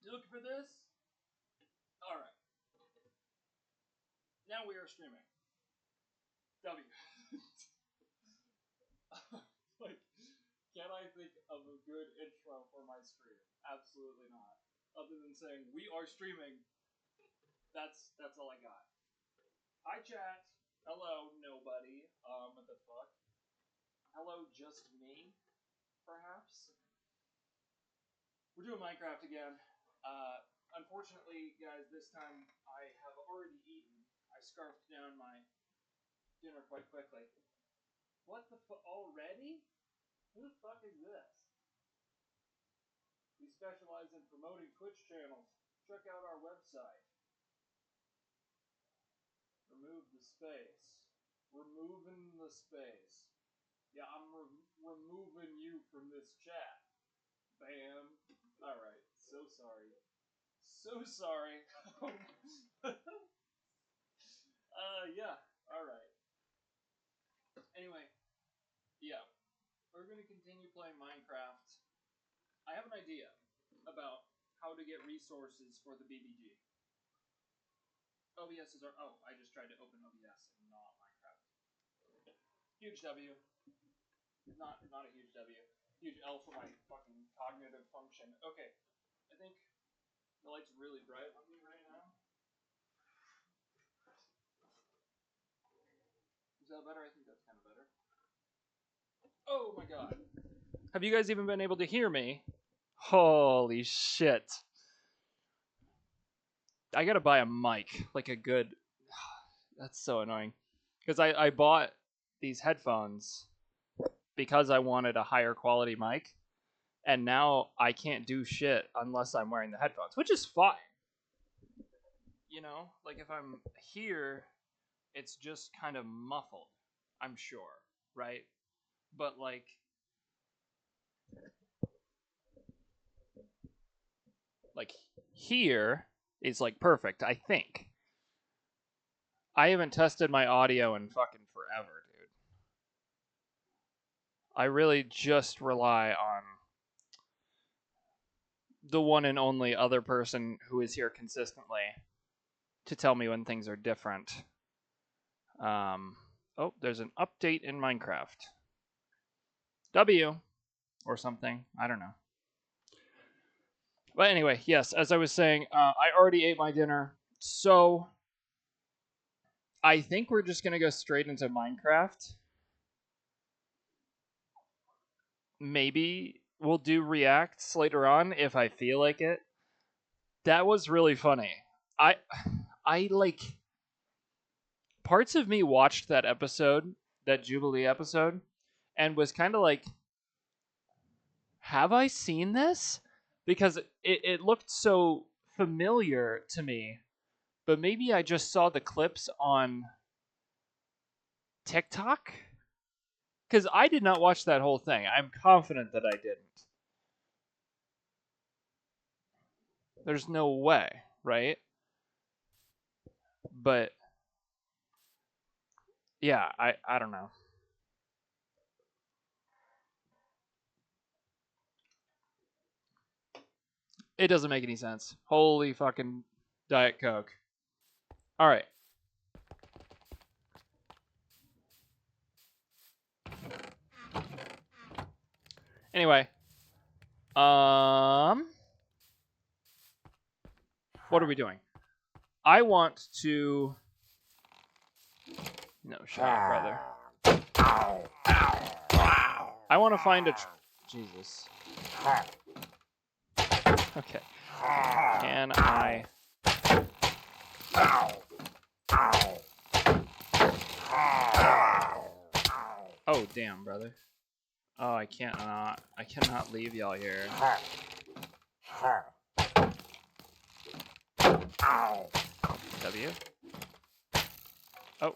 You looking for this? Alright. Now we are streaming. W. Like, can I think of a good intro for my stream? Absolutely not. Other than saying, we are streaming. That's all I got. Hi, chat. Hello, nobody. What the fuck? Hello, just me, perhaps? We're doing Minecraft again. Unfortunately, guys, this time I have already eaten. I scarfed down my dinner quite quickly. What the fuck? Already? Who the fuck is this? We specialize in promoting Twitch channels. Check out our website. Remove the space. Removing the space. Yeah, I'm removing you from this chat. Bam. Alright, so sorry. So sorry. Yeah, alright. Anyway, yeah. We're gonna continue playing Minecraft. I have an idea about how to get resources for the BBG. OBS is our... Oh, I just tried to open OBS and not Minecraft. Huge W. Not a huge W. Huge L for my fucking cognitive function. Okay, I think the light's really bright on me right now. Is that better? I think that's kind of better. Oh my god. Have you guys even been able to hear me? Holy shit. I gotta buy a mic. Like a good... That's so annoying. Because I bought these headphones because I wanted a higher quality mic. And now I can't do shit unless I'm wearing the headphones, which is fine. You know? Like if I'm here, it's just kind of muffled. I'm sure. Right? But like... Like here is like perfect, I think. I haven't tested my audio in fucking forever, dude. I really just rely on the one and only other person who is here consistently to tell me when things are different. Oh, there's an update in Minecraft. W or something. I don't know. But anyway, yes, as I was saying, I already ate my dinner, so I think we're just going to go straight into Minecraft. Maybe we'll do reacts later on if I feel like it. That was really funny. I like... Parts of me watched that episode, that Jubilee episode, and was kind of like, have I seen this? Because it looked so familiar to me, but maybe I just saw the clips on TikTok? Because I did not watch that whole thing. I'm confident that I didn't. There's no way, right? But yeah, I don't know. It doesn't make any sense. Holy fucking Diet Coke. Alright. Anyway. What are we doing? I want to... No, shut up, brother. I want to find a... Jesus. Okay. Can I... Oh, damn, brother. Oh, I cannot leave y'all here. W. Oh.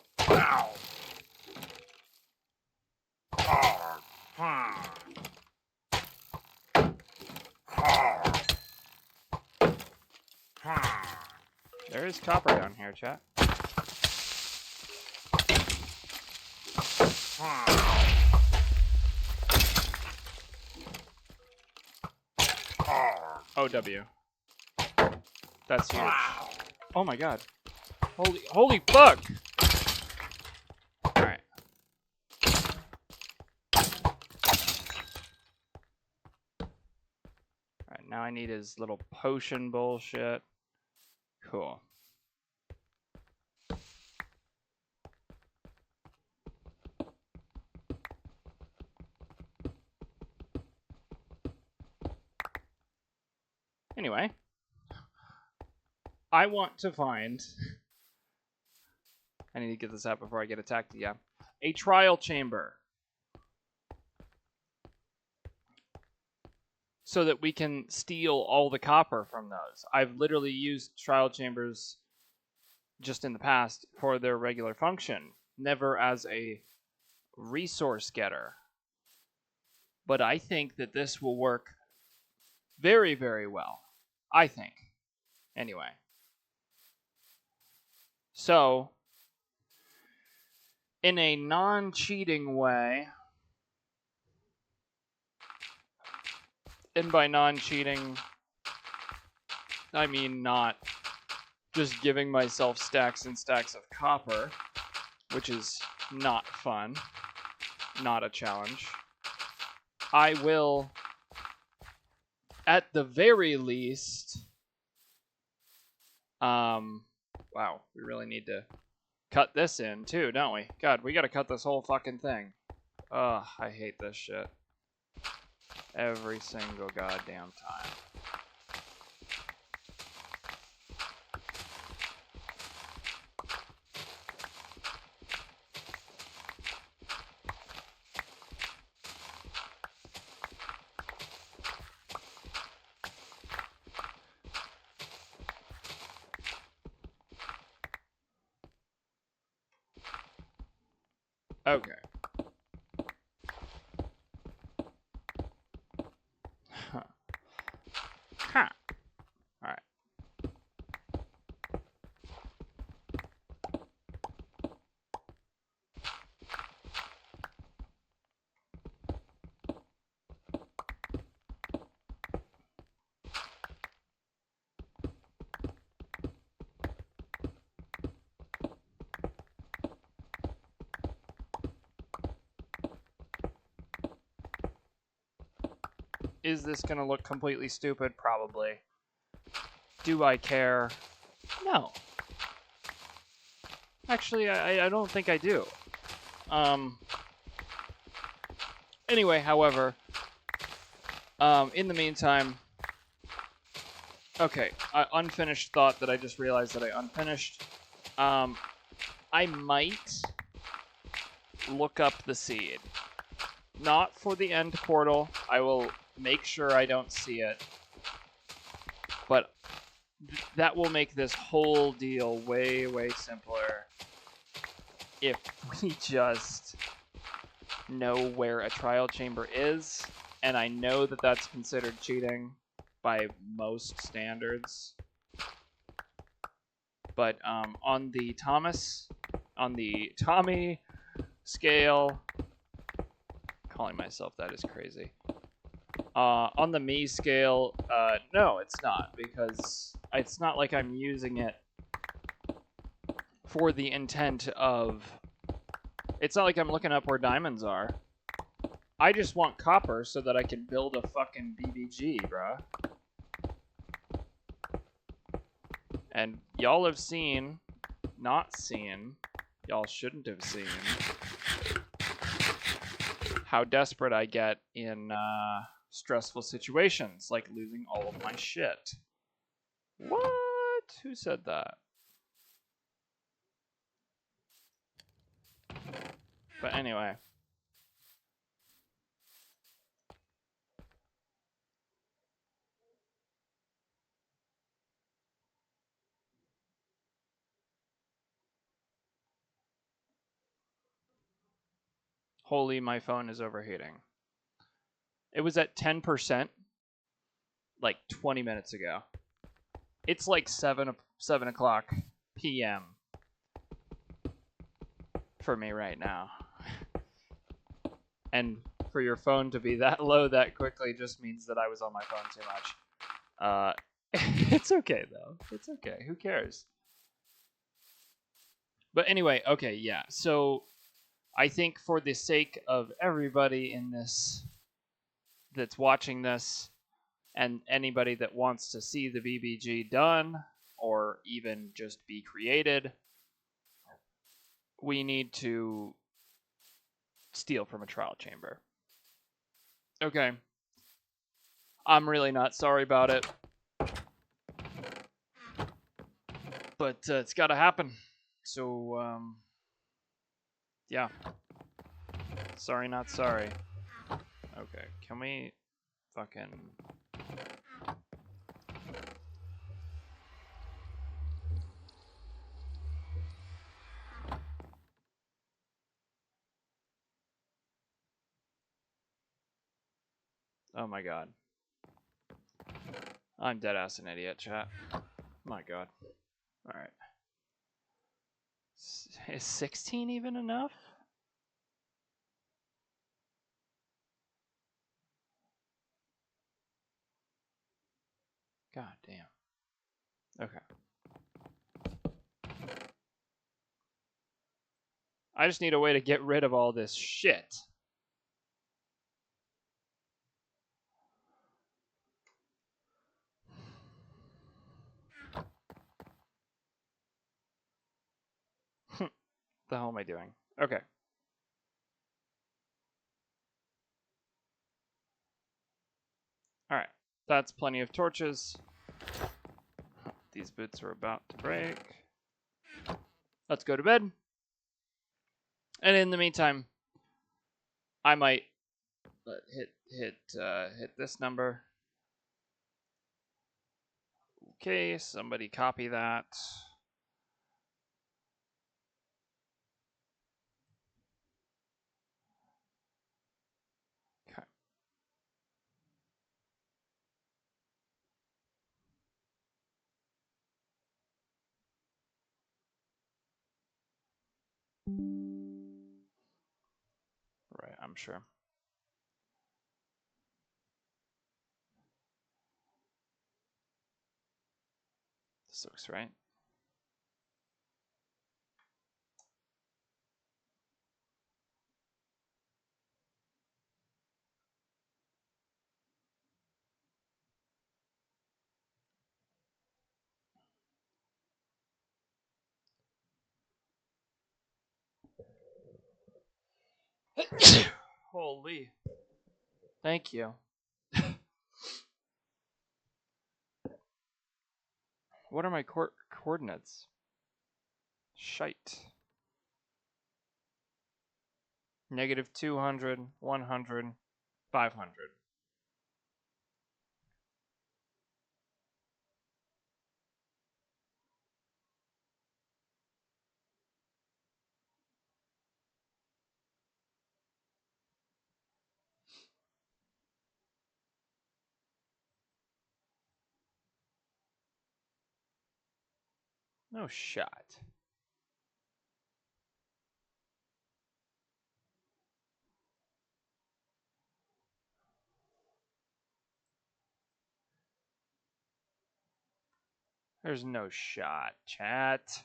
There is copper down here, chat. OW. That's huge. Oh my god. Holy fuck! Alright. Alright, now I need his little potion bullshit. Cool. Anyway. I want to find... I need to get this out before I get attacked again. A trial chamber. So that we can steal all the copper from those. I've literally used trial chambers just in the past for their regular function, never as a resource getter. But I think that this will work very, very well. I think. Anyway. So, in a non-cheating way, and by non-cheating, I mean not just giving myself stacks and stacks of copper, which is not fun, not a challenge. I will, at the very least, wow, we really need to cut this in too, don't we? God, we gotta cut this whole fucking thing. Ugh, I hate this shit. Every single goddamn time. Okay. Huh. Huh. Alright. Is this gonna look completely stupid? Probably. Do I care? No. Actually, I don't think I do. Anyway, however, in the meantime, okay, unfinished thought that I just realized that I unfinished. I might look up the seed. Not for the end portal. I will make sure I don't see it. But that will make this whole deal way, way simpler if we just know where a trial chamber is, and I know that that's considered cheating by most standards. But on the Tommy scale, calling myself that is crazy. On the me scale, no, it's not, because it's not like I'm using it for the intent of... It's not like I'm looking up where diamonds are. I just want copper so that I can build a fucking BBG, bruh. And y'all have seen, not seen, y'all shouldn't have seen, how desperate I get in stressful situations, like losing all of my shit. What? Who said that? But anyway. Holy, my phone is overheating. It was at 10% like 20 minutes ago. It's like 7 o'clock p.m. for me right now. And for your phone to be that low that quickly just means that I was on my phone too much. It's okay though. It's okay. Who cares? But anyway, okay, yeah. So I think for the sake of everybody in this that's watching this and anybody that wants to see the BBG done or even just be created, we need to steal from a trial chamber. Okay. I'm really not sorry about it. But it's got to happen. So, yeah. Sorry, not sorry. Okay, can we fucking... Oh my god. I'm dead ass an idiot, chat. My god. Alright. Is 16 even enough? God damn. Okay. I just need a way to get rid of all this shit. The hell am I doing? Okay. Alright. That's plenty of torches. These boots are about to break. Let's go to bed. And in the meantime, I might hit this number. Okay, somebody copy that. Okay. Right, I'm sure. This looks right. Holy. Thank you. What are my coordinates? Shite. Negative 200, 100, 500. No shot. There's no shot, chat.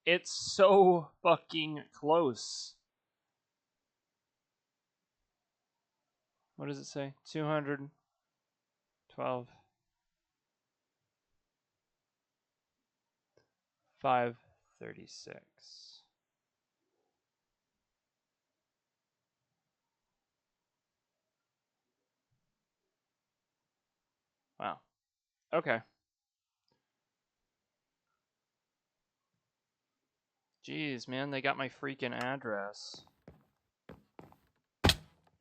It's so fucking close. What does it say? 212. 536. Wow. Okay. Jeez, man, they got my freaking address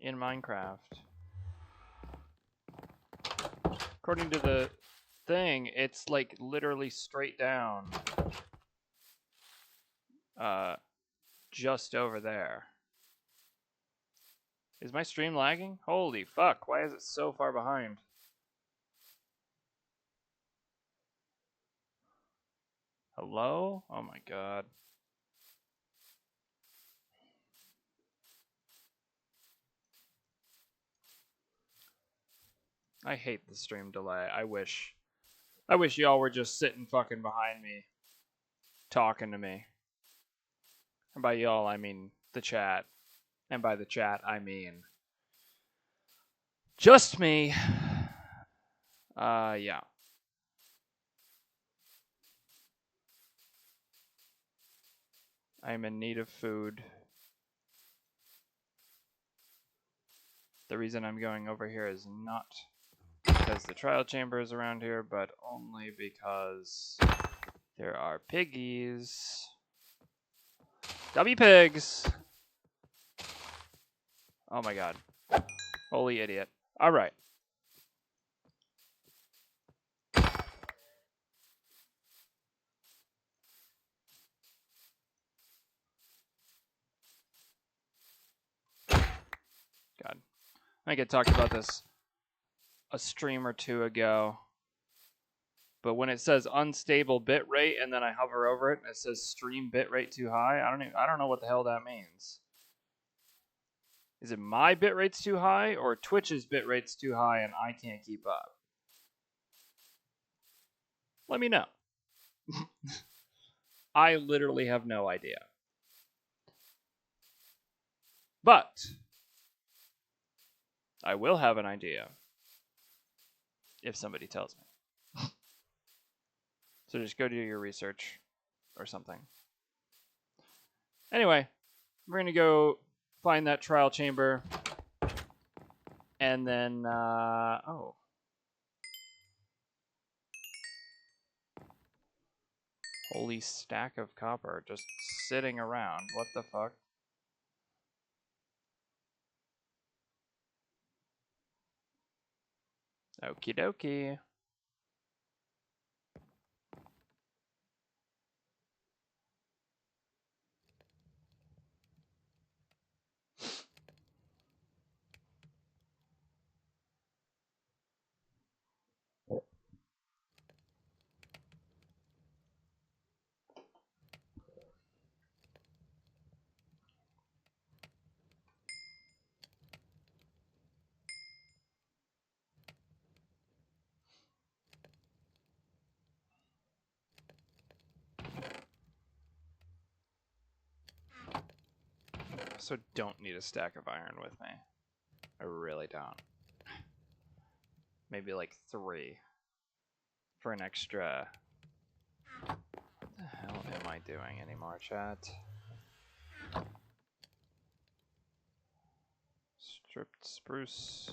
in Minecraft. According to the thing, it's like literally straight down. Just over there. Is my stream lagging? Holy fuck, why is it so far behind? Hello? Oh my god. I hate the stream delay. I wish I wish y'all were just sitting fucking behind me, talking to me. And by y'all, I mean the chat. And by the chat, I mean just me. Yeah. I'm in need of food. The reason I'm going over here is not because the trial chamber is around here, but only because there are piggies. W pigs! Oh my god. Holy idiot. Alright. God. I think I talked about this a stream or two ago. But when it says unstable bitrate and then I hover over it and it says stream bitrate too high, I don't know what the hell that means. Is it my bitrate's too high or Twitch's bitrate's too high and I can't keep up? Let me know. I literally have no idea. But I will have an idea if somebody tells me. So just go do your research or something. Anyway, we're going to go find that trial chamber. And then, oh. Holy stack of copper just sitting around. What the fuck? Okie dokie. So don't need a stack of iron with me. I really don't. Maybe like 3 for an extra. What the hell am I doing anymore, chat? Stripped spruce.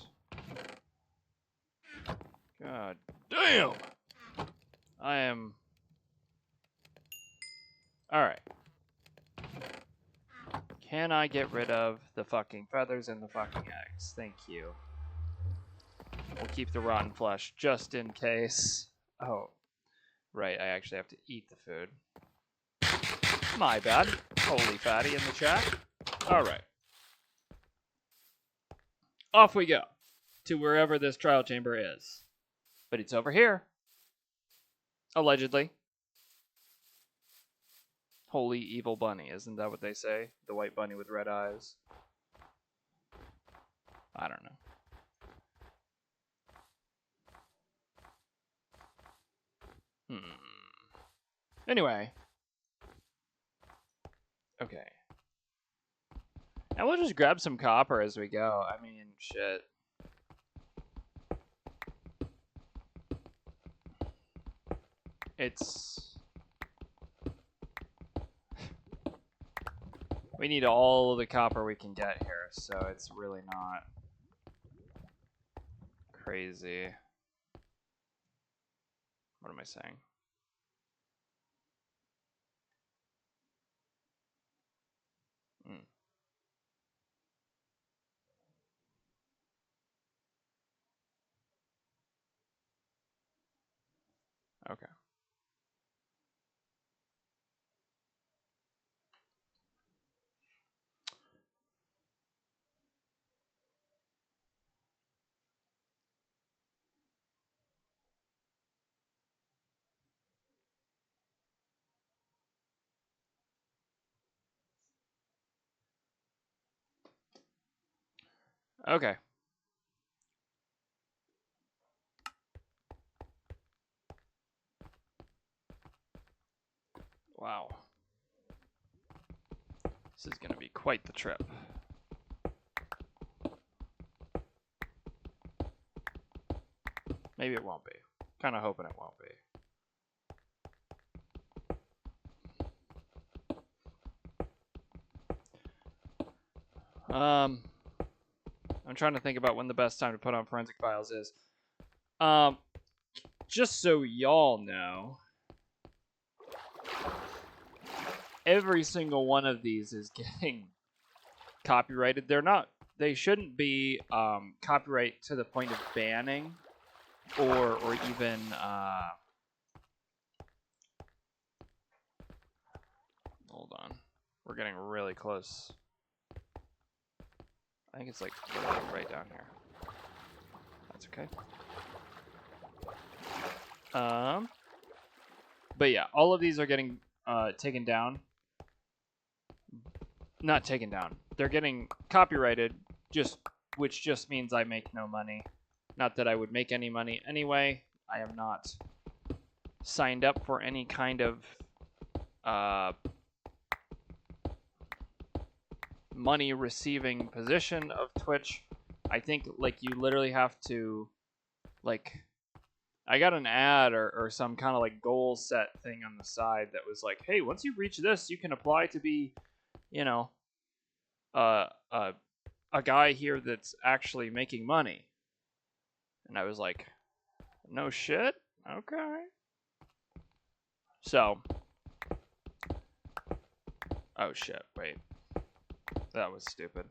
God damn! I am. Alright. Can I get rid of the fucking feathers and the fucking eggs? Thank you. We'll keep the rotten flesh just in case. Oh, right, I actually have to eat the food. My bad. Holy fatty in the chat. Alright. Off we go. To wherever this trial chamber is. But it's over here. Allegedly. Holy evil bunny, isn't that what they say? The white bunny with red eyes. I don't know. Anyway. Okay. And we'll just grab some copper as we go. I mean, shit. It's... We need all the copper we can get here, so it's really not crazy. What am I saying? Okay. Okay. Wow. This is going to be quite the trip. Maybe it won't be. Kind of hoping it won't be. I'm trying to think about when the best time to put on Forensic Files is. Just so y'all know, every single one of these is getting copyrighted. They shouldn't be copyright to the point of banning or even hold on. We're getting really close. I think it's like literally right down here. That's okay. But yeah, all of these are getting taken down. Not taken down. They're getting copyrighted, which just means I make no money. Not that I would make any money anyway. I am not signed up for any kind of money receiving position of Twitch. I think like you literally have to like I got an ad or some kind of like goal set thing on the side that was like, hey, once you reach this, you can apply to be, you know, a guy here that's actually making money. And I was like, no shit? Okay. So, oh shit, wait. That was stupid.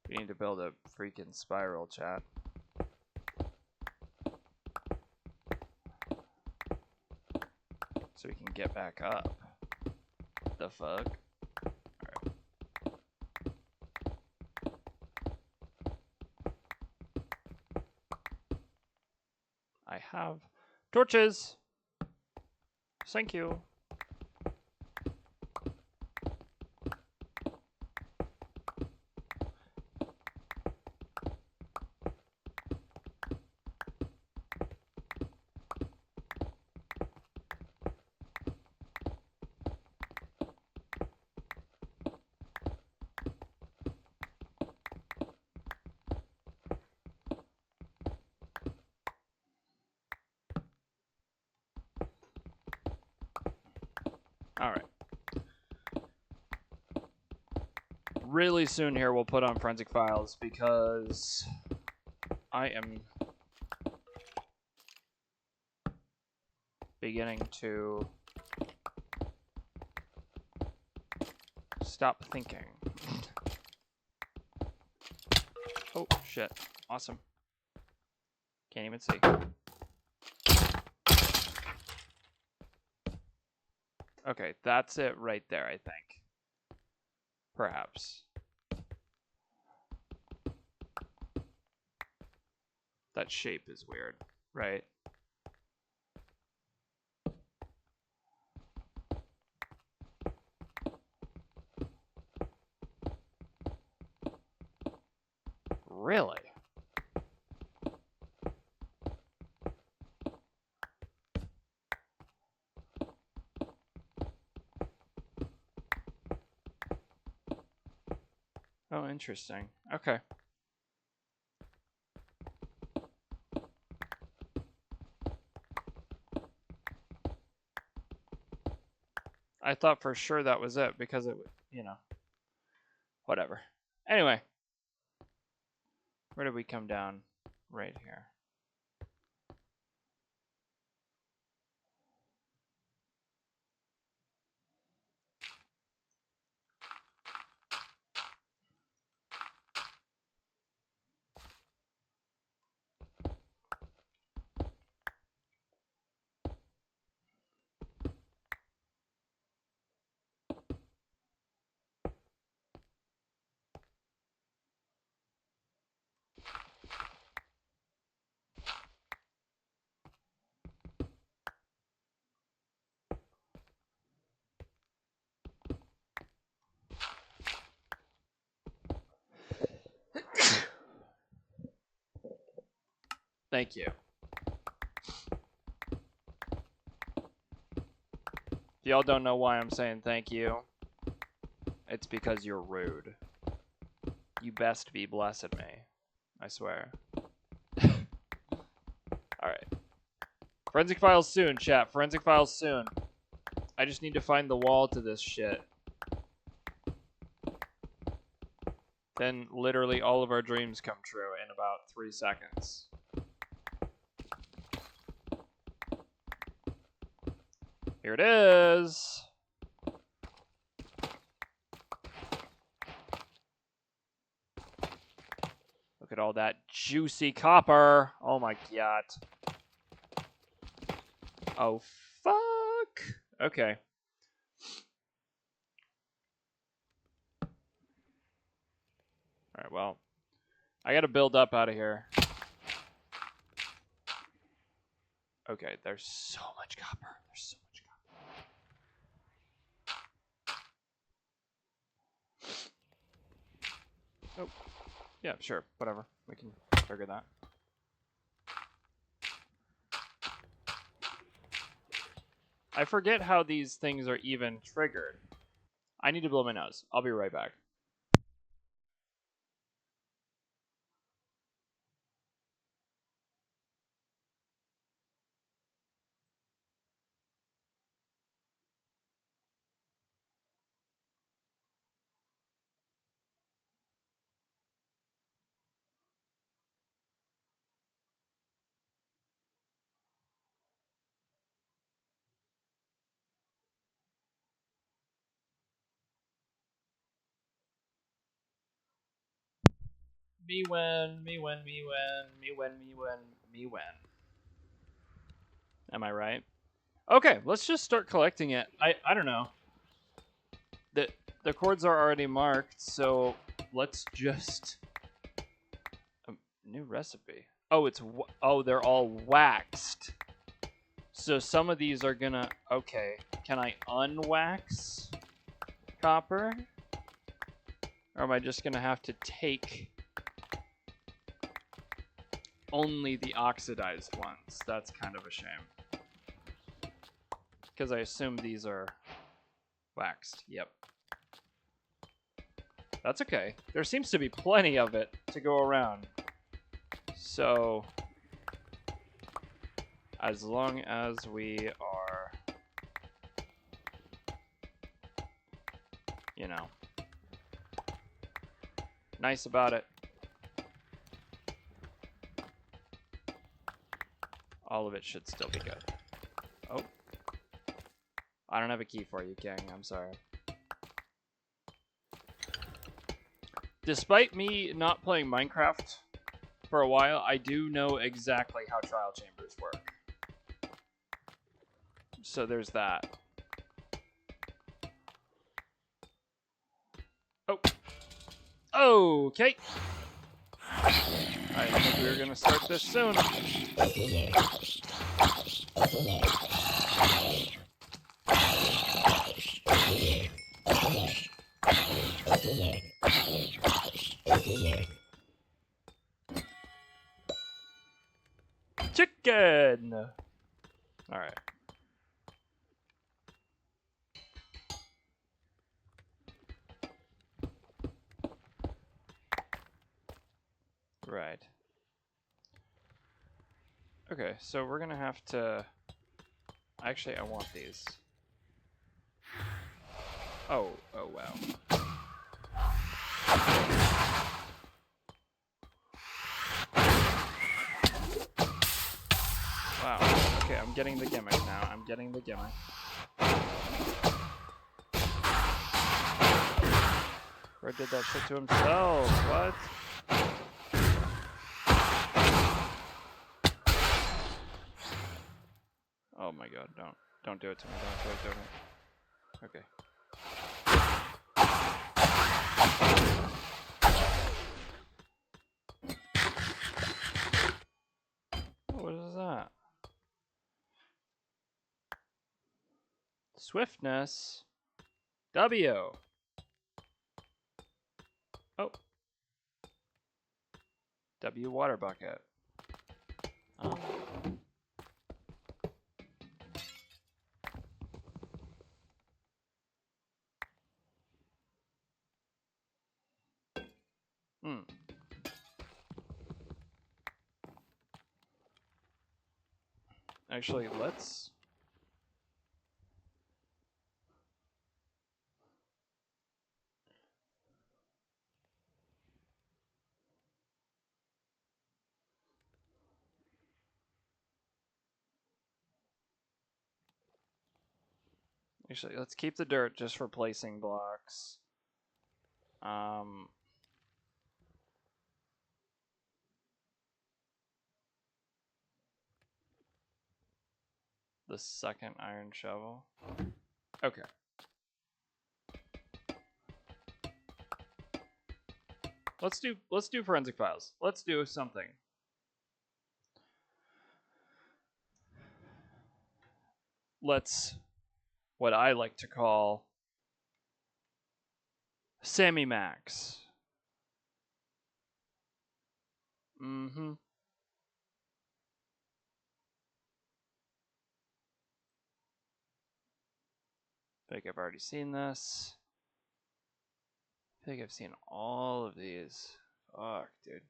We need to build a freaking spiral, chat. So we can get back up. The fuck? Alright. I have torches! Thank you. Alright. Really soon here we'll put on Forensic Files because I am beginning to stop thinking. Oh, shit. Awesome. Can't even see. Okay, that's it right there, I think. Perhaps. That shape is weird, right? Really? Oh, interesting. Okay. I thought for sure that was it because it, you know, whatever. Anyway, where did we come down? Right here. Thank you. If y'all don't know why I'm saying thank you, it's because you're rude. You best be blessed me. I swear. Alright. Forensic files soon, chat. Forensic files soon. I just need to find the wall to this shit. Then literally all of our dreams come true in about 3 seconds. Here it is. Look at all that juicy copper. Oh my god. Oh fuck. Okay. Alright, well. I gotta build up out of here. Okay, there's so much copper. There's so much copper. Oh. Yeah, sure. Whatever. We can figure that. I forget how these things are even triggered. I need to blow my nose. I'll be right back. Me win, me win, me win, me win, me win, me win. Am I right? Okay, let's just start collecting it. I don't know. The chords are already marked, so let's just new recipe. Oh, they're all waxed. So some of these are gonna okay. Can I unwax copper? Or am I just gonna have to take only the oxidized ones? That's kind of a shame. Because I assume these are waxed. Yep. That's okay. There seems to be plenty of it to go around. So, as long as we are, you know, nice about it, all of it should still be good. Oh. I don't have a key for you, King. I'm sorry. Despite me not playing Minecraft for a while, I do know exactly how trial chambers work. So there's that. Oh. Okay. I think we were going to start this soon. Chicken! Alright. Right. Okay, so we're gonna have to... Actually, I want these. Oh wow. Wow. Okay, I'm getting the gimmick now. I'm getting the gimmick. Fred did that shit to himself. What? Oh my god, don't do it to me. Don't do it to me. Okay. What is that? Swiftness. W. Oh. W water bucket. Oh. Actually, let's... Actually, let's keep the dirt just for placing blocks. The second iron shovel. Okay. Let's do forensic files. Let's do something. Let's, what I like to call, Sammy Max. Mm-hmm. I think I've already seen this. I think I've seen all of these. Fuck, dude.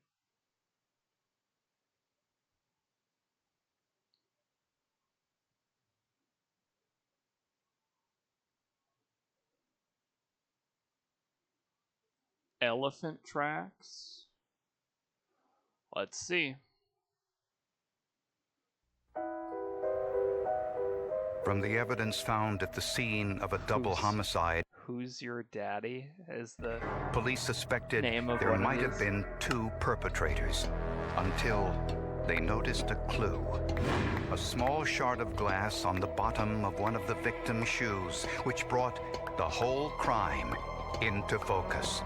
Elephant tracks. Let's see. From the evidence found at the scene of a double homicide, Who's Your Daddy is the police suspected name of there what it might have is. been two perpetrators until they noticed a clue. A small shard of glass on the bottom of one of the victim's shoes, which brought the whole crime into focus.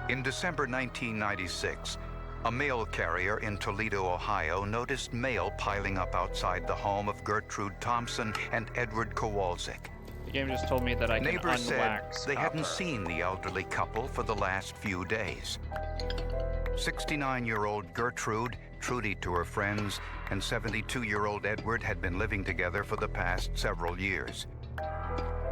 In December 1996, a mail carrier in Toledo, Ohio, noticed mail piling up outside the home of Gertrude Thompson and Edward Kowalczyk. The game just told me that I can Neighbors said unwax they hadn't copper. seen the elderly couple for the last few days. 69-year-old Gertrude, Trudy to her friends, and 72-year-old Edward had been living together for the past several years.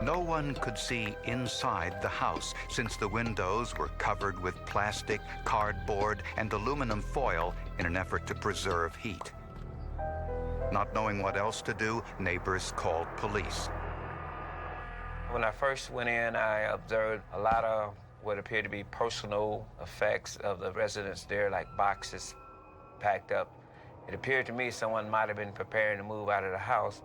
No one could see inside the house since the windows were covered with plastic, cardboard, and aluminum foil in an effort to preserve heat. Not knowing what else to do, neighbors called police. When I first went in, I observed a lot of what appeared to be personal effects of the residents there, like boxes packed up. It appeared to me someone might have been preparing to move out of the house.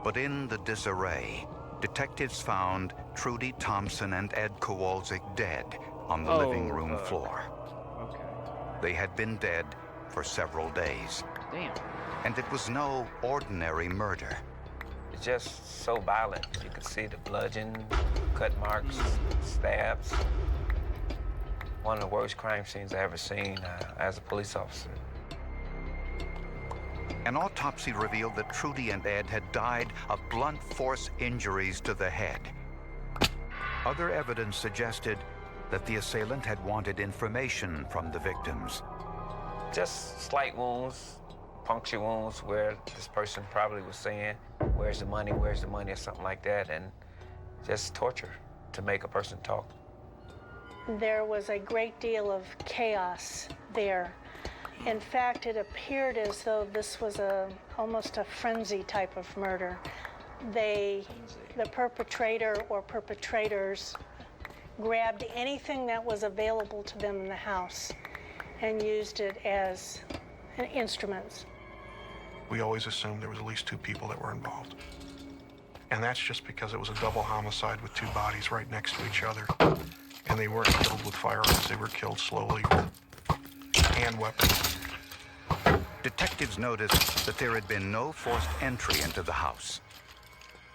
But in the disarray, detectives found Trudy Thompson and Ed Kowalczyk dead on the living room floor. Okay. They had been dead for several days, Damn. and it was no ordinary murder. It's just so violent. You could see the bludgeon, cut marks, stabs. One of the worst crime scenes I ever seen as a police officer. An autopsy revealed that Trudy and Ed had died of blunt force injuries to the head. Other evidence suggested that the assailant had wanted information from the victims. Just slight wounds, puncture wounds where this person probably was saying, where's the money, or something like that, and just torture to make a person talk. There was a great deal of chaos there. In fact, it appeared as though this was almost a frenzy type of murder. The perpetrator or perpetrators grabbed anything that was available to them in the house and used it as instruments. We always assumed there was at least two people that were involved. And that's just because it was a double homicide with two bodies right next to each other. And they weren't killed with firearms, they were killed slowly with hand weapons. Detectives noticed that there had been no forced entry into the house.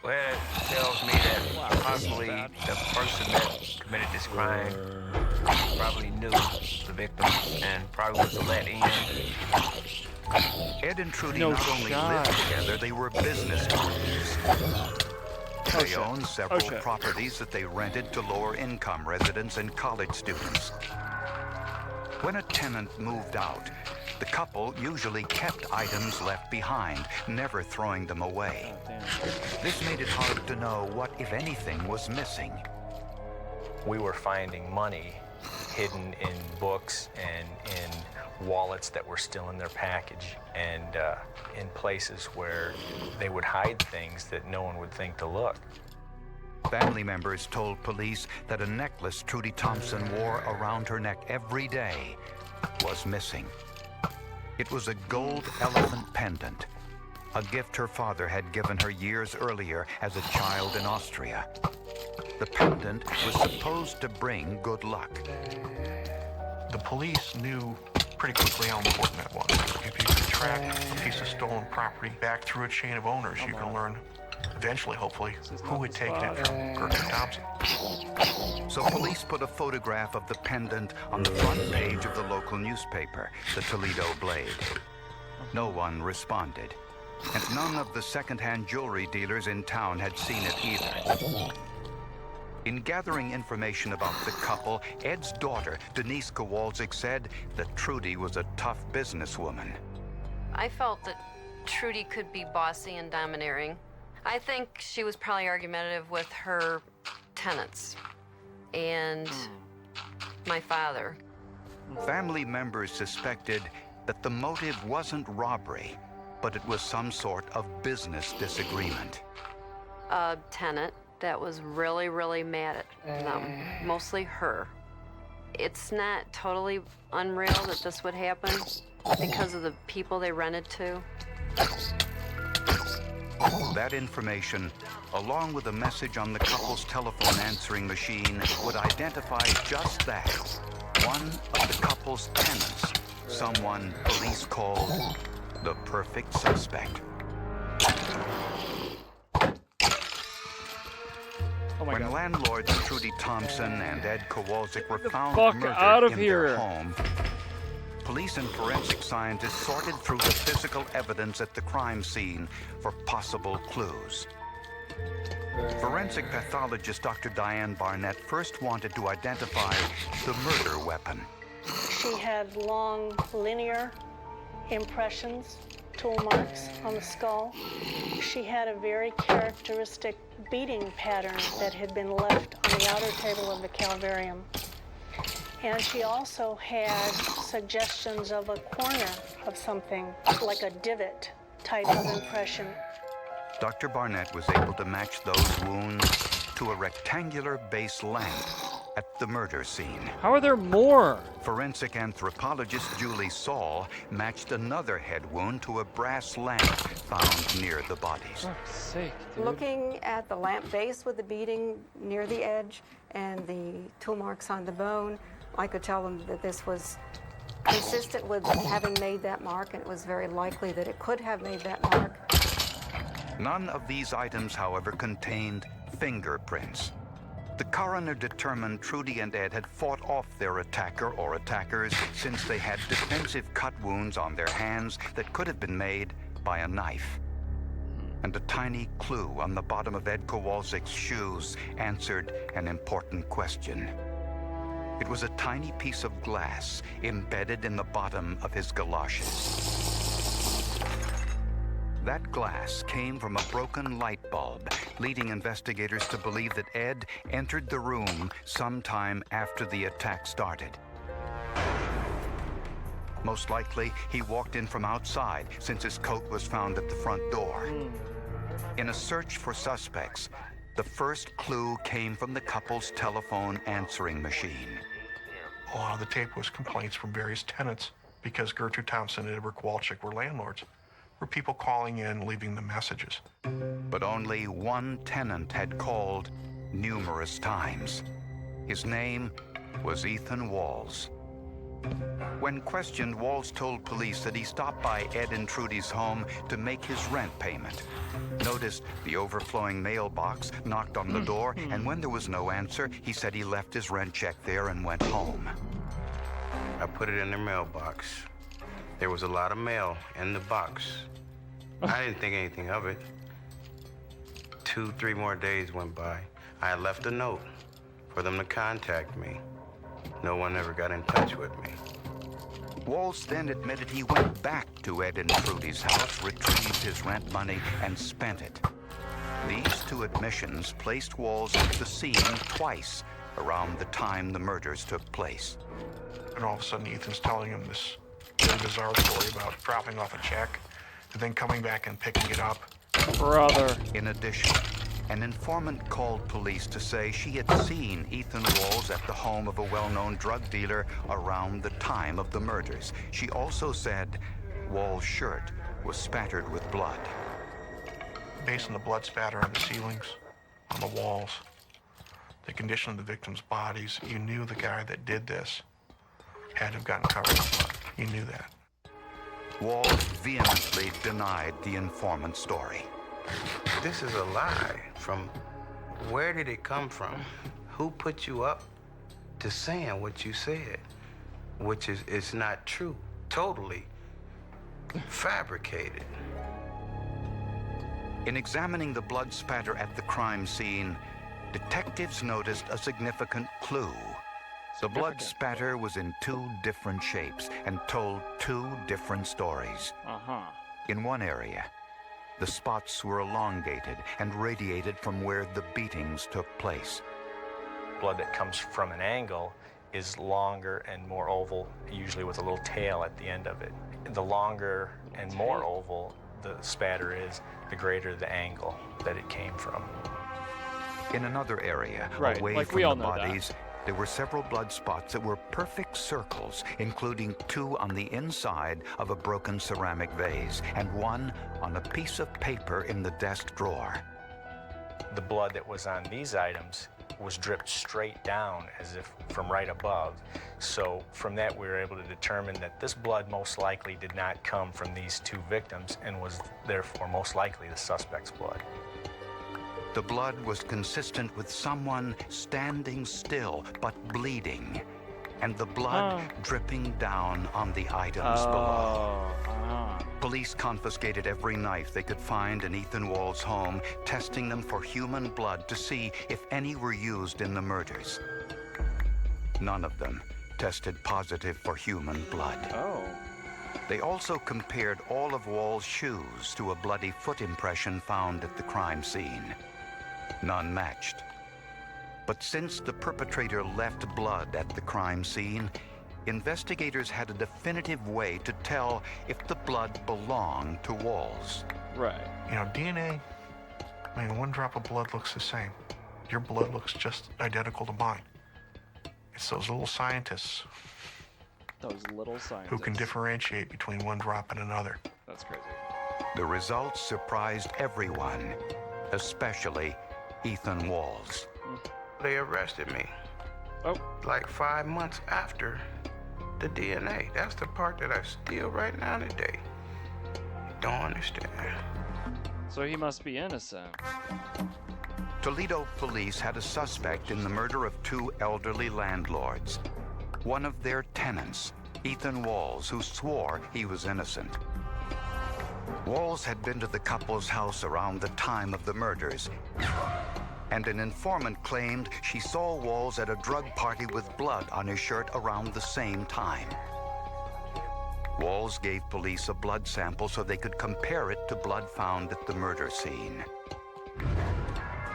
Well, it tells me that possibly the person that committed this crime probably knew the victim and probably was let in. Ed and Trudy No not only shot. lived together, they were business partners. They shit. owned several shit. properties that they rented to lower-income residents and college students. When a tenant moved out, the couple usually kept items left behind, never throwing them away. Oh, damn. This made it hard to know what, if anything, was missing. We were finding money hidden in books and in wallets that were still in their package, and in places where they would hide things that no one would think to look. Family members told police that a necklace Trudy Thompson wore around her neck every day was missing. It was a gold elephant pendant, a gift her father had given her years earlier as a child in Austria. The pendant was supposed to bring good luck. The police knew pretty quickly how important that was. If you can track a piece of stolen property back through a chain of owners, you can learn, eventually, hopefully, who had taken it from Gertrude Thompson. So police put a photograph of the pendant on the front page of the local newspaper, the Toledo Blade. No one responded, and none of the second-hand jewelry dealers in town had seen it either. In gathering information about the couple, Ed's daughter, Denise Kowalczyk, said that Trudy was a tough businesswoman. I felt that Trudy could be bossy and domineering. I think she was probably argumentative with her tenants and my father. Family members suspected that the motive wasn't robbery, but it was some sort of business disagreement. A tenant that was really, really mad at them, mostly her. It's not totally unreal that this would happen because of the people they rented to. That information, along with a message on the couple's telephone answering machine, would identify just that. One of the couple's tenants, someone police called the perfect suspect. Oh my When god. landlords Trudy Thompson and Ed Kowalczyk were found fuck murdered out of in here. their home, police and forensic scientists sorted through the physical evidence at the crime scene for possible clues. Forensic pathologist Dr. Diane Barnett first wanted to identify the murder weapon. She had long linear impressions, tool marks on the skull. She had a very characteristic beating pattern that had been left on the outer table of the calvarium. And she also had suggestions of a corner of something, like a divot type of impression. Dr. Barnett was able to match those wounds to a rectangular base length at the murder scene. How are there more? Forensic anthropologist Julie Saul matched another head wound to a brass lamp found near the bodies. Fuck's sake, dude. Looking at the lamp base with the beading near the edge and the tool marks on the bone, I could tell them that this was consistent with having made that mark, and it was very likely that it could have made that mark. None of these items, however, contained fingerprints. The coroner determined Trudy and Ed had fought off their attacker or attackers since they had defensive cut wounds on their hands that could have been made by a knife. And a tiny clue on the bottom of Ed Kowalczyk's shoes answered an important question. It was a tiny piece of glass embedded in the bottom of his galoshes. That glass came from a broken light bulb, leading investigators to believe that Ed entered the room sometime after the attack started. Most likely, he walked in from outside, since his coat was found at the front door. In a search for suspects, the first clue came from the couple's telephone answering machine. A lot of the tape was complaints from various tenants because Gertrude Thompson and Edward Kowalczyk were landlords. Were people calling in, leaving them messages. But only one tenant had called numerous times. His name was Ethan Walls. When questioned, Walls told police that he stopped by Ed and Trudy's home to make his rent payment, noticed the overflowing mailbox, knocked on the door, and when there was no answer, he said he left his rent check there and went home. I put it in their mailbox. There was a lot of mail in the box. I didn't think anything of it. 2-3 more days went by. I had left a note for them to contact me. No one ever got in touch with me. Walls then admitted he went back to Ed and Trudy's house, retrieved his rent money, and spent it. These two admissions placed Walls at the scene twice around the time the murders took place. And all of a sudden, Ethan's telling him this very bizarre story about dropping off a check and then coming back and picking it up. Brother. In addition, an informant called police to say she had seen Ethan Walls at the home of a well-known drug dealer around the time of the murders. She also said Walls' shirt was spattered with blood. Based on the blood spatter on the ceilings, on the walls, the condition of the victims' bodies, you knew the guy that did this had to have gotten covered in blood. You knew that. Walls vehemently denied the informant's story. This is a lie. From where did it come from? Who put you up to saying what you said? Which is not true. Totally fabricated. In examining the blood spatter at the crime scene, detectives noticed a significant clue. The blood spatter was in 2 different shapes and told 2 different stories. In one area, the spots were elongated and radiated from where the beatings took place. Blood that comes from an angle is longer and more oval, usually with a little tail at the end of it. The longer and more oval the spatter is, the greater the angle that it came from. In another area, Right, away like from we all the know that. bodies, there were several blood spots that were perfect circles, including 2 on the inside of a broken ceramic vase and 1 on a piece of paper in the desk drawer. The blood that was on these items was dripped straight down as if from right above. So from that we were able to determine that this blood most likely did not come from these 2 victims and was therefore most likely the suspect's blood. The blood was consistent with someone standing still but bleeding, and the blood dripping down on the items below. Police confiscated every knife they could find in Ethan Walls' home, testing them for human blood to see if any were used in the murders. None of them tested positive for human blood. They also compared all of Walls' shoes to a bloody foot impression found at the crime scene. None matched. But since the perpetrator left blood at the crime scene, investigators had a definitive way to tell if the blood belonged to Walls. Right. You know, DNA, I mean, 1 drop of blood looks the same. Your blood looks just identical to mine. It's those little scientists Those little scientists. who can differentiate between 1 drop and another. That's crazy. The results surprised everyone, especially Ethan Walls. They arrested me. Like 5 months after the DNA. That's the part that I still right now today don't understand. So he must be innocent. Toledo police had a suspect in the murder of 2 elderly landlords. One of their tenants, Ethan Walls, who swore he was innocent. Walls had been to the couple's house around the time of the murders, and an informant claimed she saw Walls at a drug party with blood on his shirt around the same time. Walls gave police a blood sample so they could compare it to blood found at the murder scene.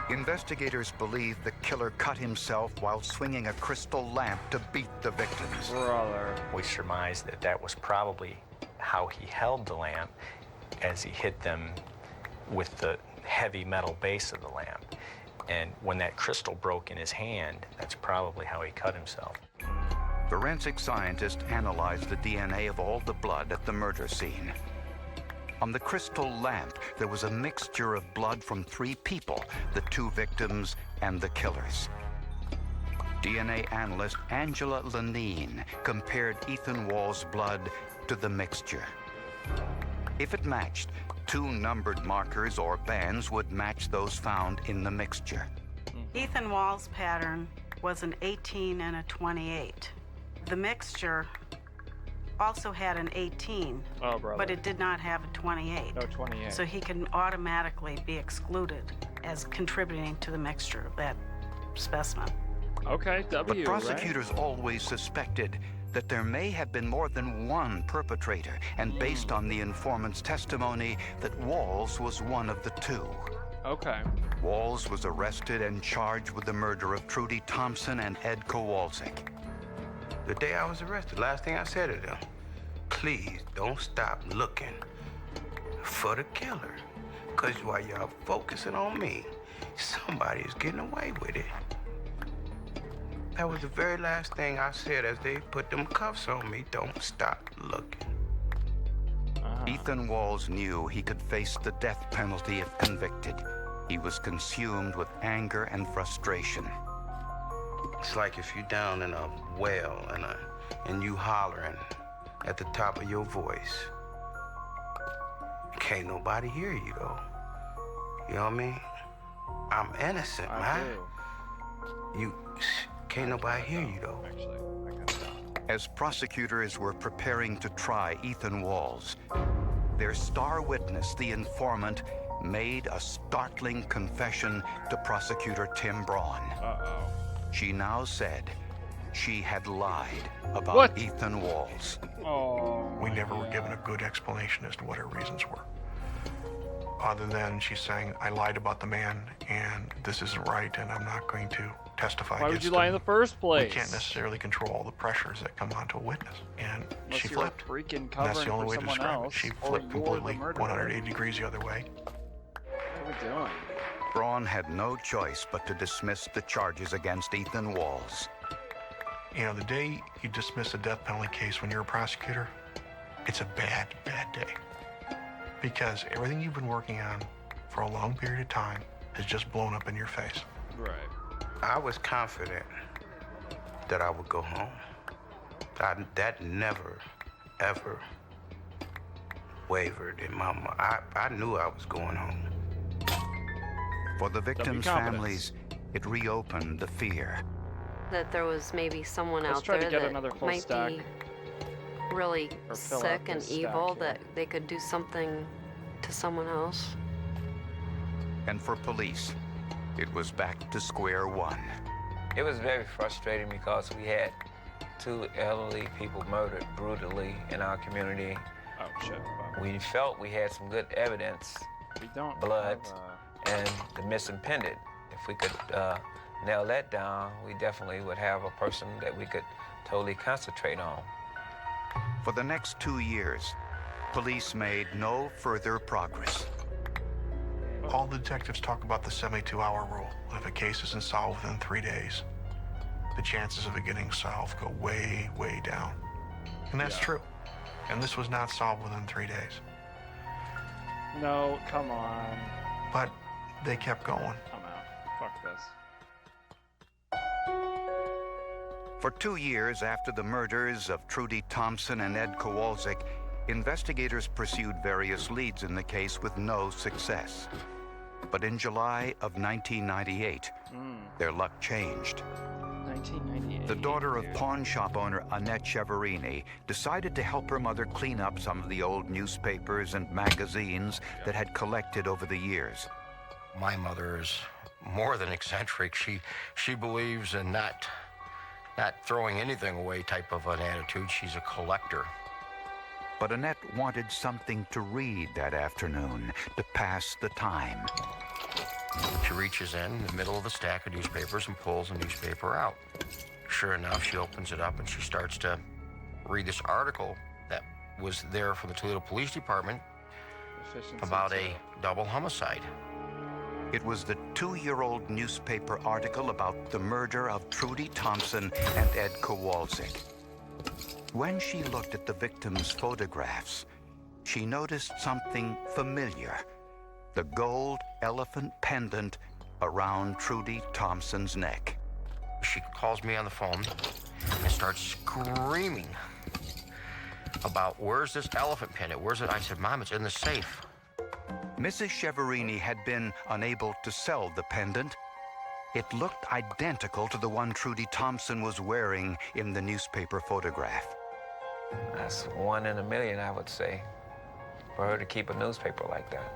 Investigators believe the killer cut himself while swinging a crystal lamp to beat the victims. Brother. We surmised that that was probably how he held the lamp as he hit them with the heavy metal base of the lamp. And when that crystal broke in his hand, that's probably how he cut himself. Forensic scientists analyzed the DNA of all the blood at the murder scene. On the crystal lamp, there was a mixture of blood from 3 people, the 2 victims and the killers. DNA analyst Angela Lenine compared Ethan Walls' blood to the mixture. If it matched, 2 numbered markers or bands would match those found in the mixture. Ethan Walls' pattern was an 18 and a 28. The mixture also had an 18, Oh, brother. but it did not have a 28. No 28. So he can automatically be excluded as contributing to the mixture of that specimen. Okay, But W, prosecutors always suspected that there may have been more than one perpetrator, and based on the informant's testimony, that Walls was one of the two. right? Okay. Walls was arrested and charged with the murder of Trudy Thompson and Ed Kowalczyk. The day I was arrested, last thing I said to them, please don't stop looking for the killer. Because while y'all focusing on me, somebody's getting away with it. That was the very last thing I said as they put them cuffs on me. Don't stop looking. Ethan Walls knew he could face the death penalty if convicted. He was consumed with anger and frustration. It's like if you're down in a well and you hollering at the top of your voice. Can't nobody hear you, though. You know what I mean? I'm innocent, man. You can't nobody hear you, though. Actually, I got that. As prosecutors were preparing to try Ethan Walls, their star witness, the informant, made a startling confession to prosecutor Tim Braun. Uh-oh. She now said she had lied about What? Ethan Walls. Oh. We never were given a good explanation as to what her reasons were. Other than she's saying, I lied about the man, and this isn't right, and I'm not going to testify Why would against you lie in him. the first place? We can't necessarily control all the pressures that come onto a witness. And Unless she you're flipped. freaking And that's covering the only for way to someone describe else, it. She or flipped you're the completely murderer. 180 degrees the other way. What are we doing? Braun had no choice but to dismiss the charges against Ethan Walls. You know, the day you dismiss a death penalty case when you're a prosecutor, it's a bad, bad day. Because everything you've been working on for a long period of time has just blown up in your face. Right. I was confident that I would go home. That never, ever wavered in my mind. I knew I was going home. For the victims' confidence. families, it reopened the fear. That there was maybe someone Let's out try to there get that another full might stack. be really Or fill out sick and this stack evil, here. that they could do something to someone else. And for police, it was back to square one. It was very frustrating because we had two elderly people murdered brutally in our community. Oh, shit. Fuck. We felt we had some good evidence, We don't blood, have, and the missing pendant. If we could nail that down, we definitely would have a person that we could totally concentrate on. For the next 2 years, police made no further progress. All the detectives talk about the 72-hour rule. If a case isn't solved within 3 days, the chances of it getting solved go way, way down. And that's true. And this was not solved within 3 days. No, come on. But they kept going. I'm out. Fuck this. For 2 years after the murders of Trudy Thompson and Ed Kowalczyk, investigators pursued various leads in the case with no success. But in July of 1998, their luck changed. 1998. The daughter of pawn shop owner Annette Cheverini decided to help her mother clean up some of the old newspapers and magazines that had collected over the years. My mother is more than eccentric. She believes in not throwing anything away type of an attitude. She's a collector. But Annette wanted something to read that afternoon to pass the time. She reaches in the middle of the stack of newspapers and pulls a newspaper out. Sure enough, she opens it up and she starts to read this article that was there from the Toledo Police Department about a double homicide. It was the 2-year-old newspaper article about the murder of Trudy Thompson and Ed Kowalczyk. When she looked at the victims' photographs, she noticed something familiar: the gold elephant pendant around Trudy Thompson's neck. She calls me on the phone and starts screaming about, where's this elephant pendant? Where's it? I said, Mom, it's in the safe. Mrs. Cheverini had been unable to sell the pendant. It looked identical to the one Trudy Thompson was wearing in the newspaper photograph. That's 1 in a million, I would say, for her to keep a newspaper like that.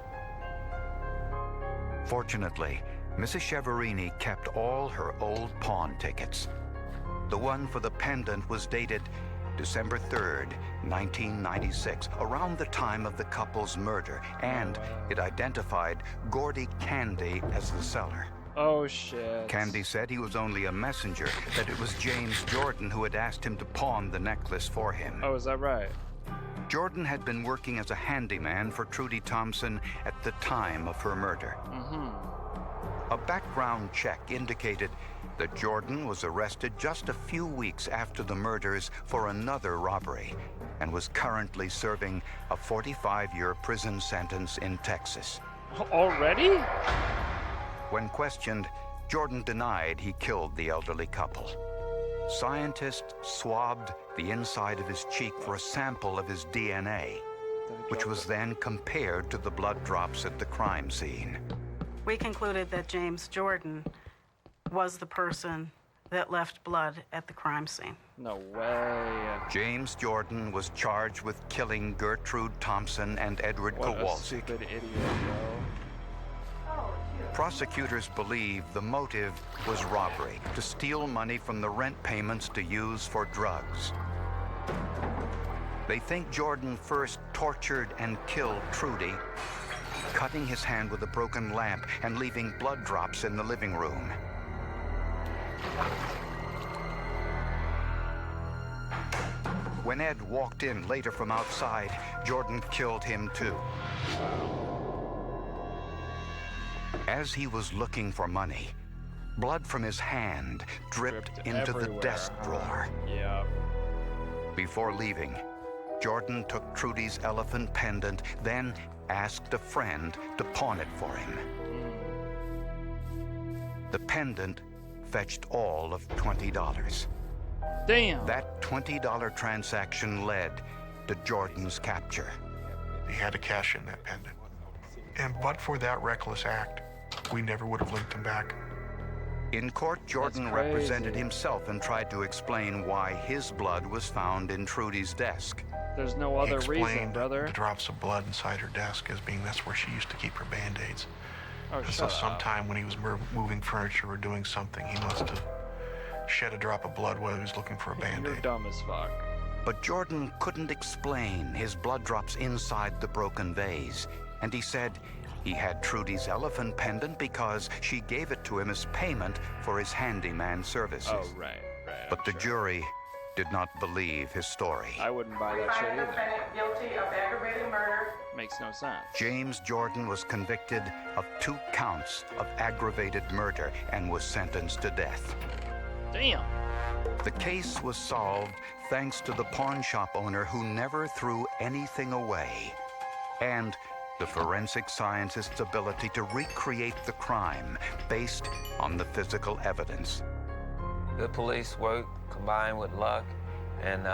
Fortunately, Mrs. Cheverini kept all her old pawn tickets. The one for the pendant was dated December 3rd, 1996, around the time of the couple's murder, and it identified Gordy Candy as the seller. Oh, shit. Candy said he was only a messenger, that it was James Jordan who had asked him to pawn the necklace for him. Oh, is that right? Jordan had been working as a handyman for Trudy Thompson at the time of her murder. A background check indicated that Jordan was arrested just a few weeks after the murders for another robbery and was currently serving a 45-year prison sentence in Texas. Already? When questioned, Jordan denied he killed the elderly couple. Scientists swabbed the inside of his cheek for a sample of his DNA, which was then compared to the blood drops at the crime scene. We concluded that James Jordan was the person that left blood at the crime scene. No way. James Jordan was charged with killing Gertrude Thompson and Edward What a Kowalczyk. stupid idiot, bro. Prosecutors believe the motive was robbery, to steal money from the rent payments to use for drugs. They think Jordan first tortured and killed Trudy, cutting his hand with a broken lamp and leaving blood drops in the living room. When Ed walked in later from outside, Jordan killed him too. As he was looking for money, blood from his hand dripped into the everywhere, desk drawer. Yeah. Before leaving, Jordan took Trudy's elephant pendant, then asked a friend to pawn it for him. The pendant fetched all of $20. Damn. That $20 transaction led to Jordan's capture. He had to cash in that pendant. And but for that reckless act, we never would have linked him back. In court, Jordan That's crazy. represented himself and tried to explain why his blood was found in Trudy's desk. There's no He other reason, explained brother. the drops of blood inside her desk as being that's where she used to keep her Band-Aids. Oh, And so shut up. sometime when he was moving furniture or doing something, he must have shed a drop of blood while he was looking for a You're Band-Aid. dumb as fuck. But Jordan couldn't explain his blood drops inside the broken vase, and he said he had Trudy's elephant pendant because she gave it to him as payment for his handyman services. Oh, right. But the jury did not believe his story. I wouldn't buy that shit either. Guilty of aggravated murder. Makes no sense. James Jordan was convicted of 2 counts of aggravated murder and was sentenced to death. Damn. The case was solved thanks to the pawn shop owner who never threw anything away, and the forensic scientist's ability to recreate the crime based on the physical evidence. Good police work combined with luck and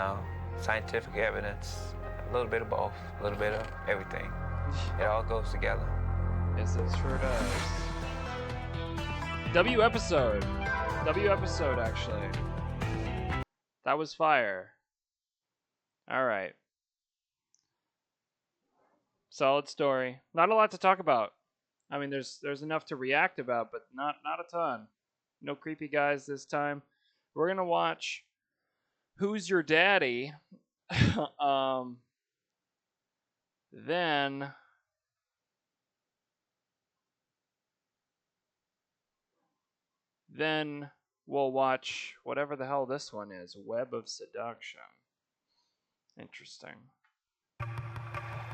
scientific evidence, a little bit of both, a little bit of everything. It all goes together. Yes, it sure does. W episode, actually. That was fire. All right. Solid story. Not a lot to talk about. I mean, there's enough to react about, but not a ton. No creepy guys this time. We're gonna watch Who's Your Daddy? Then we'll watch whatever the hell this one is, Web of Seduction. Interesting.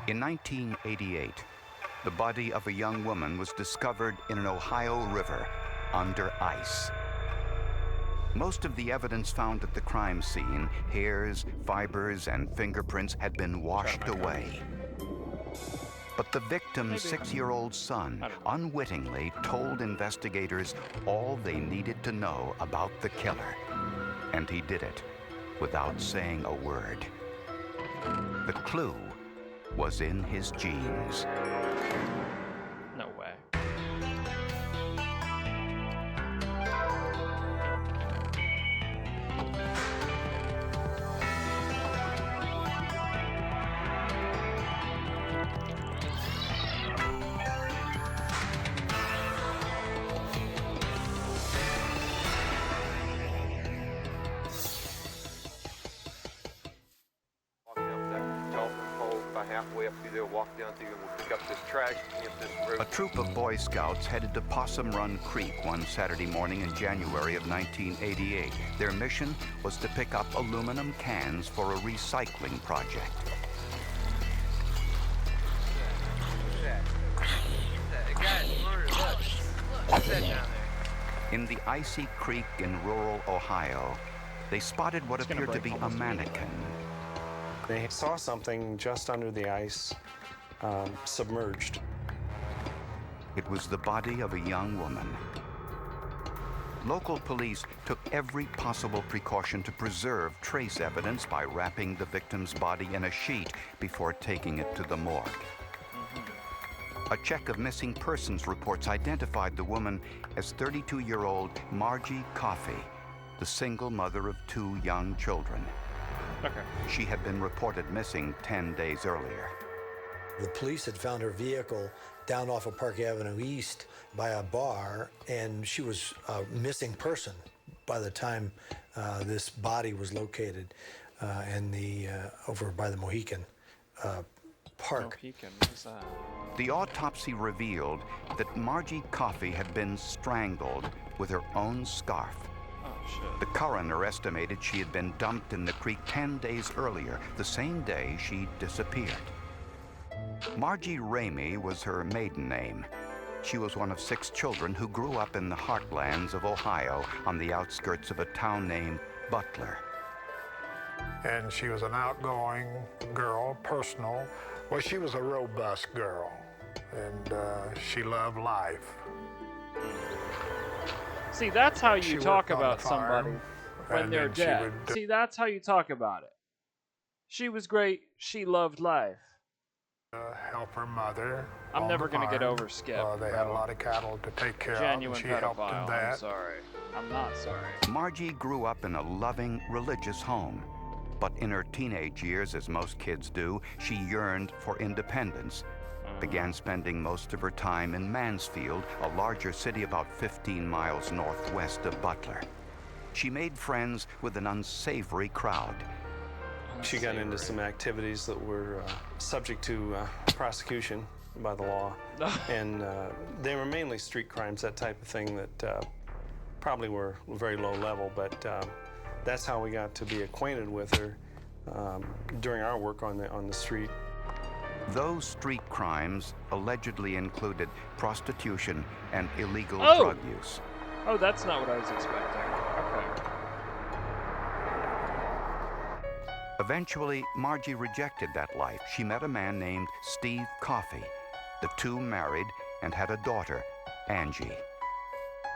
In 1988, the body of a young woman was discovered in an Ohio river under ice. Most of the evidence found at the crime scene, hairs, fibers, and fingerprints, had been washed away. But the victim's 6-year-old son unwittingly told investigators all they needed to know about the killer. And he did it without saying a word. The clue was in his genes. No way. have to be there, walk down to you, and we'll pick up this trash, clean up this road. A troop of Boy Scouts headed to Possum Run Creek one Saturday morning in January of 1988. Their mission was to pick up aluminum cans for a recycling project. In the icy creek in rural Ohio, they spotted what appeared to be a mannequin. They saw something just under the ice, submerged. It was the body of a young woman. Local police took every possible precaution to preserve trace evidence by wrapping the victim's body in a sheet before taking it to the morgue. A check of missing persons reports identified the woman as 32-year-old Margie Coffey, the single mother of 2 young children. Okay. She had been reported missing 10 days earlier. The police had found her vehicle down off of Park Avenue East by a bar, and she was a missing person by the time this body was located over by the Mohican Park. Mohican, what is that? The autopsy revealed that Margie Coffey had been strangled with her own scarf. The coroner estimated she had been dumped in the creek 10 days earlier, the same day she disappeared. Margie Ramey was her maiden name. She was one of 6 children who grew up in the heartlands of Ohio on the outskirts of a town named Butler. And she was an outgoing girl, personal. Well, she was a robust girl, and she loved life. See, that's how She you talk worked on about the farm, somebody when and they're then she dead. would- See, that's how you talk about it. She was great. She loved life. Help her mother. I'm on never the going to get farm. over Skip. They had a lot of cattle to take care Genuine of, and she helped pedophile. in I'm that. sorry. I'm not sorry. Margie grew up in a loving, religious home. But in her teenage years, as most kids do, she yearned for independence. Began spending most of her time in Mansfield, a larger city about 15 miles northwest of Butler. She made friends with an unsavory crowd. She got into some activities that were subject to prosecution by the law. And they were mainly street crimes, that type of thing that probably were very low level, but that's how we got to be acquainted with her during our work on the street. Those street crimes allegedly included prostitution and illegal Oh! drug use. Oh, that's not what I was expecting. Okay. Eventually, Margie rejected that life. She met a man named Steve Coffey. The two married and had a daughter, Angie.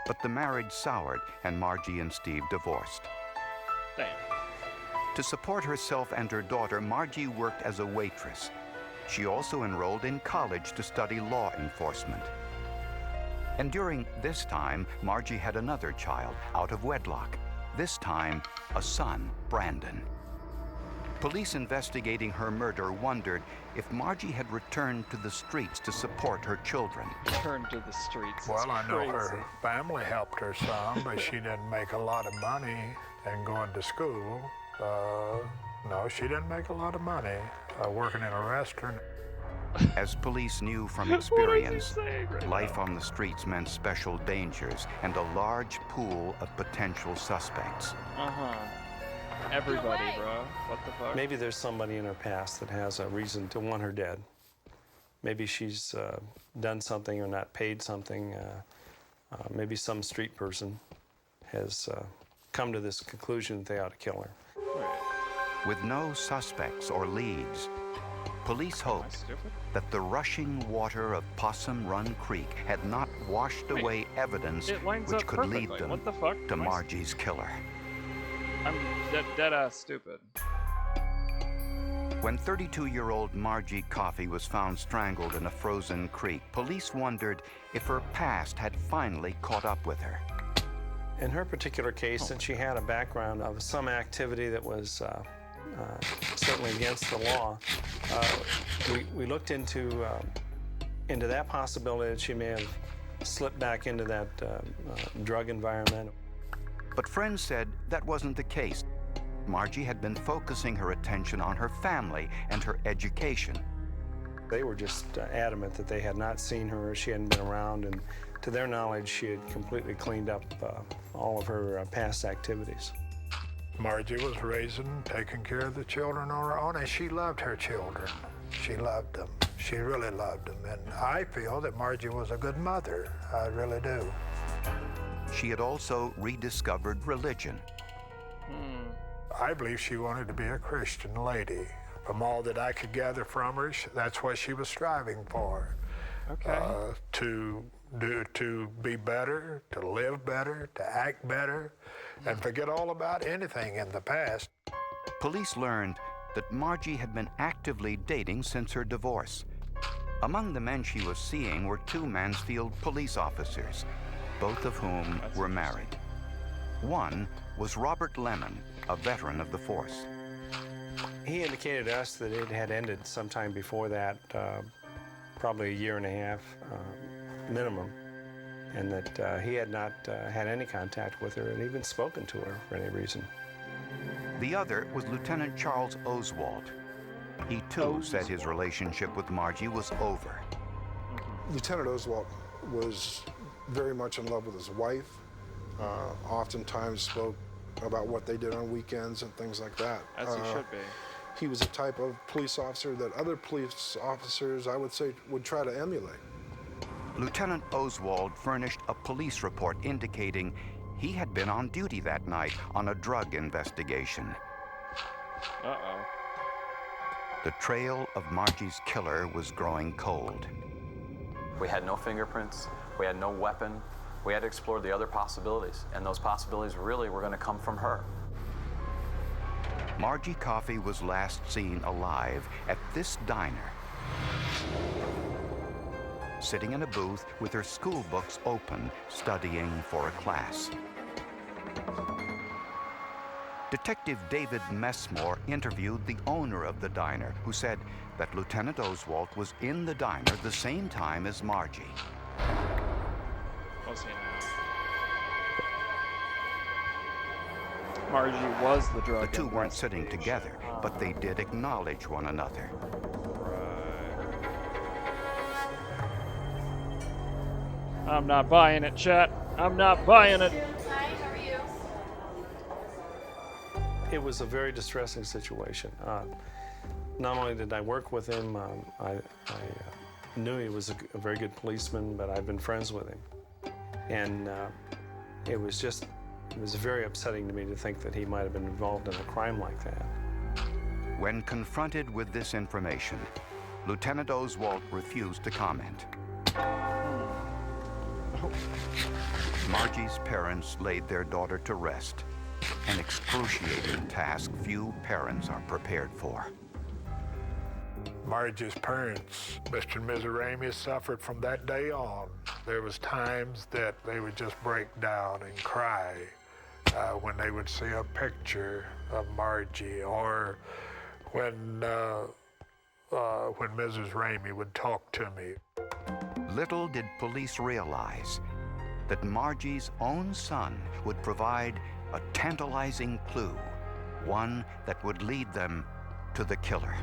But the marriage soured, and Margie and Steve divorced. Damn. To support herself and her daughter, Margie worked as a waitress. She also enrolled in college to study law enforcement. And during this time, Margie had another child out of wedlock. This time, a son, Brandon. Police investigating her murder wondered if Margie had returned to the streets to support her children. Returned to the streets. Well, I know crazy. her family helped her some, but she didn't make a lot of money and going to school. No, she didn't make a lot of money working in a restaurant. As police knew from experience, life on the streets meant special dangers and a large pool of potential suspects. Uh-huh. Everybody, bro. What the fuck? Maybe there's somebody in her past that has a reason to want her dead. Maybe she's done something or not paid something. Maybe some street person has come to this conclusion that they ought to kill her. With no suspects or leads, police hoped that the rushing water of Possum Run Creek had not washed away evidence it lines which up could lead perfectly. them What the fuck? to Am I- Margie's killer. I'm dead-ass stupid. When 32-year-old Margie Coffey was found strangled in a frozen creek, police wondered if her past had finally caught up with her. In her particular case, since she had a background of some activity that was certainly against the law, we looked into that possibility that she may have slipped back into that drug environment. But friends said that wasn't the case. Margie had been focusing her attention on her family and her education. They were just adamant that they had not seen her, she hadn't been around, and to their knowledge, she had completely cleaned up all of her past activities. Margie was raising, taking care of the children on her own, and she loved her children. She loved them. She really loved them. And I feel that Margie was a good mother. I really do. She had also rediscovered religion. I believe she wanted to be a Christian lady. From all that I could gather from her, that's what she was striving for. Okay. To be better, to live better, to act better, and forget all about anything in the past. Police learned that Margie had been actively dating since her divorce. Among the men she was seeing were 2 Mansfield police officers, both of whom were married. One was Robert Lemon, a veteran of the force. He indicated to us that it had ended sometime before that, probably a year and a half minimum, and that he had not had any contact with her and even spoken to her for any reason. The other was Lieutenant Charles Oswald. He too said his relationship with Margie was over. Lieutenant Oswald was very much in love with his wife, oftentimes spoke about what they did on weekends and things like that. As he should be. He was a type of police officer that other police officers, I would say, would try to emulate. Lieutenant Oswald furnished a police report indicating he had been on duty that night on a drug investigation. Uh-oh. The trail of Margie's killer was growing cold. We had no fingerprints, we had no weapon, we had to explore the other possibilities, and those possibilities really were going to come from her. Margie Coffey was last seen alive at this diner, sitting in a booth with her school books open, studying for a class. Detective David Messmore interviewed the owner of the diner, who said that Lieutenant Oswald was in the diner the same time as Margie. Was he now? Margie was the drug. The 2 weren't sitting together, but they did acknowledge one another. I'm not buying it, chat. I'm not buying it. It was a very distressing situation. Not only did I work with him, I knew he was a very good policeman, but I've been friends with him. And it was very upsetting to me to think that he might have been involved in a crime like that. When confronted with this information, Lieutenant Oswald refused to comment. Margie's parents laid their daughter to rest, an excruciating task few parents are prepared for. Margie's parents, Mr. and Mrs. Ramey, suffered from that day on. There was times that they would just break down and cry when they would see a picture of Margie, or when Mrs. Ramey would talk to me. Little did police realize that Margie's own son would provide a tantalizing clue, one that would lead them to the killer.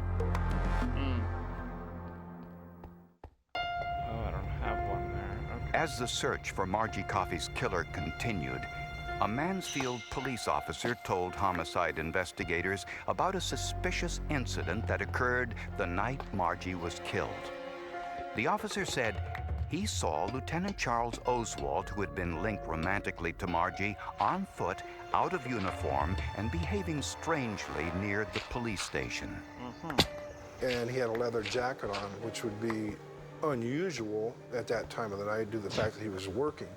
Oh, I don't have one there. Okay. As the search for Margie Coffey's killer continued, a Mansfield police officer told homicide investigators about a suspicious incident that occurred the night Margie was killed. The officer said he saw Lieutenant Charles Oswald, who had been linked romantically to Margie, on foot, out of uniform, and behaving strangely near the police station. And he had a leather jacket on, which would be unusual at that time of the night due to the fact that he was working.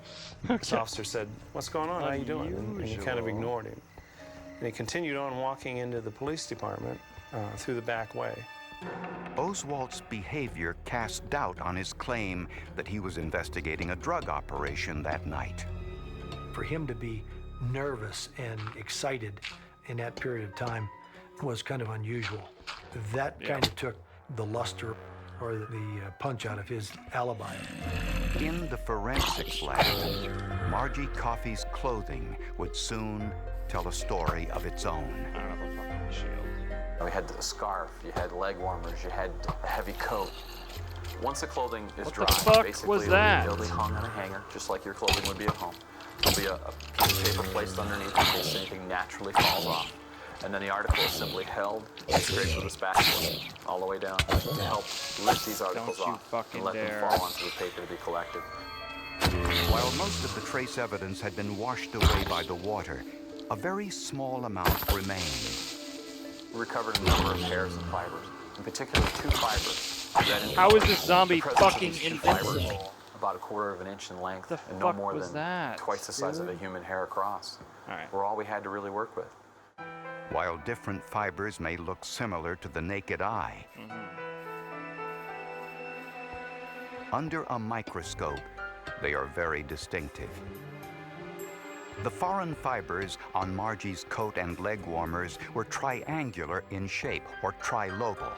This officer said, "What's going on? How you doing?" And he kind of ignored him. And he continued on walking into the police department through the back way. Oswald's behavior cast doubt on his claim that he was investigating a drug operation that night. For him to be nervous and excited in that period of time was kind of unusual. That kind of took the luster or the punch out of his alibi. In the forensics lab, Margie Coffey's clothing would soon tell a story of its own. I don't have a fucking shield. We had a scarf, you had leg warmers, you had a heavy coat. Once the clothing is What dry, the fuck basically was that? it'll be hung on a hanger, just like your clothing would be at home. There'll be a piece of paper placed underneath in case anything naturally falls off. And then the article is simply held and scraped with a spatula all the way down to help lift these articles Don't you off fucking and let dare. them fall onto the paper to be collected. While most of the trace evidence had been washed away by the water, a very small amount remained. We recovered a number of hairs and fibers, in particular 2 fibers. that How is this zombie the presence of fucking these 2 fibers, invincible? about a quarter of an inch in length The and no fuck more was than that, twice the size of a dude? human hair across. All right. Were all we had to really work with. While different fibers may look similar to the naked eye, under a microscope, they are very distinctive. The foreign fibers on Margie's coat and leg warmers were triangular in shape, or trilobal.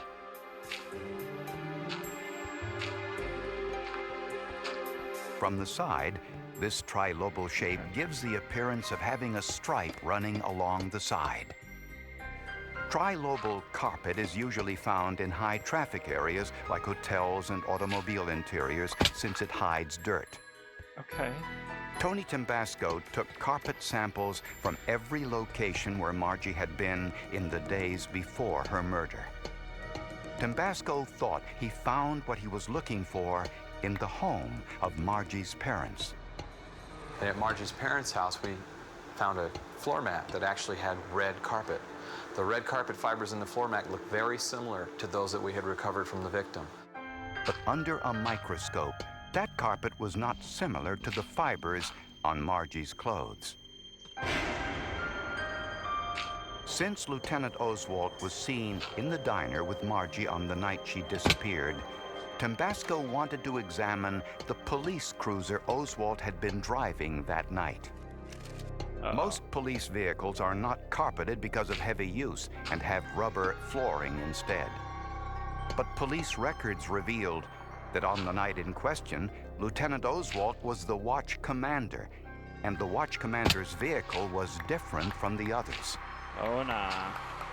From the side, this trilobal shape gives the appearance of having a stripe running along the side. Trilobal carpet is usually found in high traffic areas like hotels and automobile interiors since it hides dirt. Okay. Tony Tambasco took carpet samples from every location where Margie had been in the days before her murder. Tambasco thought he found what he was looking for in the home of Margie's parents. And at Margie's parents' house, we found a floor mat that actually had red carpet. The red carpet fibers in the floor mat looked very similar to those that we had recovered from the victim. But under a microscope, that carpet was not similar to the fibers on Margie's clothes. Since Lieutenant Oswalt was seen in the diner with Margie on the night she disappeared, Tambasco wanted to examine the police cruiser Oswalt had been driving that night. Most police vehicles are not carpeted because of heavy use and have rubber flooring instead. But police records revealed that on the night in question, Lieutenant Oswalt was the watch commander, and the watch commander's vehicle was different from the others. Oh, nah.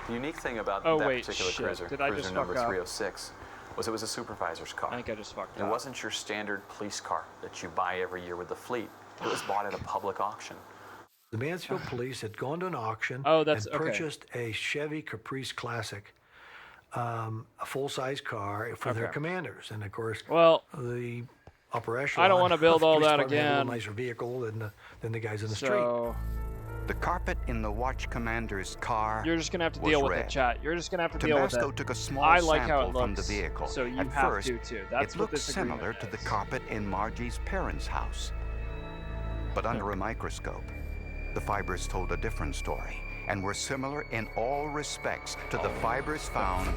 The unique thing about Oh, that wait, particular shit. cruiser, Did I cruiser just number fuck up? 306, was it was a supervisor's car. I think I just fucked It up. wasn't your standard police car that you buy every year with the fleet. It was bought at a public auction. The Mansfield police had gone to an auction Oh, that's- and okay. purchased a Chevy Caprice Classic, a full-size car for their Okay. commanders. And of course, Well, the upper echelon I don't want to build of the all police that department had a again. little nicer vehicle than the guys in the street. So The carpet in the watch commander's car you're just gonna have to was deal with red. it, chat. You're just gonna have to deal with Tabasco it. took a small I like how sample it from the looks, vehicle. so you At have first, to too. That's it what looked this agreement similar to the is. carpet in Margie's parents' house. But under a microscope, the fibers told a different story and were similar in all respects to the fibers found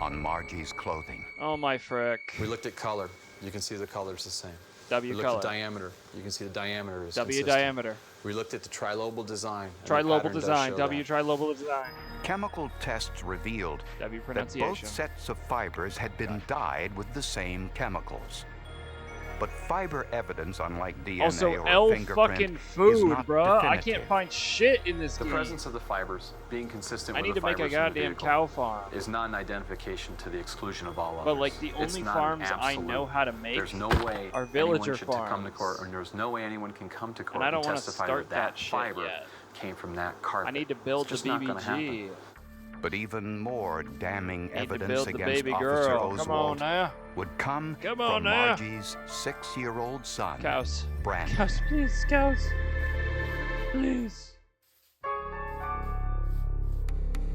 on Margie's clothing. Oh my frick. We looked at color. You can see the color's the same. W we looked color. at diameter. You can see the diameter is W consistent. diameter. We looked at the trilobal design. and the Trilobal pattern does design. show W that. trilobal design. Chemical tests revealed W that pronunciation. both sets of fibers had been dyed with the same chemicals. But fiber evidence, unlike DNA Also, or L fingerprint, fucking is food, not bruh. I definitive. can't find shit in this The game. presence of the fibers being consistent I with need the to make a fibers in the goddamn vehicle cow farm. is not an identification to the exclusion of all others. But like the It's only not an farms I absolute. know how to make There's no way are anyone villager should come to farms. court, and there's no way anyone can come to court I don't wanna testify start that that shit fiber yet. came from that carpet. I need to build It's the just not gonna happen. BBG. But even more damning Need to evidence build the against baby Officer girl. Come on Oswald now. would come Come on from now. Margie's 6-year-old son, Cows. Brandon. Cows, please, cows. Please.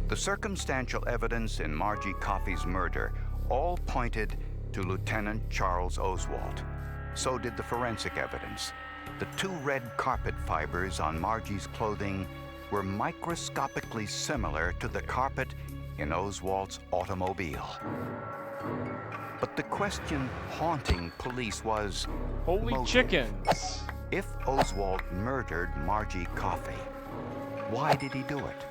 The circumstantial evidence in Margie Coffey's murder all pointed to Lieutenant Charles Oswalt. So did the forensic evidence. The 2 red carpet fibers on Margie's clothing were microscopically similar to the carpet in Oswalt's automobile. But the question haunting police was Holy motive. chickens. If Oswalt murdered Margie Coffey, why did he do it?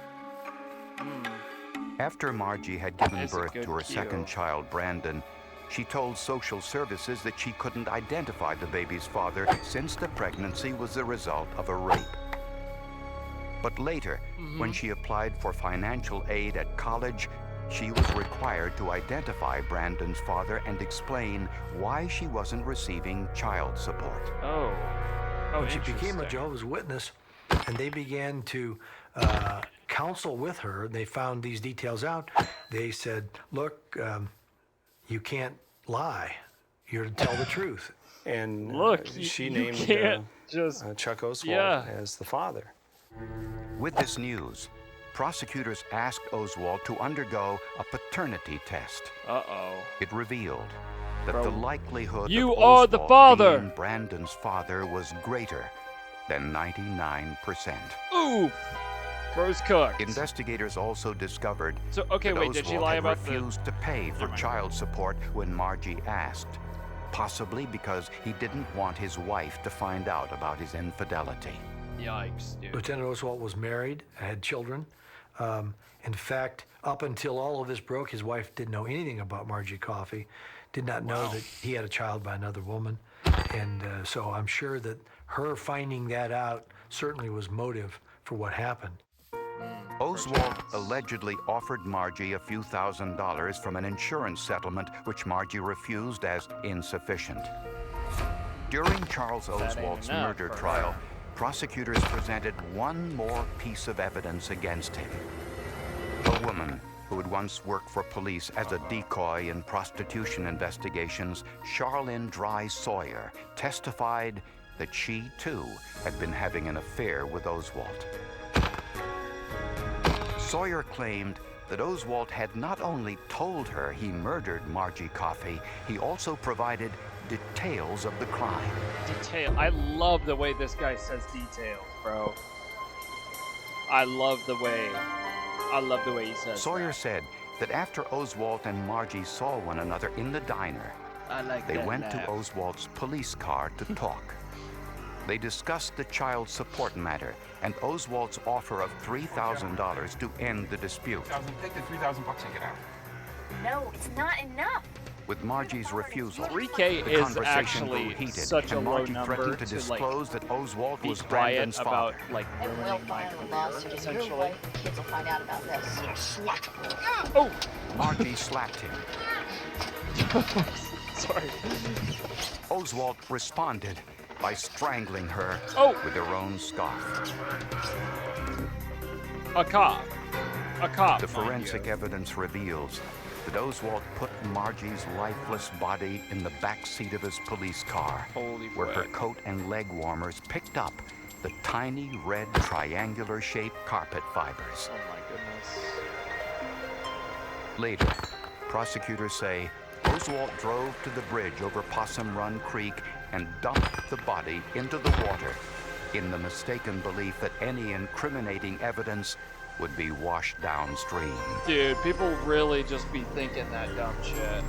After Margie had given That's a birth good to her cue. second child, Brandon, she told social services that she couldn't identify the baby's father since the pregnancy was the result of a rape. But later, when she applied for financial aid at college, she was required to identify Brandon's father and explain why she wasn't receiving child support. Oh. Oh, When she became a interesting. Jehovah's Witness, and they began to counsel with her, they found these details out. They said, look, you can't lie. You're to tell the truth. And Look, she you named can't just Chuck Oswald yeah. as the father. With this news, prosecutors asked Oswald to undergo a paternity test. Uh-oh. It revealed that Bro, the likelihood you of are the Oswald father. being Brandon's father was greater than 99%. Ooh. Bro's cooked. Investigators also discovered So, okay, that wait, did she Oswald lie had about the... refused to pay for Never mind. child support when Margie asked, possibly because he didn't want his wife to find out about his infidelity. Yikes, dude. Lieutenant Oswald was married, had children. In fact, up until all of this broke, his wife didn't know anything about Margie Coffey, did not know that he had a child by another woman. And so I'm sure that her finding that out certainly was motive for what happened. Oswald allegedly offered Margie a few $1,000s from an insurance settlement, which Margie refused as insufficient. During Charles ain't Oswald's enough murder for her. trial, prosecutors presented one more piece of evidence against him. A woman who had once worked for police as a decoy in prostitution investigations, Charlene Dry Sawyer, testified that she, too, had been having an affair with Oswald. Sawyer claimed that Oswald had not only told her he murdered Margie Coffey, he also provided details of the crime. Detail. I love the way this guy says details, bro. I love the way he says Sawyer that. said that after Oswald and Margie saw one another in the diner, I like they that went laugh. to Oswald's police car to talk. They discussed the child support matter and Oswald's offer of $3,000 to end the dispute. Take the $3,000 and get out. No, it's not enough. With Margie's refusal, 3K the is conversation grew actually heated, such a and low Margie number threatened to to, disclose that Oswald be was quiet Brandon's about, father. like, And we'll ruining my file a career, lawsuit. If your essentially. wife and kids will find out about this. Little slut. Oh! Margie slapped him. Sorry. Oswald responded by strangling her with her own scarf. A cop. A cop. The forensic evidence reveals that Oswald put Margie's lifeless body in the back seat of his police car, where her coat and leg warmers picked up the tiny red triangular-shaped carpet fibers. Oh my goodness. Later, prosecutors say Oswald drove to the bridge over Possum Run Creek and dumped the body into the water in the mistaken belief that any incriminating evidence would be washed downstream. Dude, people really just be thinking that dumb shit.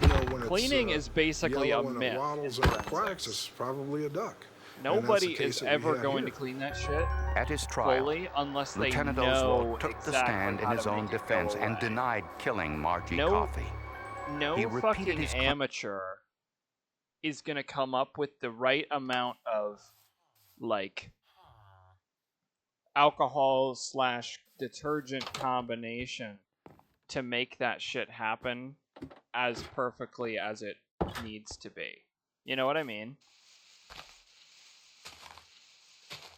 You know, when Cleaning it's, is basically yellow a and myth. it waddles in and it forensics. quacks, it's probably a duck. Nobody And that's the case is that we ever have going here. to clean that shit At his trial, fully unless they Lieutenant know Oswald took exactly the stand in how his to own make it go defense and away. denied killing Margie No- Coffey. No He repeated fucking his amateur is gonna come up with the right amount of, like, alcohol/detergent combination to make that shit happen as perfectly as it needs to be. You know what I mean?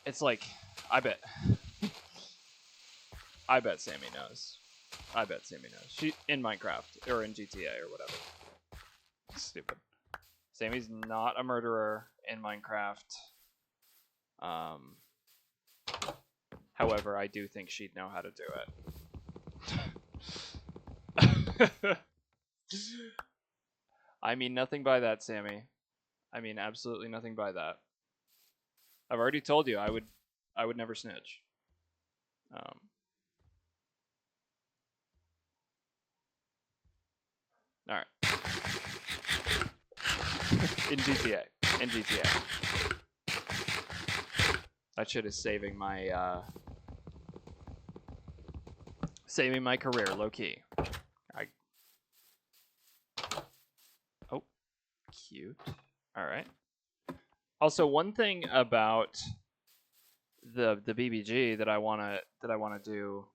It's like, I bet Sammy knows. I bet Sammy knows. She in Minecraft or in GTA or whatever. Stupid. Sammy's not a murderer in Minecraft. However, I do think she'd know how to do it. I mean nothing by that, Sammy. I mean absolutely nothing by that. I've already told you I would never snitch. All right. In GTA. In GTA. That shit is saving my career, low key. Oh, cute. All right. Also, one thing about the BBG that I wanna do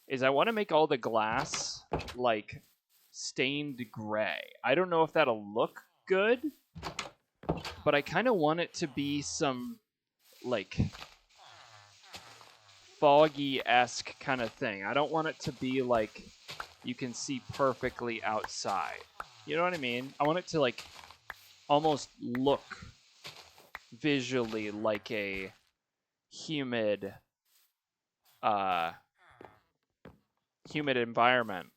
is I want to make all the glass like stained gray. I don't know if that'll look good, but I kind of want it to be some like foggy-esque kind of thing. I don't want it to be like you can see perfectly outside. You know what I mean? I want it to like almost look visually like a humid humid environment,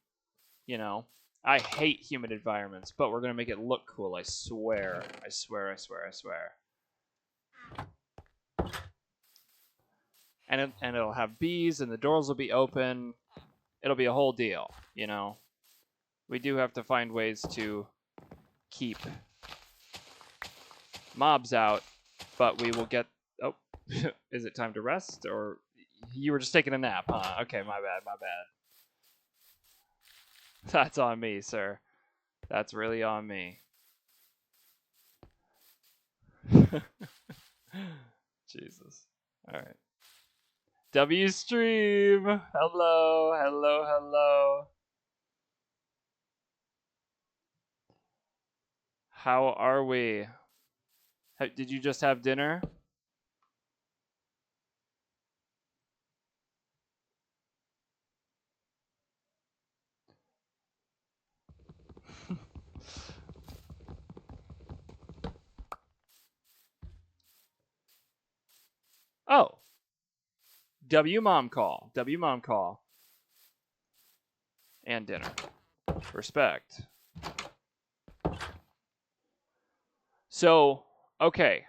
you know? I hate humid environments, but we're gonna make it look cool, I swear. I swear. And it'll have bees, and the doors will be open. It'll be a whole deal, you know? We do have to find ways to keep mobs out, but we will get... Oh, is it time to rest? Or you were just taking a nap, huh? Okay, my bad. That's on me, sir. That's really on me. Jesus. All right. W stream. Hello. How are we? Did you just have dinner? Oh. W mom call. And dinner. Respect. So, okay.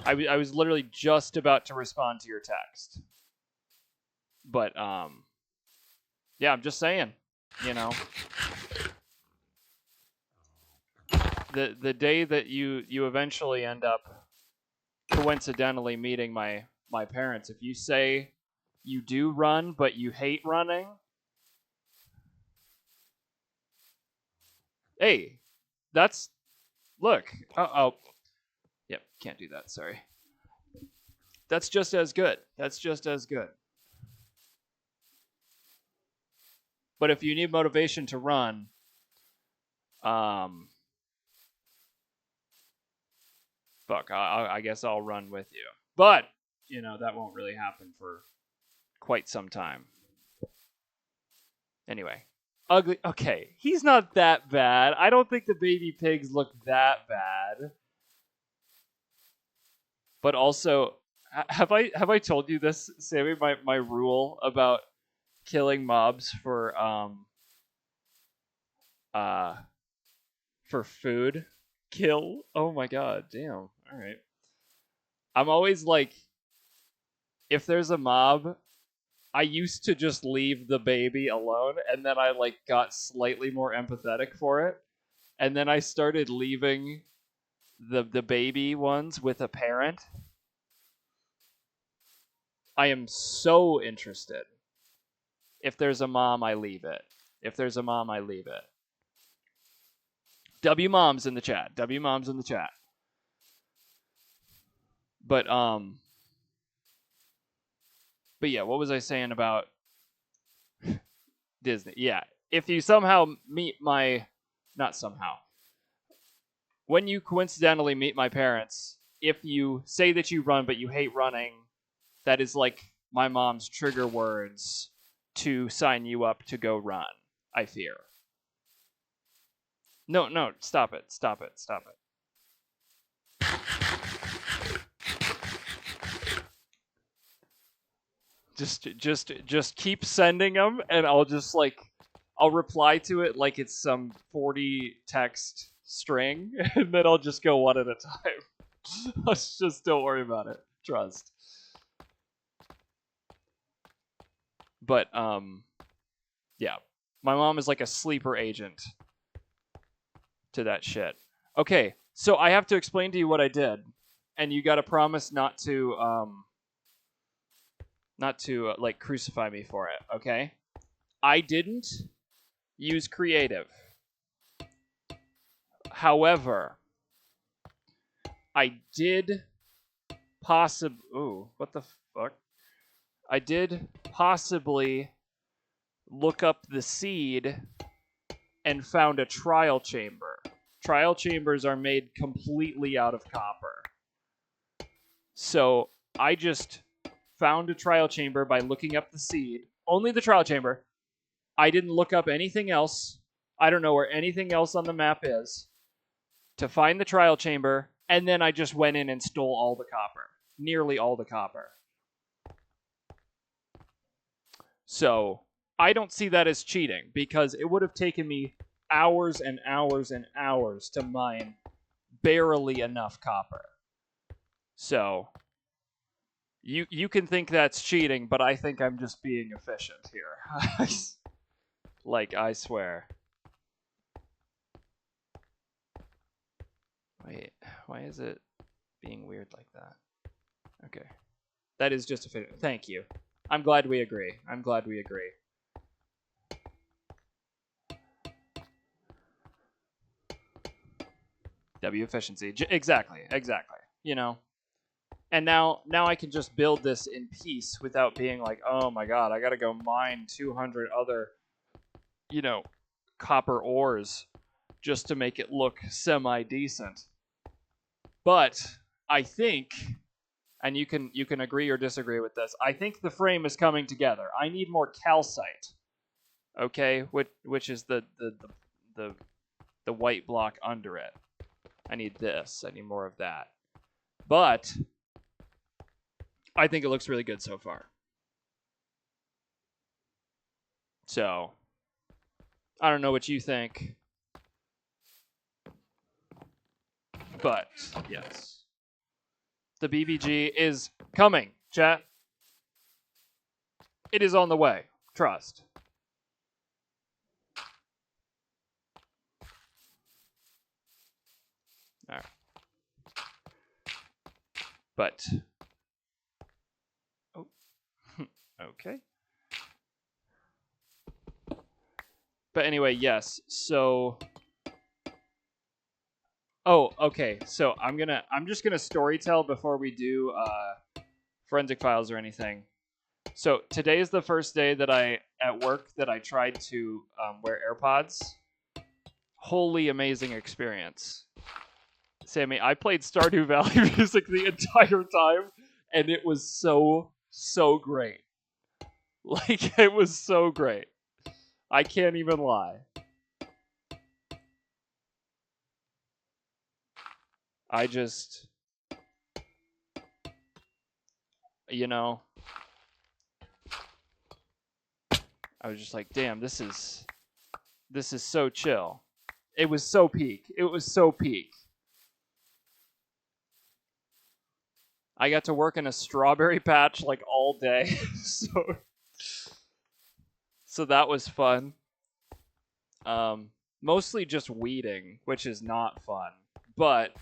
I was literally just about to respond to your text. But, yeah, I'm just saying, you know. The day that you eventually end up coincidentally meeting my parents, if you say you do run but you hate running, hey, that's look. Yep, can't do that. Sorry. That's just as good. But if you need motivation to run, fuck, I guess I'll run with you. But, you know, that won't really happen for quite some time. Anyway. Ugly. Okay, he's not that bad. I don't think the baby pigs look that bad. But also, have I told you this, Sammy? My rule about killing mobs for food. Kill. Oh my god, damn. All right. I'm always like, if there's a mob, I used to just leave the baby alone, and then I like got slightly more empathetic for it, and then I started leaving the baby ones with a parent. I am so interested. If there's a mom, I leave it. W moms in the chat. But yeah, what was I saying about Disney? Yeah, if you somehow meet when you coincidentally meet my parents, if you say that you run but you hate running, that is like my mom's trigger words to sign you up to go run, I fear. No, stop it. Just keep sending them, and I'll reply to it like it's some 40 text string, and then I'll just go one at a time. Just don't worry about it. Trust. But yeah, my mom is like a sleeper agent to that shit. Okay, so I have to explain to you what I did, and you got to promise not to like crucify me for it, okay? I didn't use creative. However, I did ooh, what the fuck? I did possibly look up the seed and found a trial chamber. Trial chambers are made completely out of copper. So I just found a trial chamber by looking up the seed. Only the trial chamber. I didn't look up anything else. I don't know where anything else on the map is to find the trial chamber, and then I just went in and stole all the copper. Nearly all the copper. So I don't see that as cheating, because it would have taken me hours and hours and hours to mine barely enough copper. So you can think that's cheating, but I think I'm just being efficient here. Like, I swear. Wait, why is it being weird like that? Okay. That is just efficient. Thank you. I'm glad we agree. I'm glad we agree. W efficiency. Exactly. You know. And now I can just build this in peace without being like, oh my god, I gotta go mine 200 other, you know, copper ores just to make it look semi-decent. But I think, and you can agree or disagree with this, I think the frame is coming together. I need more calcite, okay, which is the white block under it. I need this. I need more of that. But I think it looks really good so far. So I don't know what you think, but yes, the BBG is coming, chat. It is on the way. Trust. All right. But oh, okay. But anyway, yes. So oh, okay. So I'm just gonna storytell before we do forensic files or anything. So today is the first day that at work that I tried to wear AirPods. Wholly amazing experience. Sammy, I played Stardew Valley music the entire time, and it was so great. Like, it was so great. I can't even lie. I just, you know, I was just like, damn, this is so chill. It was so peak. It was so peak. I got to work in a strawberry patch like all day. So that was fun. Mostly just weeding, which is not fun. But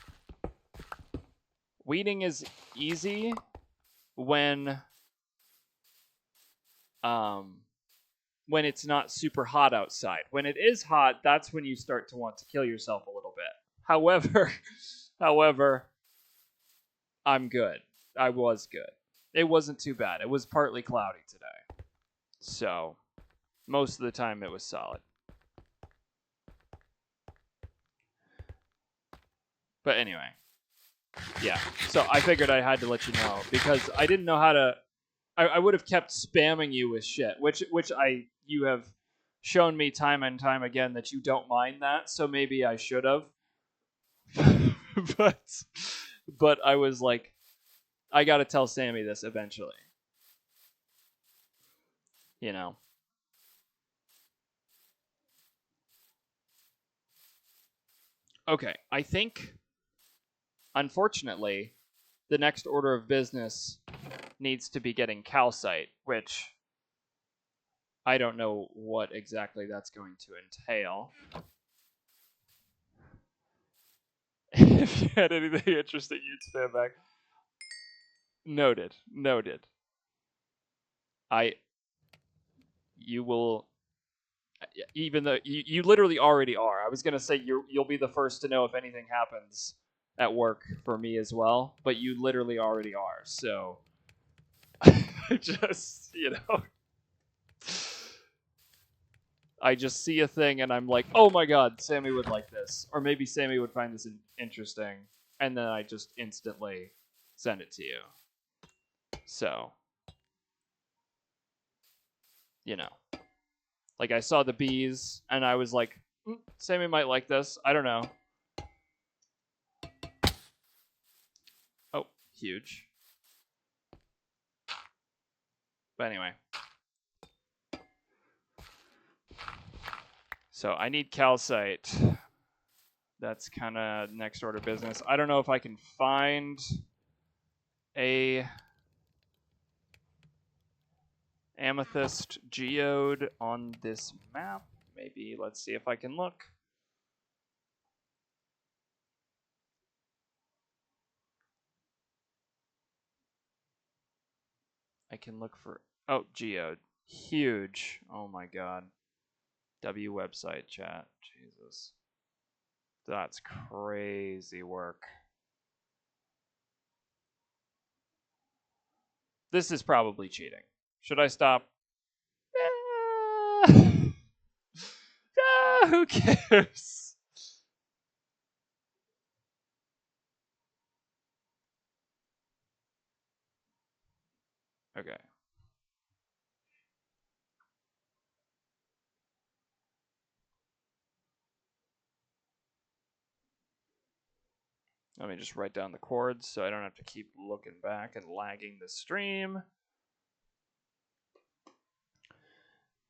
weeding is easy when it's not super hot outside. When it is hot, that's when you start to want to kill yourself a little bit. However, I'm good. I was good. It wasn't too bad. It was partly cloudy today. So, most of the time it was solid. But anyway. Yeah. So I figured I had to let you know because I didn't know how to I would have kept spamming you with shit, which you have shown me time and time again that you don't mind that, so maybe I should have. but I was like, I gotta tell Sammy this eventually. You know. Okay, I think, unfortunately, the next order of business needs to be getting calcite, which I don't know what exactly that's going to entail. If you had anything interesting, you'd stand back. Noted. You will Even though you literally already are. I was gonna say you'll be the first to know if anything happens at work for me as well, but you literally already are. So just, I just see a thing and I'm like, oh my god, Sammy would like this, or maybe Sammy would find this interesting, and then I just instantly send it to you. So, like I saw the bees and I was like, Sammy might like this. I don't know. Oh, huge. But anyway. So I need calcite. That's kind of next order business. I don't know if I can find a amethyst geode on this map. Maybe, let's see if I can look. I can look for, oh, geode. Huge. Oh my god. W website chat. Jesus. That's crazy work. This is probably cheating. Should I stop? Who cares? Okay. Let me just write down the chords so I don't have to keep looking back and lagging the stream.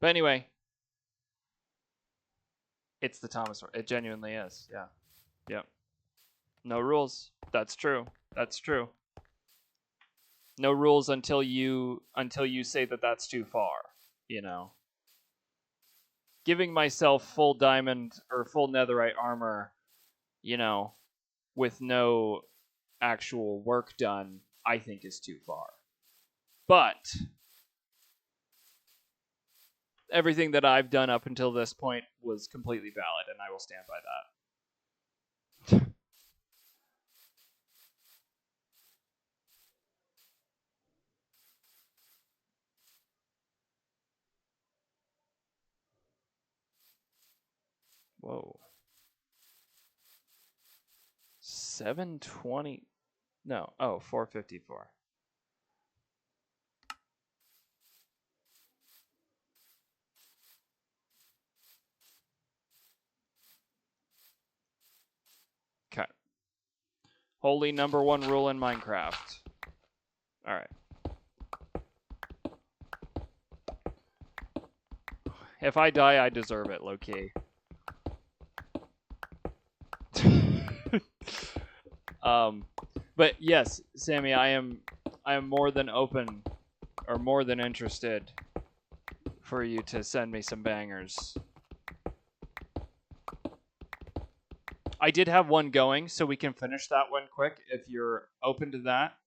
But anyway, it's the Thomas. It genuinely is. Yeah. Yep. No rules. That's true. That's true. No rules until you say that that's too far, Giving myself full diamond or full netherite armor, with no actual work done, I think is too far. But everything that I've done up until this point was completely valid, and I will stand by that. Whoa. 720. No. Oh, 454. Okay. Holy #1 rule in Minecraft. All right. If I die, I deserve it, low-key. But yes, Sammy, I am more than open or more than interested for you to send me some bangers. I did have one going, so we can finish that one quick if you're open to that.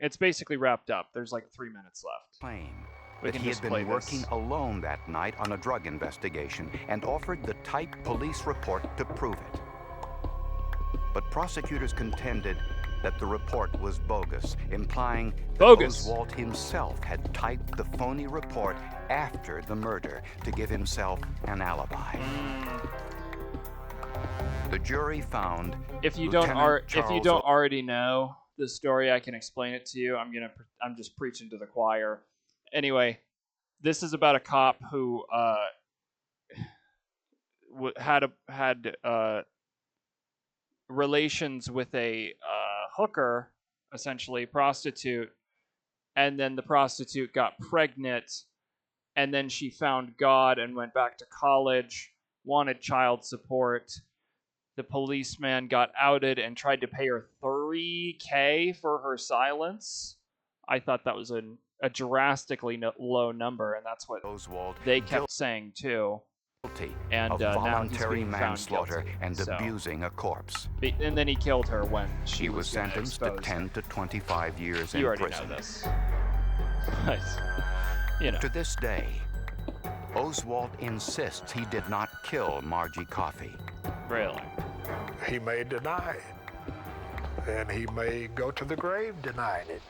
It's basically wrapped up. There's like 3 minutes left. Claim that he had been working alone that night on a drug investigation and offered the typed police report to prove it. But prosecutors contended that the report was bogus, implying that Oswald himself had typed the phony report after the murder to give himself an alibi. The jury found if you don't already know the story, I can explain it to you. I'm just preaching to the choir. Anyway, this is about a cop who had relations with a hooker, essentially prostitute, and then the prostitute got pregnant, and then she found God and went back to college, wanted child support. The policeman got outed and tried to pay her $3,000 for her silence. I thought that was a drastically low number, and that's what they kept saying too. And of voluntary manslaughter and so, abusing a corpse. And then he killed her when she was sentenced to 10 to 25 years in prison. You already know this. But, To this day, Oswald insists he did not kill Margie Coffey. Really? He may deny it, and he may go to the grave denying it.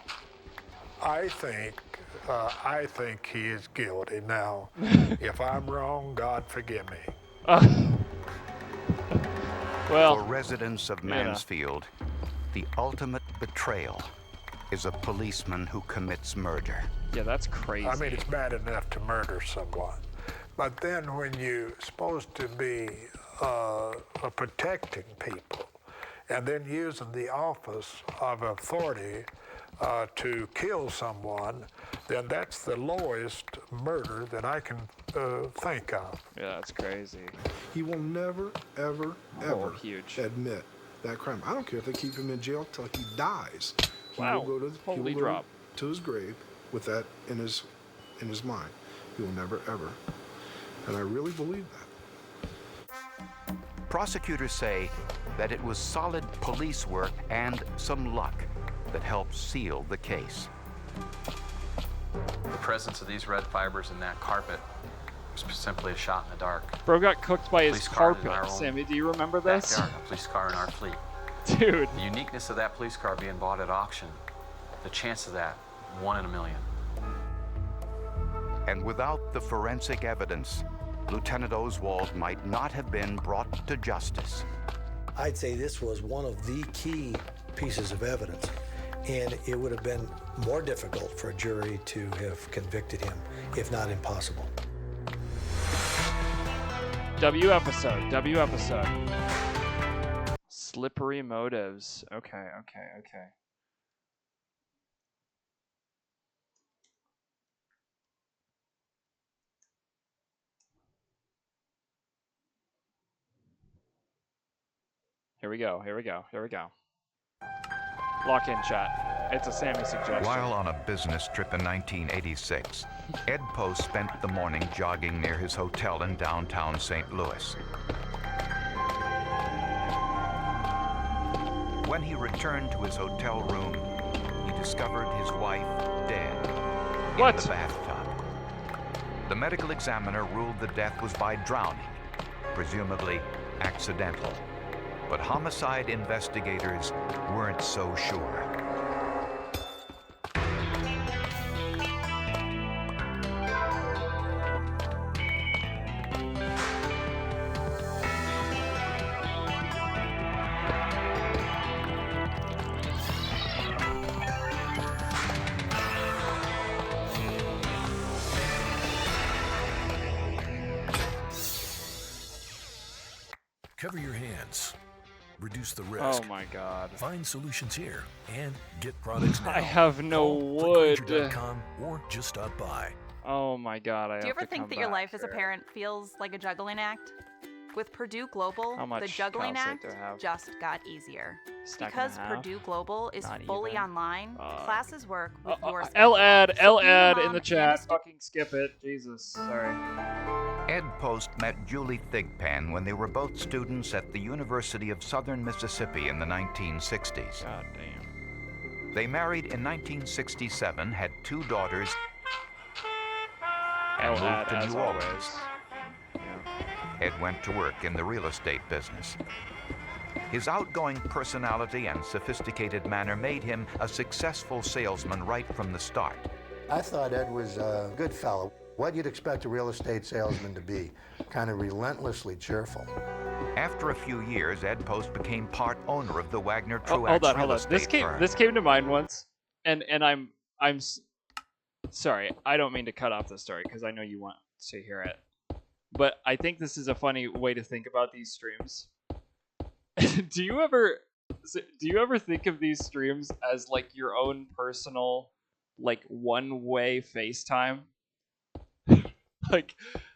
I think he is guilty. Now, if I'm wrong, God forgive me. Well, for residents of Mansfield, the ultimate betrayal is a policeman who commits murder. Yeah, that's crazy. I mean, it's bad enough to murder someone, but then when you're supposed to be protecting people, and then using the office of authority to kill someone, then that's the lowest murder that I can think of. Yeah, that's crazy. He will never, ever, ever huge. admit that crime. I don't care if they keep him in jail till he dies. He Wow. will go to, Holy he will drop. go to his grave with that in his mind. He will never, ever. And I really believe that. Prosecutors say that it was solid police work and some luck that helped seal the case. The presence of these red fibers in that carpet was simply a shot in the dark. Bro got cooked by his Police car in our carpet. own Sammy, do you remember this? Backyard, a police car in our fleet. Dude. The uniqueness of that police car being bought at auction, the chance of that, 1 in a million. And without the forensic evidence, Lieutenant Oswald might not have been brought to justice. I'd say this was one of the key pieces of evidence, and it would have been more difficult for a jury to have convicted him, if not impossible. W episode. Slippery motives. Okay. Here we go. Lock in, chat. It's a Sammy suggestion. While on a business trip in 1986, Ed Post spent the morning jogging near his hotel in downtown St. Louis. When he returned to his hotel room, he discovered his wife dead in the bathtub. The medical examiner ruled the death was by drowning, presumably accidental. But homicide investigators weren't so sure. Cover your hands. Reduce the risk. Oh my God. Find solutions here and get products now. I have no wood. Clickgranger.com or just stop by. Oh my God, I Do you ever think that your life as a parent feels like a juggling act? With Purdue Global, How much the juggling calcite do act I have? just got easier. Stack and a Because half? Purdue Global is Not fully even. online, classes work with your L schedule. ad So being a in mom the and chat. Fucking skip it. Jesus. Sorry. Ed Post met Julie Thigpen when they were both students at the University of Southern Mississippi in the 1960s. God damn. They married in 1967, had 2 daughters, and moved ad, to as New Orleans. always. Ed went to work in the real estate business. His outgoing personality and sophisticated manner made him a successful salesman right from the start. I thought Ed was a good fellow. What you'd expect a real estate salesman to be, kind of relentlessly cheerful. After a few years, Ed Post became part owner of the Wagner Oh, Truax hold real on. estate firm. This came to mind once, and sorry. I don't mean to cut off the story because I know you want to hear it, but I think this is a funny way to think about these streams. Do you ever think of these streams as like your own personal, like one-way FaceTime?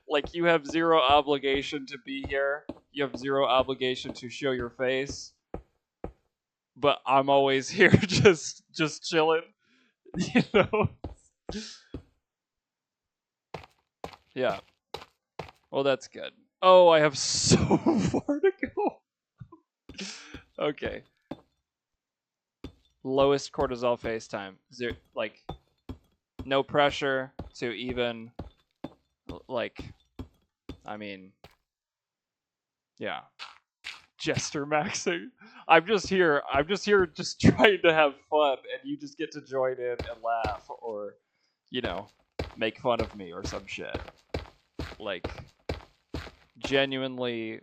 like you have zero obligation to be here. You have zero obligation to show your face. But I'm always here just chilling. You know? Yeah. Well, that's good. Oh, I have so far to go. Okay. Lowest cortisol FaceTime. No pressure to even, I mean, yeah. Jester maxing. I'm just here just trying to have fun, and you just get to join in and laugh, or, make fun of me or some shit. Like, genuinely,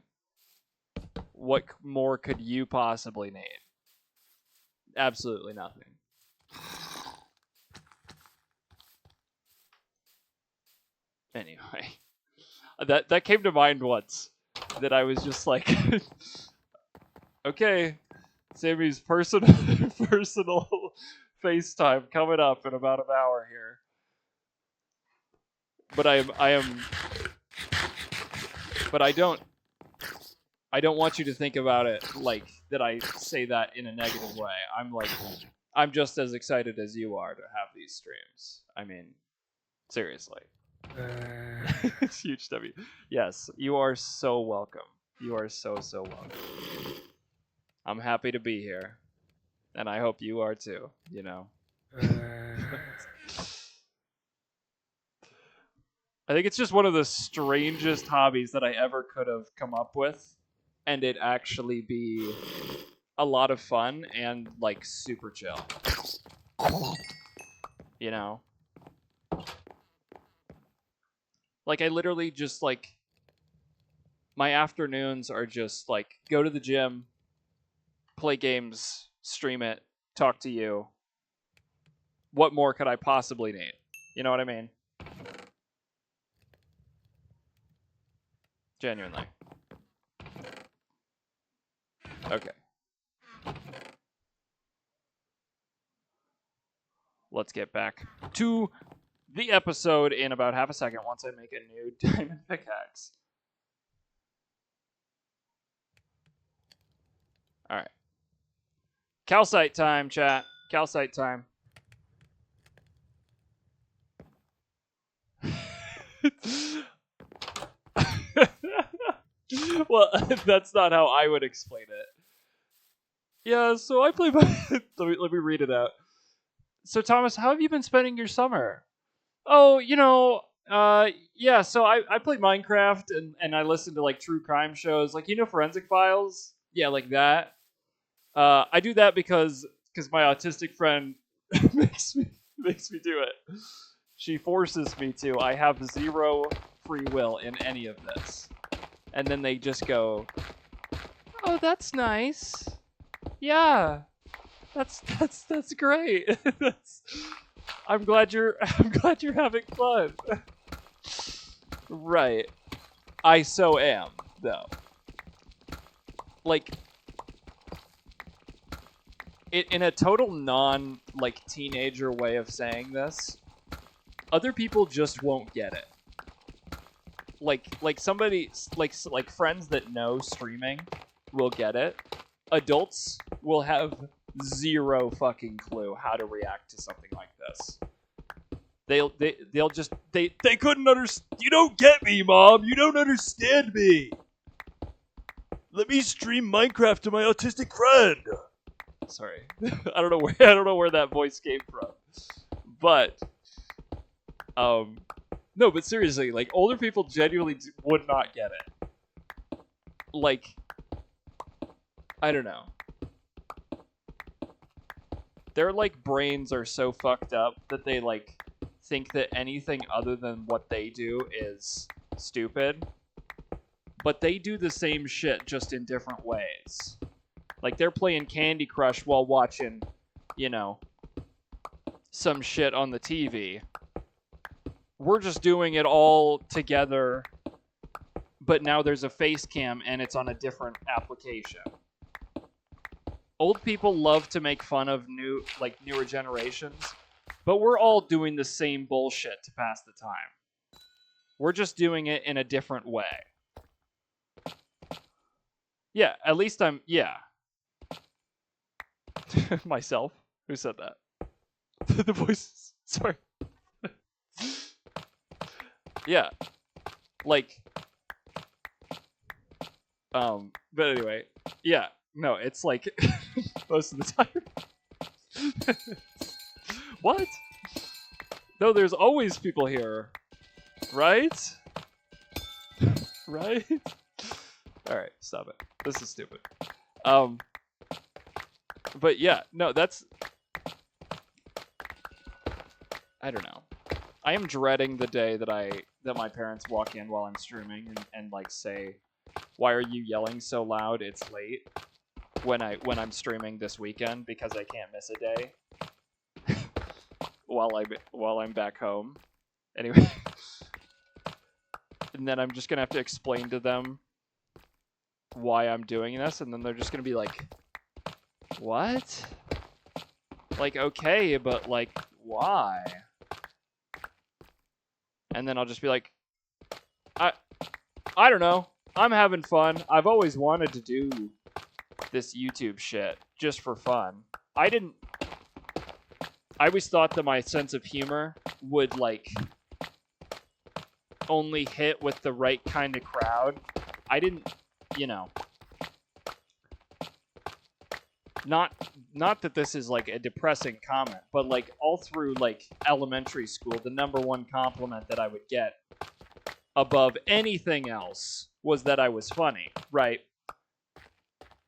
what more could you possibly need? Absolutely nothing. Anyway, that came to mind once, that I was just like, okay, Sammy's personal FaceTime coming up in about an hour here. But but I don't want you to think about it like that I say that in a negative way. I'm just as excited as you are to have these streams. I mean, seriously. It's huge W. Yes, you are so welcome. You are so welcome. I'm happy to be here. And I hope you are too, I think it's just one of the strangest hobbies that I ever could have come up with, and it actually be a lot of fun and like super chill. Like, I literally just like, my afternoons are just like, go to the gym, play games, stream it, talk to you. What more could I possibly need? You know what I mean? Genuinely. Okay. Let's get back to the episode in about half a second once I make a new diamond pickaxe. Alright. Calcite time, chat. Calcite time. Well, that's not how I would explain it. Yeah, so I play by... let me read it out. So, Thomas, how have you been spending your summer? Oh, yeah, so I play Minecraft and I listen to, like, true crime shows. Like, Forensic Files? Yeah, like that. I do that because my autistic friend makes me do it. She forces me to. I have zero free will in any of this. And then they just go, "Oh, that's nice. Yeah, that's great. I'm glad you're having fun." Right. I so am, though. Like, in a total teenager way of saying this, other people just won't get it. Like somebody, like friends that know streaming will get it. Adults will have zero fucking clue how to react to something like this. They'll just they couldn't understand. You don't get me, Mom. You don't understand me. Let me stream Minecraft to my autistic friend. Sorry, I don't know where that voice came from, but no, but seriously, like, older people genuinely would not get it. Like, I don't know. Their, like, brains are so fucked up that they, like, think that anything other than what they do is stupid. But they do the same shit, just in different ways. Like, they're playing Candy Crush while watching, some shit on the TV. We're just doing it all together, but now there's a face cam and it's on a different application. Old people love to make fun of newer generations, but we're all doing the same bullshit to pass the time. We're just doing it in a different way. Yeah, at least yeah. Myself? Who said that? The voices. Sorry. Yeah. Like, but anyway, yeah. No, it's like, most of the time. What? No, there's always people here, right? Right? Alright, stop it. This is stupid. But yeah, no, that's... I don't know. I am dreading the day that my parents walk in while I'm streaming and like say, "Why are you yelling so loud? It's late." When I'm streaming this weekend because I can't miss a day while I'm back home. Anyway, and then I'm just gonna have to explain to them why I'm doing this, and then they're just gonna be like, "What? Like, okay, but like, why?" And then I'll just be like, I don't know. I'm having fun. I've always wanted to do this YouTube shit just for fun. I always thought that my sense of humor would like only hit with the right kind of crowd. I didn't, you know. Not that this is like a depressing comment, but like all through like elementary school, the number one compliment that I would get above anything else was that I was funny, right?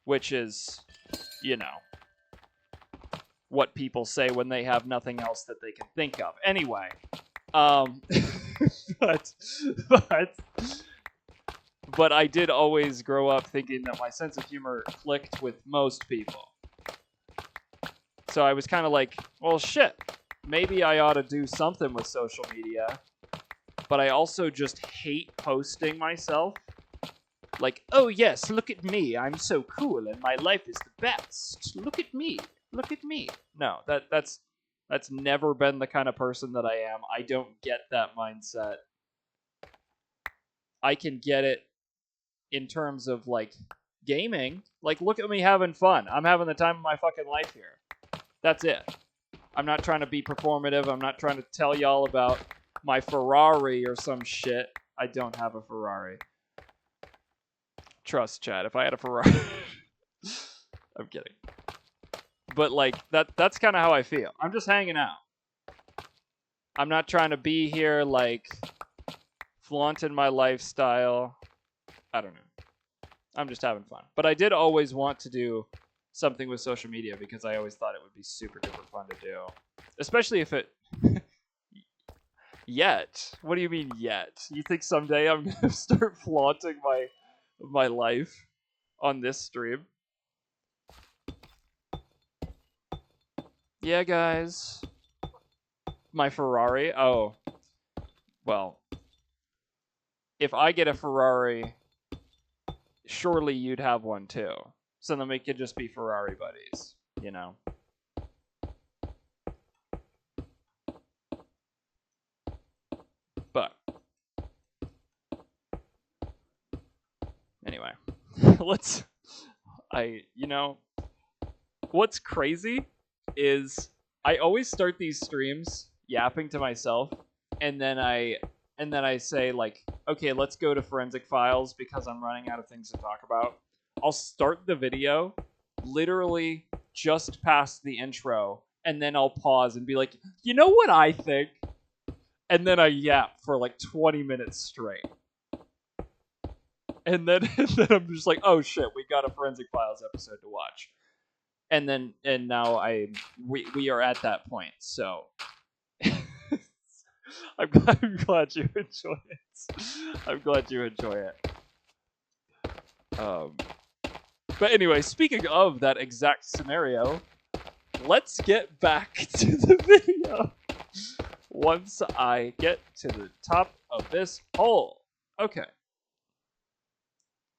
Which is, you know, what people say when they have nothing else that they can think of. Anyway, but I did always grow up thinking that my sense of humor clicked with most people. So I was kind of like, well, shit, maybe I ought to do something with social media. But I also just hate posting myself. Like, oh yes, look at me, I'm so cool and my life is the best. Look at me, look at me. No, that's never been the kind of person that I am. I don't get that mindset. I can get it in terms of like gaming. Like, look at me having fun. I'm having the time of my fucking life here. That's it. I'm not trying to be performative. I'm not trying to tell y'all about my Ferrari or some shit. I don't have a Ferrari. Trust, Chad. If I had a Ferrari... I'm kidding. But, like, that's kind of how I feel. I'm just hanging out. I'm not trying to be here, like, flaunting my lifestyle. I don't know. I'm just having fun. But I did always want to do something with social media because I always thought it would be super duper fun to do. Especially if it... Yet? What do you mean yet? You think someday I'm going to start flaunting my life on this stream? Yeah, guys. My Ferrari? Oh. Well. If I get a Ferrari, surely you'd have one too. So then we could just be Ferrari buddies, you know? But anyway, what's crazy is I always start these streams yapping to myself, and then I say like, okay, let's go to Forensic Files because I'm running out of things to talk about. I'll start the video literally just past the intro, and then I'll pause and be like, you know what I think? And then I yap for like 20 minutes straight. And then I'm just like, oh shit, we got a Forensic Files episode to watch. And now we are at that point, so I'm glad you enjoy it. I'm glad you enjoy it. But anyway, speaking of that exact scenario, let's get back to the video. Once I get to the top of this hole. Okay.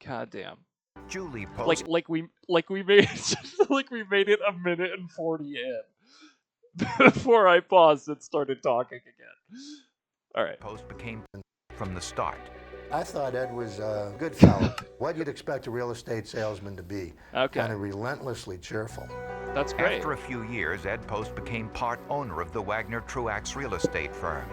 God damn. Julie post like we made it a minute and 40 in before I paused and started talking again. All right. Post became from the start. I thought Ed was a good fellow. What you'd expect a real estate salesman to be. Okay. Kind of relentlessly cheerful. That's great. After a few years, Ed Post became part owner of the Wagner Truax real estate firm.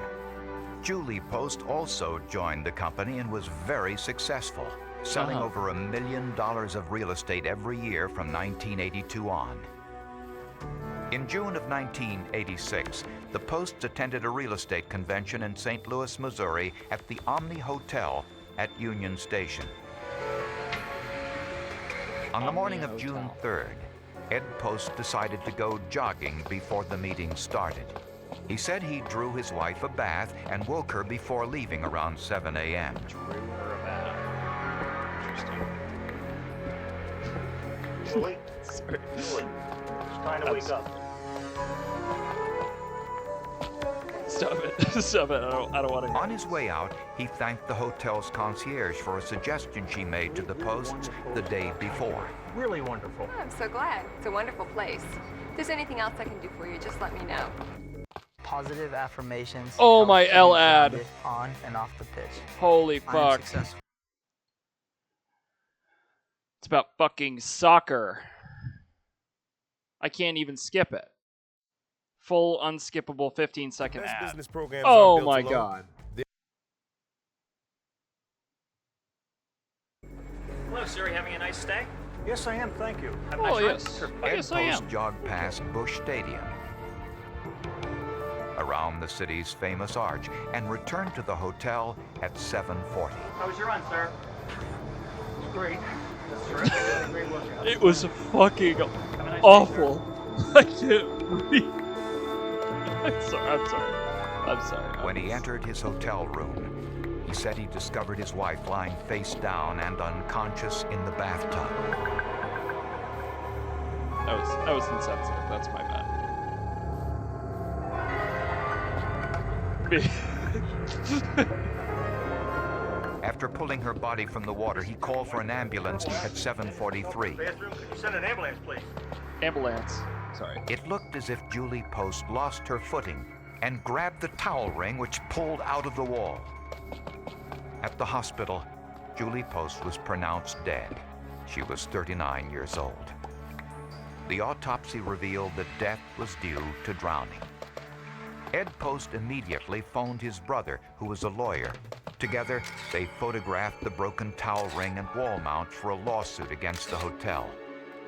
Julie Post also joined the company and was very successful, selling over $1 million of real estate every year from 1982 on. In June of 1986, the Posts attended a real estate convention in St. Louis, Missouri at the Omni Hotel at Union Station. On the morning of June 3rd, Ed Post decided to go jogging before the meeting started. He said he drew his wife a bath and woke her before leaving around 7 a.m. Drew her a bath. Julie? Sorry. Julie, it's time to wake up. Stop it. Stop it. I don't want to. On his way out, he thanked the hotel's concierge for a suggestion she made to the Posts the day before. Really wonderful. Oh, I'm so glad. It's a wonderful place. If there's anything else I can do for you, just let me know. Positive affirmations. Oh, help my stay L ad. grounded On and off the pitch. Holy I am fuck. successful. It's about fucking soccer. I can't even skip it. Full unskippable 15-second ad. Business programs Oh aren't built my alone. god. Hello, sir. You having a nice stay? Yes, I am. Thank you. Have a Oh, nice ride. yes. Sure. Ed Yes, I Post am. jogged past Busch Stadium, around the city's famous arch, and returned to the hotel at 7:40. How was your run, sir? It was great. That's terrific. You had a great workout. It was fucking Have a nice day, awful. I can't breathe. I'm sorry. When he entered his hotel room, he said he discovered his wife lying face down and unconscious in the bathtub. That was insensitive. That's my bad. After pulling her body from the water, he called for an ambulance at 7:43. Bathroom, could you send an ambulance, please? Ambulance. Sorry. It looked as if Julie Post lost her footing and grabbed the towel ring which pulled out of the wall. At the hospital, Julie Post was pronounced dead. She was 39 years old. The autopsy revealed that death was due to drowning. Ed Post immediately phoned his brother, who was a lawyer. Together, they photographed the broken towel ring and wall mount for a lawsuit against the hotel.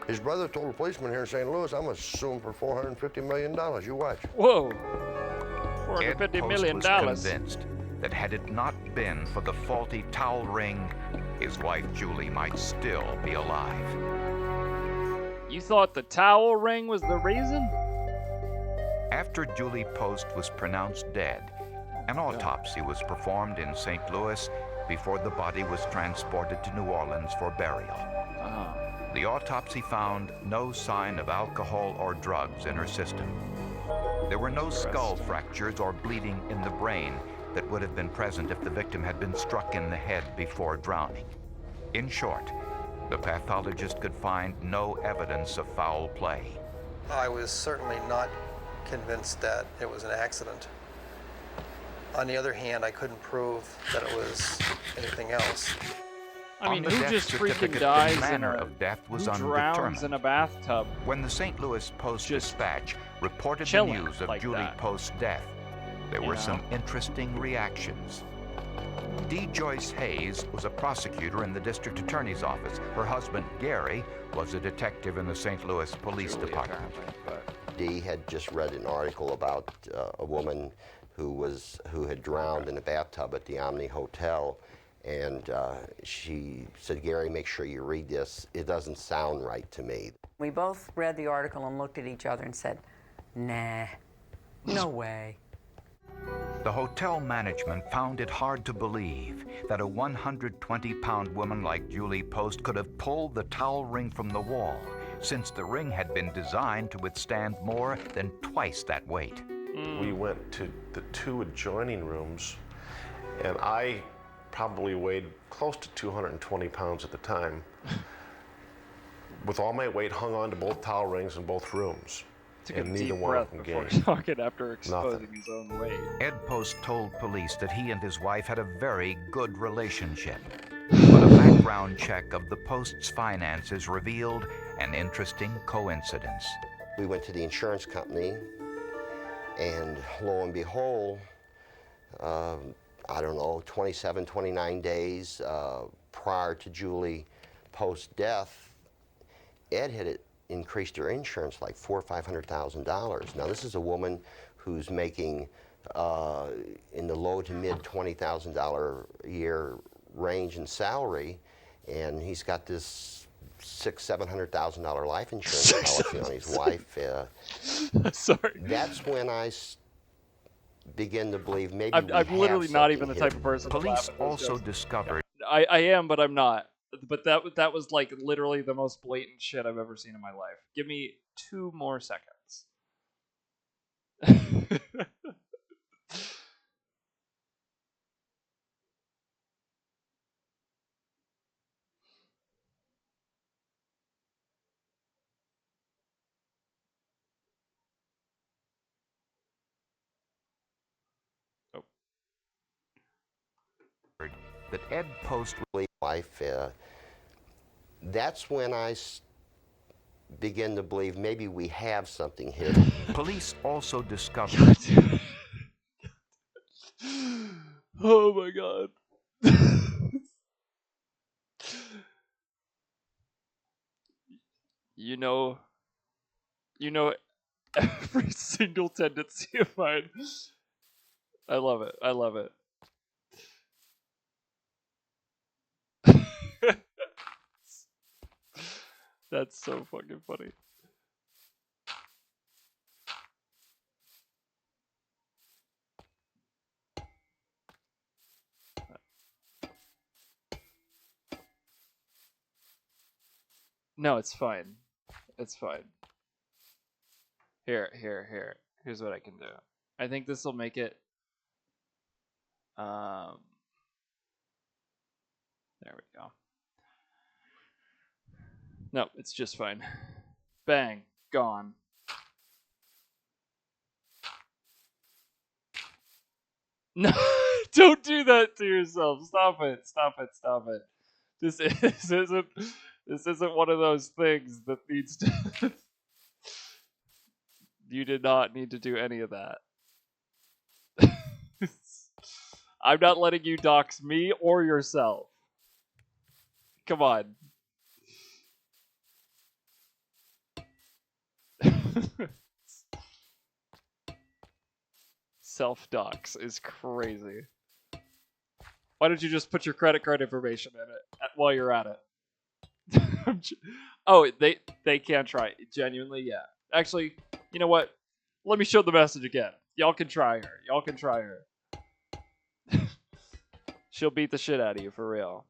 His brother told a policeman here in St. Louis, I'm going to sue him for $450 million. You watch. Whoa. Ed $450 Post million. was convinced that had it not been for the faulty towel ring, his wife Julie might still be alive. You thought the towel ring was the reason? After Julie Post was pronounced dead, an autopsy was performed in St. Louis before the body was transported to New Orleans for burial. The autopsy found no sign of alcohol or drugs in her system. There were no skull fractures or bleeding in the brain that would have been present if the victim had been struck in the head before drowning. In short, the pathologist could find no evidence of foul play. I was certainly not convinced that it was an accident. On the other hand, I couldn't prove that it was anything else. I mean, On the who death just freaking certificate, dies the in manner a... of death was Who drowns undetermined. in a bathtub? When the St. Louis Post-Dispatch reported the chilling news of like Julie that. Post's death, there You were know? some interesting reactions. D. Joyce Hayes was a prosecutor in the district attorney's office. Her husband, Gary, was a detective in the St. Louis Police Department. Dee had just read an article about a woman who had drowned in a bathtub at the Omni Hotel, and she said, Gary, make sure you read this. It doesn't sound right to me. We both read the article and looked at each other and said, nah, no way. The hotel management found it hard to believe that a 120-pound woman like Julie Post could have pulled the towel ring from the wall, since the ring had been designed to withstand more than twice that weight. We went to the two adjoining rooms, and I probably weighed close to 220 pounds at the time. With all my weight hung on to both towel rings in both rooms. Took a and deep neither one breath of them before gained. talking after exposing Nothing. his own weight. Ed Post told police that he and his wife had a very good relationship. But a background check of the Post's finances revealed an interesting coincidence. We went to the insurance company, and lo and behold, I don't know, 27, 29 days prior to Julie Post's death, Ed had increased her insurance like $400,000 or $500,000. Now this is a woman who's making in the low to mid $20,000 a year range in salary, and he's got this $700,000 life insurance policy on his wife. Sorry. That's when I begin to believe maybe I'm we literally have not even the something type of person to laugh Police at those also jokes. discovered I am, but I'm not. But that was like literally the most blatant shit I've ever seen in my life. Give me 2 more seconds. that Ed Post really wife. That's when I begin to believe maybe we have something here. Police also discovered Oh my god. You know every single tendency of mine. I love it. I love it. That's so fucking funny. No, it's fine. It's fine. Here. Here's what I can do. I think this will make it. There we go. No, it's just fine. Bang. Gone. No, don't do that to yourself. Stop it. Stop it. Stop it. This isn't one of those things that needs to. You did not need to do any of that. I'm not letting you dox me or yourself. Come on. Self-dox is crazy. Why don't you just put your credit card information in it while you're at it? Oh, they can try. Genuinely, yeah. Actually, you know what? Let me show the message again. Y'all can try her. Y'all can try her. She'll beat the shit out of you, for real.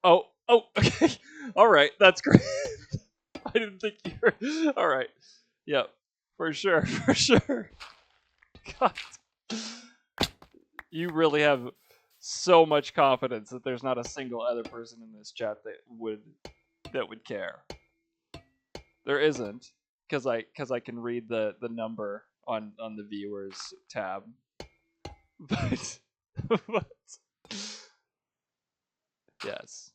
Oh, okay. Alright, that's great. I didn't think you were... Alright. Yep. For sure, for sure. God. You really have so much confidence that there's not a single other person in this chat that would care. There isn't, because I can read the number on the viewers tab. But yes.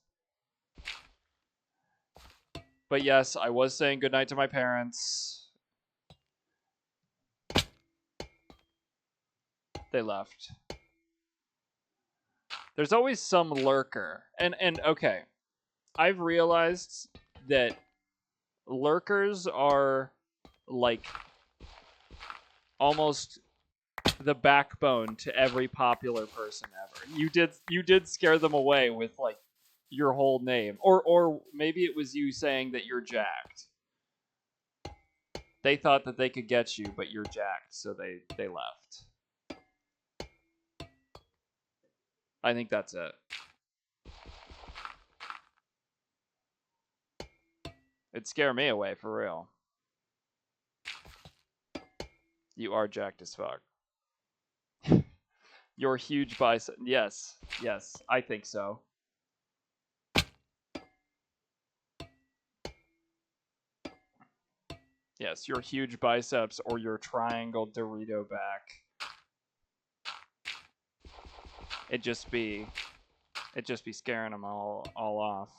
But yes, I was saying goodnight to my parents. They left. There's always some lurker. And okay. I've realized that lurkers are like almost the backbone to every popular person ever. You did scare them away with like your whole name, or maybe it was you saying that you're jacked. They thought that they could get you, but you're jacked, so they left. I think that's it. It'd scare me away for real. You are jacked as fuck. Your huge bicep. Yes, I think so. Yes, your huge biceps or your triangle Dorito back. It'd just be scaring them all off.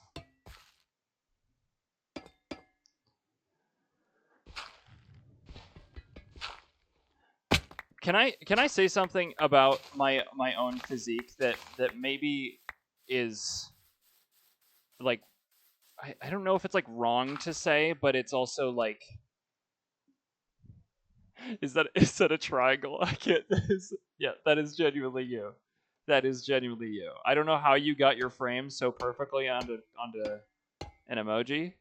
Can I say something about my own physique that maybe is like I don't know if it's like wrong to say, but it's also like Is that a triangle? I can't. Yeah, that is genuinely you. That is genuinely you. I don't know how you got your frame so perfectly onto an emoji,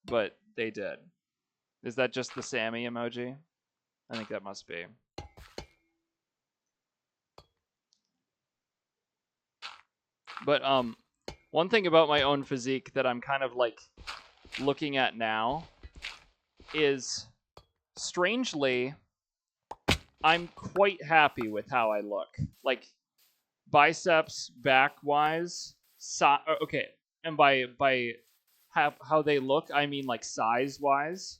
but they did. Is that just the Sammy emoji? I think that must be. But one thing about my own physique that I'm kind of like looking at now is, strangely, I'm quite happy with how I look. Like, biceps, back-wise, okay, and by how they look, I mean like size-wise,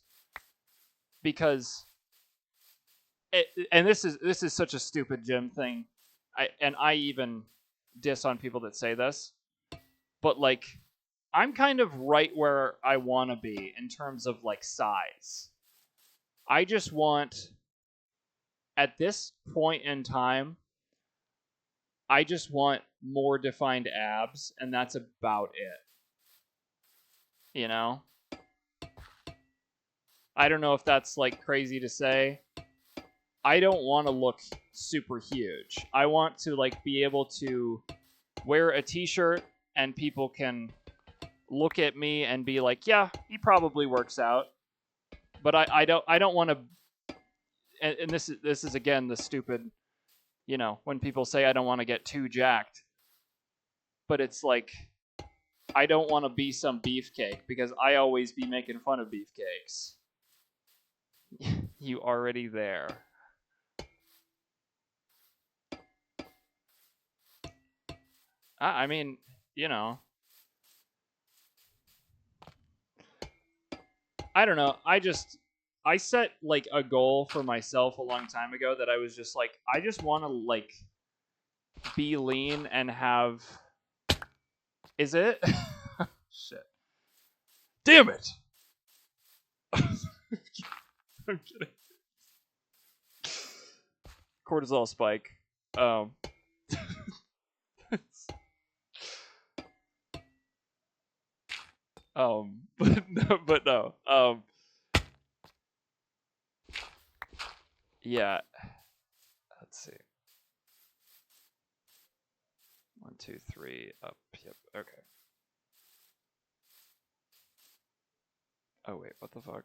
because and this is such a stupid gym thing. I even diss on people that say this, but like, I'm kind of right where I want to be in terms of like size. I just want, at this point in time, I just want more defined abs, and that's about it. You know? I don't know if that's like crazy to say. I don't want to look super huge. I want to like be able to wear a t-shirt and people can look at me and be like, yeah, he probably works out. But I don't want to, and this is again the stupid, you know, when people say I don't want to get too jacked. But it's like, I don't want to be some beefcake, because I always be making fun of beefcakes. You already there. I mean, you know. I don't know. I set like a goal for myself a long time ago that I was just like, I just want to like be lean and have. Is it? Shit. Damn it! I'm kidding. Cortisol spike. But no. Yeah. Let's see. 1, 2, 3, up. Yep. Okay. Oh wait, what the fuck?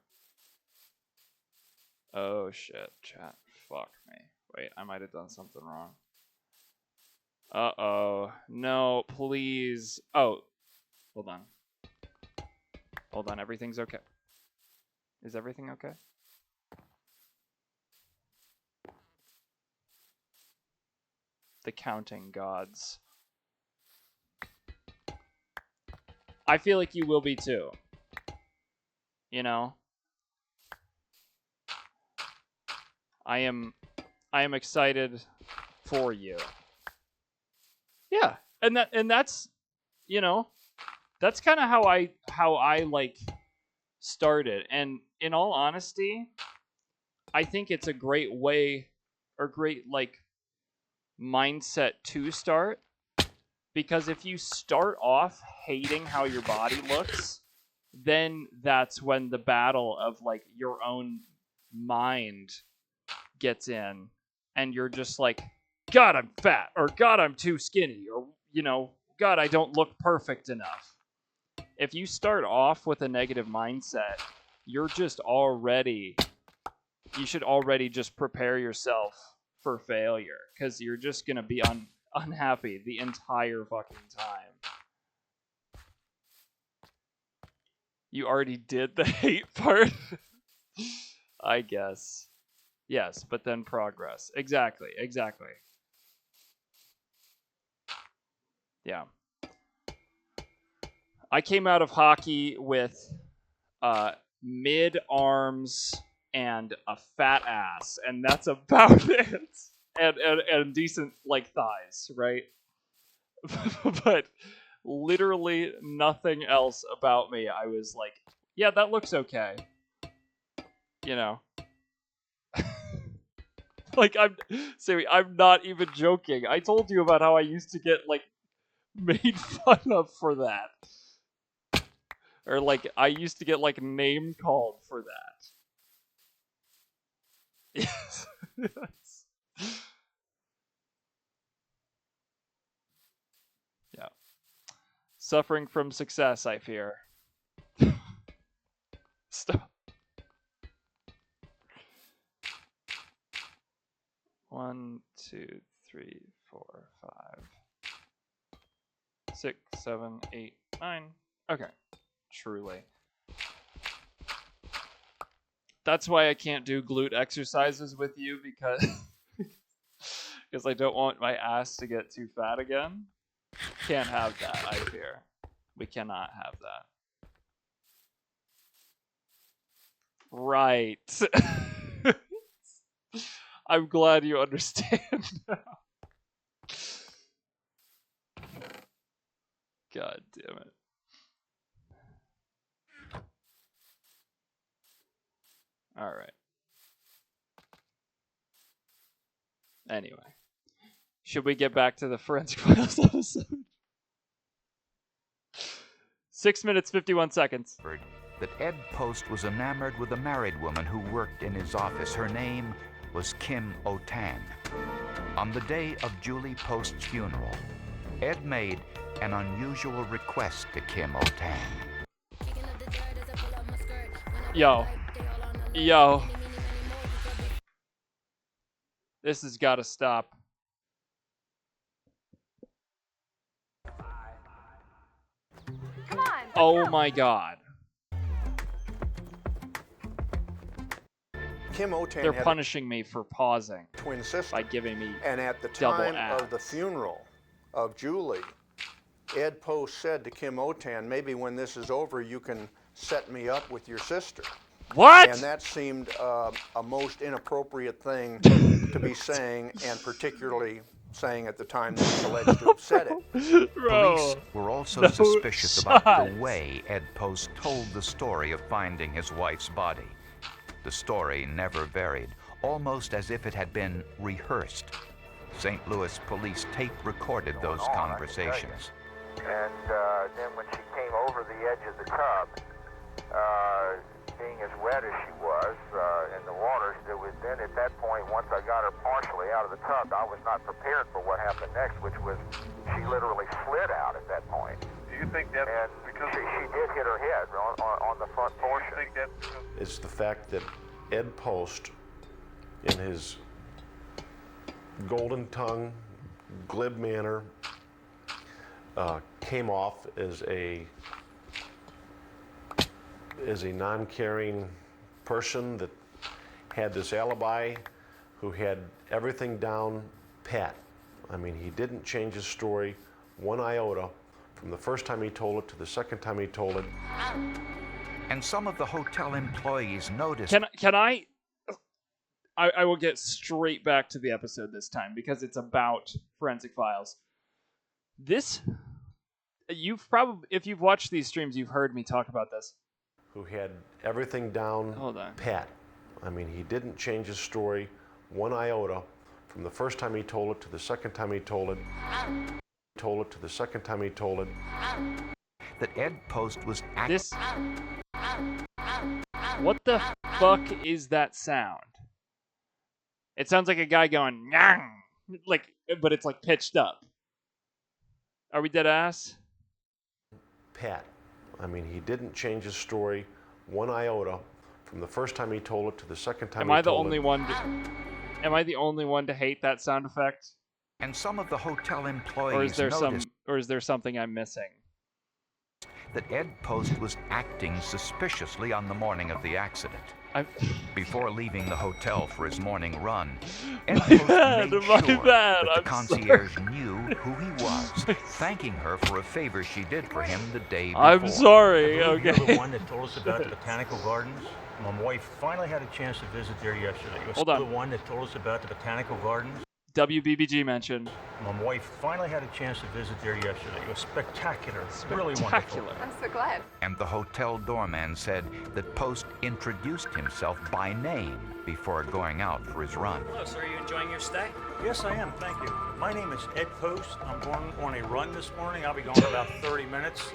Oh shit, chat. Fuck me. Wait, I might have done something wrong. Uh-oh. No, please. Oh, hold on. Hold on, everything's okay. Is everything okay? The counting gods. I feel like you will be too. You know? I am excited for you. Yeah, and that's, you know, that's kind of how I like started. And in all honesty, I think it's a great way, or great like mindset to start, because if you start off hating how your body looks, then that's when the battle of like your own mind gets in, and you're just like, God, I'm fat, or God, I'm too skinny, or, you know, God, I don't look perfect enough. If you start off with a negative mindset, you're just already, you should already just prepare yourself for failure, because you're just going to be unhappy the entire fucking time. You already did the hate part? I guess. Yes, but then progress. Exactly. Yeah. I came out of hockey with mid arms and a fat ass, and that's about it. And decent like thighs, right? But literally nothing else about me. I was like, yeah, that looks okay. You know. Like, Sammy, I'm not even joking. I told you about how I used to get like made fun of for that. Or like I used to get like name called for that. Yes. Yes. Yeah. Suffering from success, I fear. Stop. 1, 2, 3, 4, 5, 6, 7, 8, 9. Okay. Truly. That's why I can't do glute exercises with you, because I don't want my ass to get too fat again. Can't have that, I fear. We cannot have that. Right. I'm glad you understand now. God damn it. All right. Anyway, should we get back to the Forensic Files episode? 6 minutes, 51 seconds. That Ed Post was enamored with a married woman who worked in his office. Her name was Kim Otan. On the day of Julie Post's funeral, Ed made an unusual request to Kim Otan. Yo. This has got to stop. Come on. Oh my god. Kim Otan They're had punishing me for pausing. a twin sister. By giving me And at the double time ads. of the funeral of Julie, Ed Post said to Kim Otan, maybe when this is over, you can set me up with your sister. What? And that seemed a most inappropriate thing to be saying, and particularly saying at the time that was alleged to have said it. Police were also suspicious about the way Ed Post told the story of finding his wife's body. The story never varied, almost as if it had been rehearsed. St. Louis police tape recorded those conversations. And then when she came over the edge of the tub, being as wet as she was in the water, it was then at that point, once I got her partially out of the tub, I was not prepared for what happened next, which was she literally slid out at that point. Do you think that and because she did hit her head on the front portion? Do you think that It's the fact that Ed Post, in his golden tongue, glib manner, came off as a non-caring person that had this alibi, who had everything down pat. I mean, he didn't change his story one iota from the first time he told it to the second time he told it. And some of the hotel employees noticed. Can I will get straight back to the episode this time because it's about Forensic Files. This, you've probably, if you've watched these streams, you've heard me talk about this. Who had everything down pat. I mean, he didn't change his story one iota from the first time he told it to the second time he told it. Told it to the second time he told it. That Ed Post was this. What the fuck is that sound? It sounds like a guy going "Nyang," like, but it's like pitched up. Are we dead ass? Pat. I mean, he didn't change his story one iota from the first time he told it to the second time Am he I the told only it. one? Am I the only one to hate that sound effect? And some of the hotel employees Or is there noticed or is there something I'm missing? that Ed Post was acting suspiciously on the morning of the accident. Before leaving the hotel for his morning run, Ed Post made sure that the concierge knew who he was, thanking her for a favor she did for him the day before. I'm sorry, I believe okay. You're the one that told us about the Botanical Gardens. My wife finally had a chance to visit there yesterday. You're Hold still on. the one that told us about the Botanical Gardens. WBBG mentioned. My wife finally had a chance to visit there yesterday. It was spectacular. Really wonderful. Spectacular. I'm so glad. And the hotel doorman said that Post introduced himself by name before going out for his run. Hello, sir. Are you enjoying your stay? Yes, I am. Thank you. My name is Ed Post. I'm going on a run this morning. I'll be gone in about 30 minutes.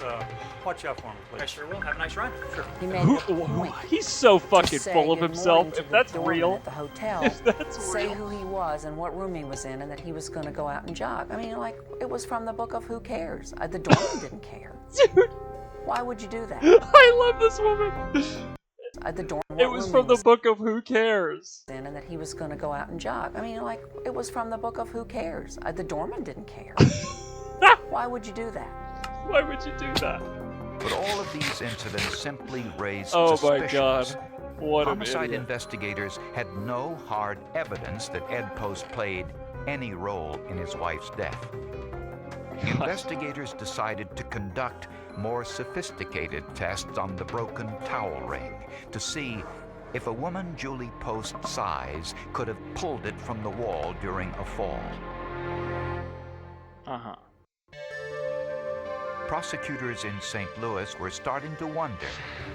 Watch out for me, please. I sure will. Have a nice run. Sure. He made it a point He's so to fucking say full of good himself. morning to If the that's doorman real, at the hotel, if that's say real. who he was and what room he was in, and that he was going to go out and jog. I mean, like, it was from the book of Who Cares. The doorman didn't care. Dude. Why would you do that? I love this woman. The doorman. It was from the book of Who Cares. And that he was going to go out and jog. I mean, like, it was from the book of Who Cares. The doorman didn't care. Why would you do that? Why would you do that? But all of these incidents simply raised Oh suspicions. my God. What an Homicide idiot. investigators had no hard evidence that Ed Post played any role in his wife's death. Investigators decided to conduct more sophisticated tests on the broken towel ring to see if a woman Julie Post's size could have pulled it from the wall during a fall. Uh-huh. Prosecutors in St. Louis were starting to wonder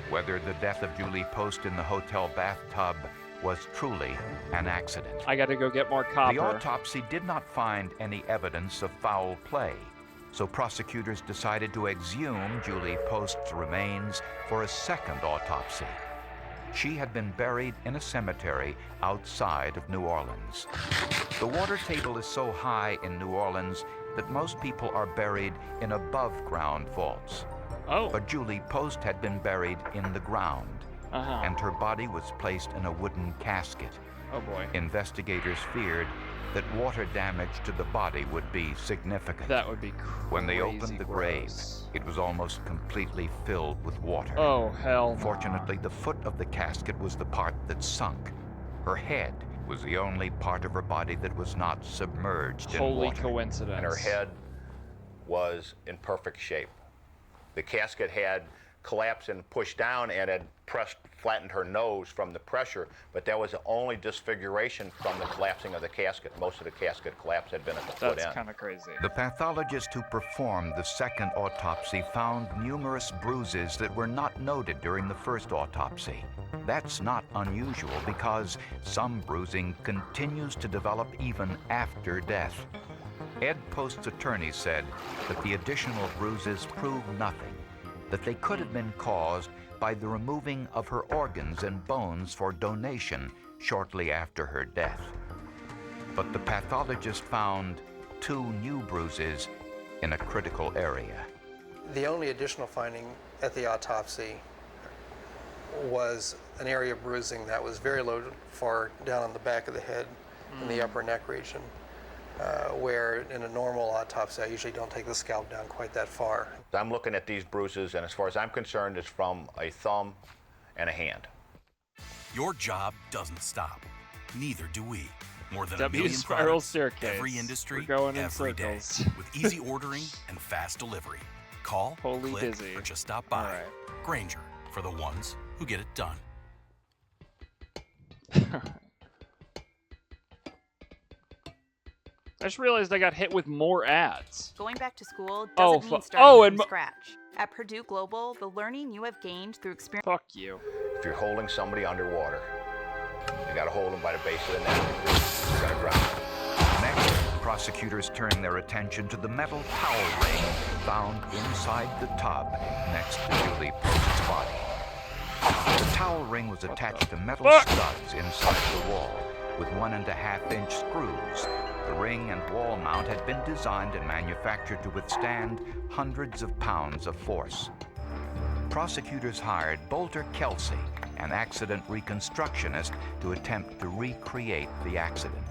whether the death of Julie Post in the hotel bathtub was truly an accident. I gotta go get more copper. The autopsy did not find any evidence of foul play, so prosecutors decided to exhume Julie Post's remains for a second autopsy. She had been buried in a cemetery outside of New Orleans. The water table is so high in New Orleans that most people are buried in above-ground vaults. Oh. But Julie Post had been buried in the ground, and her body was placed in a wooden casket. Oh boy. Investigators feared that water damage to the body would be significant. That would be When they opened crazy the grave, gross. it was almost completely filled with water. Oh, hell no. Fortunately, the foot of the casket was the part that sunk. Her head was the only part of her body that was not submerged in Holy water. coincidence. And her head was in perfect shape. The casket had collapsed and pushed down and had flattened her nose from the pressure, but that was the only disfiguration from the collapsing of the casket. Most of the casket collapse had been at the foot end. That's kind of crazy. The pathologist who performed the second autopsy found numerous bruises that were not noted during the first autopsy. That's not unusual because some bruising continues to develop even after death. Ed Post's attorney said that the additional bruises prove nothing, that they could have been caused by the removing of her organs and bones for donation shortly after her death. But the pathologist found 2 new bruises in a critical area. The only additional finding at the autopsy was an area of bruising that was very low, far down on the back of the head in the upper neck region, where in a normal autopsy I usually don't take the scalp down quite that far. I'm looking at these bruises, and as far as I'm concerned, it's from a thumb and a hand. Your job doesn't stop. Neither do we. More than a W million spiral products, staircase. every industry, We're going in every day, circles. with easy ordering and fast delivery. Call, Holy click, busy. or just stop by. All right. Grainger, for the ones who get it done. I just realized I got hit with more ads. Going back to school Oh, doesn't mean fu- starting oh, from and mo- scratch. At Purdue Global, the learning you have gained through experience. Fuck you. If you're holding somebody underwater, you got to hold them by the base of the neck. You're going to drown. Next, prosecutors turned their attention to the metal towel ring found inside the tub next to Julie Post's body. The towel ring was attached to metal studs inside the wall with 1.5-inch screws. The ring and wall mount had been designed and manufactured to withstand hundreds of pounds of force. Prosecutors hired Bolter Kelsey, an accident reconstructionist, to attempt to recreate the accident.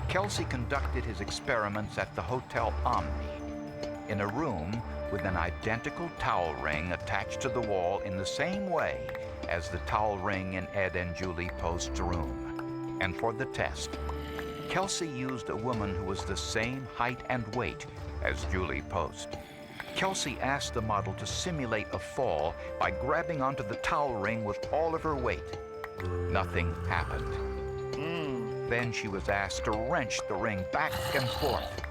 Kelsey conducted his experiments at the Hotel Omni, in a room with an identical towel ring attached to the wall in the same way as the towel ring in Ed and Julie Post's room. And for the test, Kelsey used a woman who was the same height and weight as Julie Post. Kelsey asked the model to simulate a fall by grabbing onto the towel ring with all of her weight. Nothing happened. Then she was asked to wrench the ring back and forth.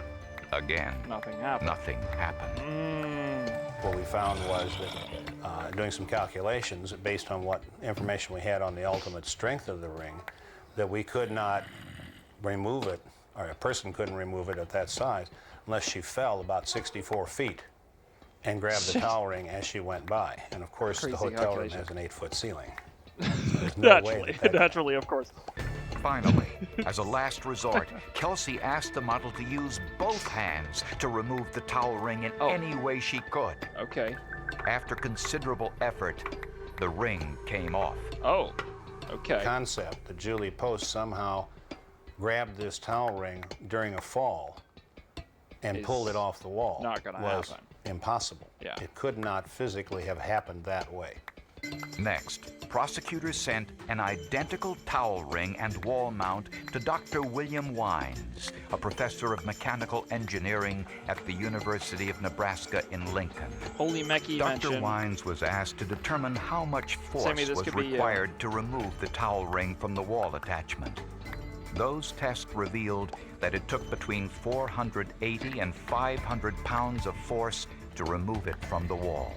Again, Nothing happened. nothing happened. What we found was that doing some calculations based on what information we had on the ultimate strength of the ring, that we could not remove it, or a person couldn't remove it at that size, unless she fell about 64 feet and grabbed the towel ring as she went by. And of course, Crazy the hotel room calculation. has an 8-foot ceiling. So there's no way that Naturally, of course. Finally, as a last resort, Kelsey asked the model to use both hands to remove the towel ring in any way she could. Okay. After considerable effort, the ring came off. Oh, okay. The concept that Julie Post somehow grabbed this towel ring during a fall and pulled it off the wall not gonna was happen. impossible. Yeah. It could not physically have happened that way. Next, prosecutors sent an identical towel ring and wall mount to Dr. William Wines, a professor of mechanical engineering at the University of Nebraska in Lincoln. Holy Mechie Dr. mention. Wines was asked to determine how much force Sammy, this was could be, required to remove the towel ring from the wall attachment. Those tests revealed that it took between 480 and 500 pounds of force to remove it from the wall.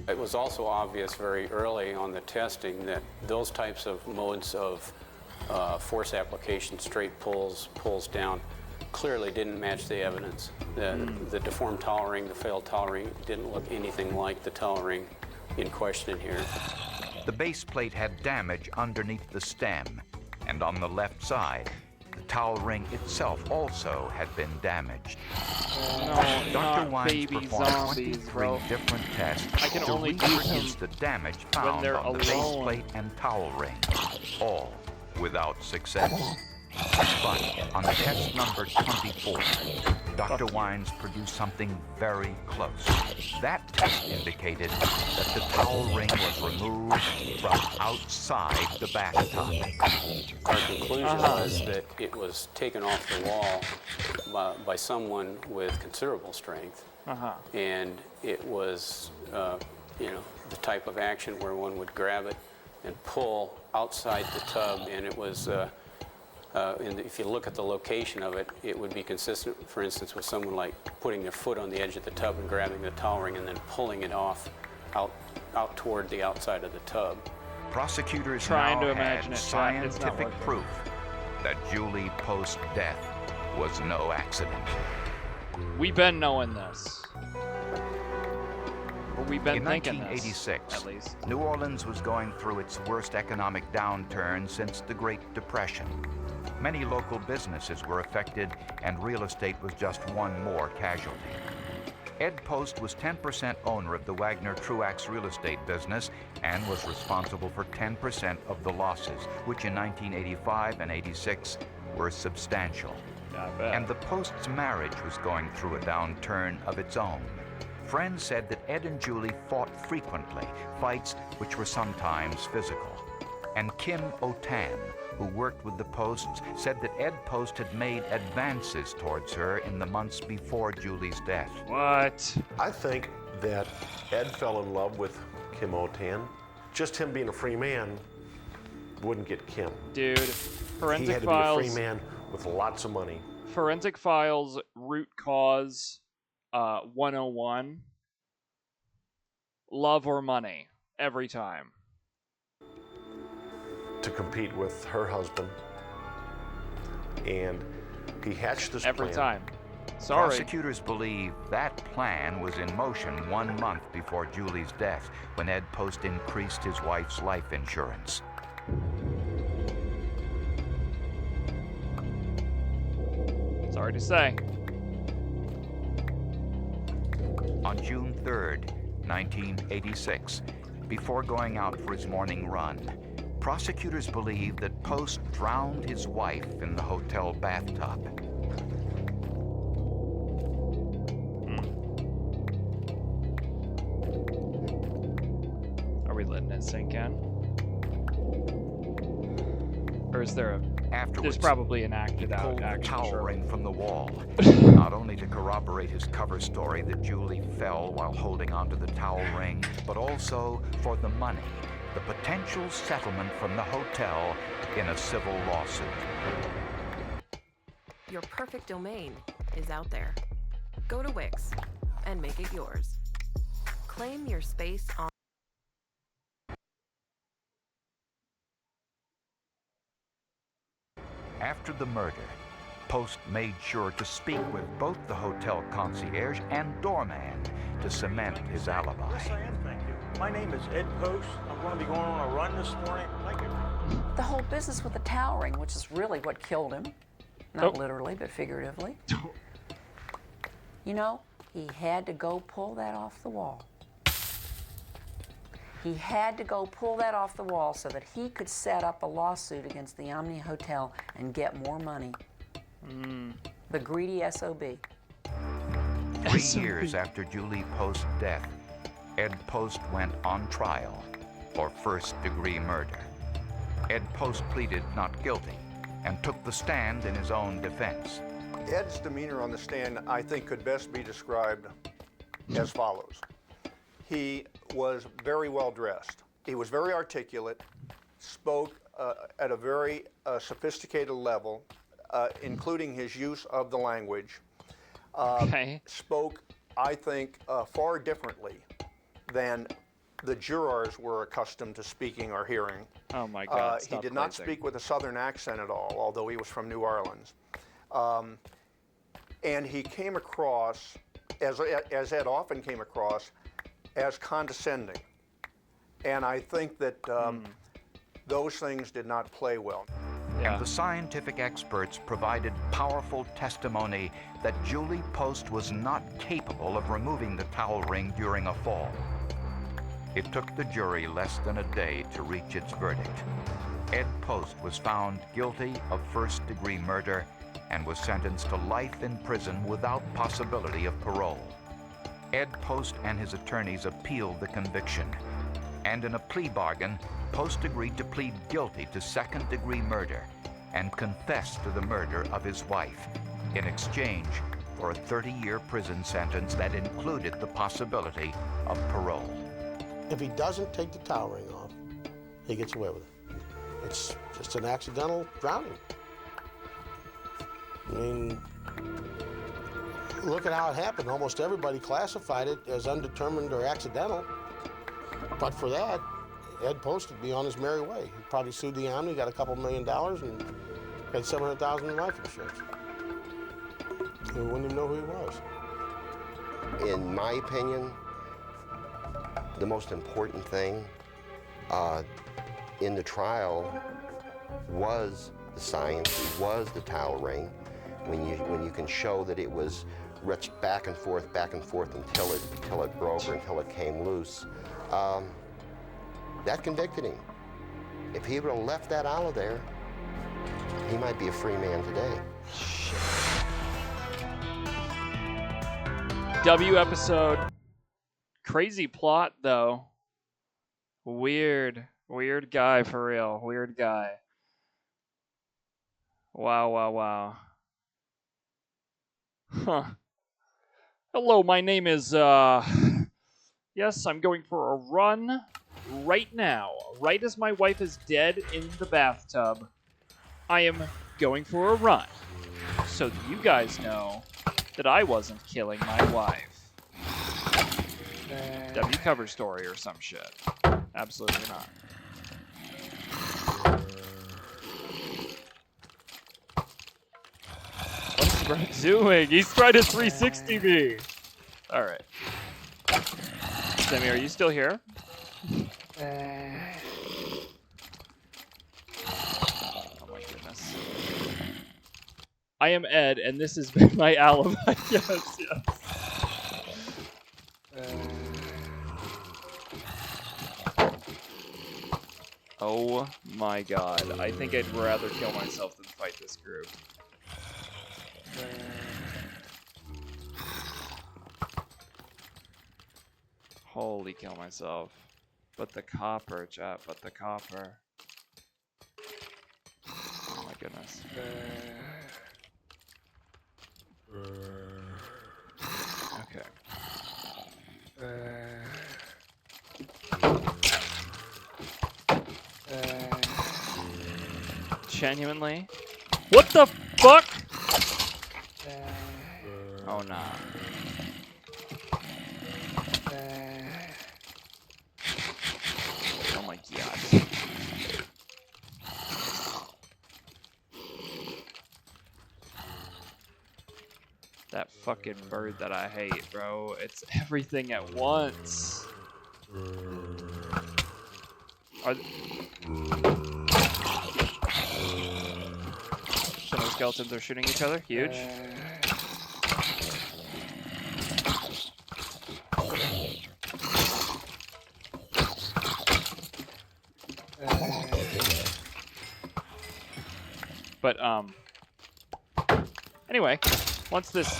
It was also obvious very early on the testing that those types of modes of force application, straight pulls, pulls down, clearly didn't match the evidence. The deformed towel ring, the failed towel ring, didn't look anything like the towel ring in question here. The base plate had damage underneath the stem, and on the left side, the towel ring itself also had been damaged. No, Dr. not Wines baby performed zombies, 23 bro. different tests I can to only do reproduce them the damage when found they're on the base alone. plate and towel ring, all without success. But on test number 24, Dr. Wines produced something very close. That test indicated that the towel ring was removed from outside the bathtub. Our conclusion was that it was taken off the wall by someone with considerable strength, and it was, the type of action where one would grab it and pull outside the tub, and it was. If you look at the location of it, it would be consistent, for instance, with someone like putting their foot on the edge of the tub and grabbing the towel ring and then pulling it off out toward the outside of the tub. Prosecutors Trying now to imagine had it, Chad. It's not scientific working. proof that Julie Post's death was no accident. We've been knowing this. Or we've been In thinking 1986, this, at least. New Orleans was going through its worst economic downturn since the Great Depression. Many local businesses were affected, and real estate was just one more casualty. Ed Post was 10% owner of the Wagner Truax real estate business and was responsible for 10% of the losses, which in 1985 and 86 were substantial. And the Post's marriage was going through a downturn of its own. Friends said that Ed and Julie fought frequently, fights which were sometimes physical. And Kim Otan, who worked with the Posts, said that Ed Post had made advances towards her in the months before Julie's death. What? I think that Ed fell in love with Kim Otan. Just him being a free man wouldn't get Kim. Dude, He Forensic had to Files. be a free man with lots of money. Forensic Files root cause 101. Love or money every time. To compete with her husband. And he hatched this Every plan. time. Sorry. Prosecutors believe that plan was in motion 1 month before Julie's death, when Ed Post increased his wife's life insurance. Sorry to say. On June 3rd, 1986, before going out for his morning run, prosecutors believe that Post drowned his wife in the hotel bathtub. Are we letting it sink in? Or is there a... Afterwards, There's probably an acted out pulled the action. towel Sure. ring from the wall, not only to corroborate his cover story that Julie fell while holding onto the towel ring, but also for the money, the potential settlement from the hotel in a civil lawsuit. Your perfect domain is out there. Go to Wix and make it yours. Claim your space on After the murder, Post made sure to speak with both the hotel concierge and doorman to cement his alibi. Yes, I am, thank you. My name is Ed Post. I'm going to be going on a run this morning. Thank you. The whole business with the towel ring, which is really what killed him, not literally, but figuratively. You know, he had to go pull that off the wall. He had to go pull that off the wall so that he could set up a lawsuit against the Omni Hotel and get more money. The greedy SOB. 3 years after Julie Post's death, Ed Post went on trial for first-degree murder. Ed Post pleaded not guilty and took the stand in his own defense. Ed's demeanor on the stand, I think, could best be described as follows. He was very well dressed. He was very articulate, spoke at a very sophisticated level, including his use of the language. Spoke, I think, far differently than the jurors were accustomed to speaking or hearing. Oh my God! He did not speak with a Southern accent at all, although he was from New Orleans. And he came across, as Ed often came across, as condescending. And I think that those things did not play well. And the scientific experts provided powerful testimony that Julie Post was not capable of removing the towel ring during a fall. It took the jury less than a day to reach its verdict. Ed Post was found guilty of first-degree murder and was sentenced to life in prison without possibility of parole. Ed Post and his attorneys appealed the conviction, and in a plea bargain, Post agreed to plead guilty to second-degree murder and confess to the murder of his wife in exchange for a 30-year prison sentence that included the possibility of parole. If he doesn't take the towel ring off, he gets away with it. It's just an accidental drowning. I mean, look at how it happened. Almost everybody classified it as undetermined or accidental. But for that, Ed Post would be on his merry way. He probably sued the Omni, got a couple $1 million, and had $700,000 in life insurance. We wouldn't even know who he was. In my opinion, the most important thing in the trial was the science, was the towel ring. When you can show that it was wrenched back and forth until it broke or until it came loose, that convicted him. If he would have left that out of there, he might be a free man today. W episode. Crazy plot, though. Weird guy for real. Weird guy. Wow. Huh. Hello, my name is, yes, I'm going for a run right now. Right as my wife is dead in the bathtub, I am going for a run. So that you guys know that I wasn't killing my wife. W cover story or some shit. Absolutely not. What's Brett doing? He's trying to 360 me. All right. Demi, are you still here? Oh my goodness. I am Ed, and this has been my alibi. Yes. Oh my god. I think I'd rather kill myself than fight this group. Holy kill myself. But the copper, chat, but the copper. Oh my goodness. Okay. Genuinely? What the fuck? Oh nah. Oh my god. That fucking bird that I hate, bro. It's everything at once. Some of the skeletons are shooting each other. Huge. But anyway, once this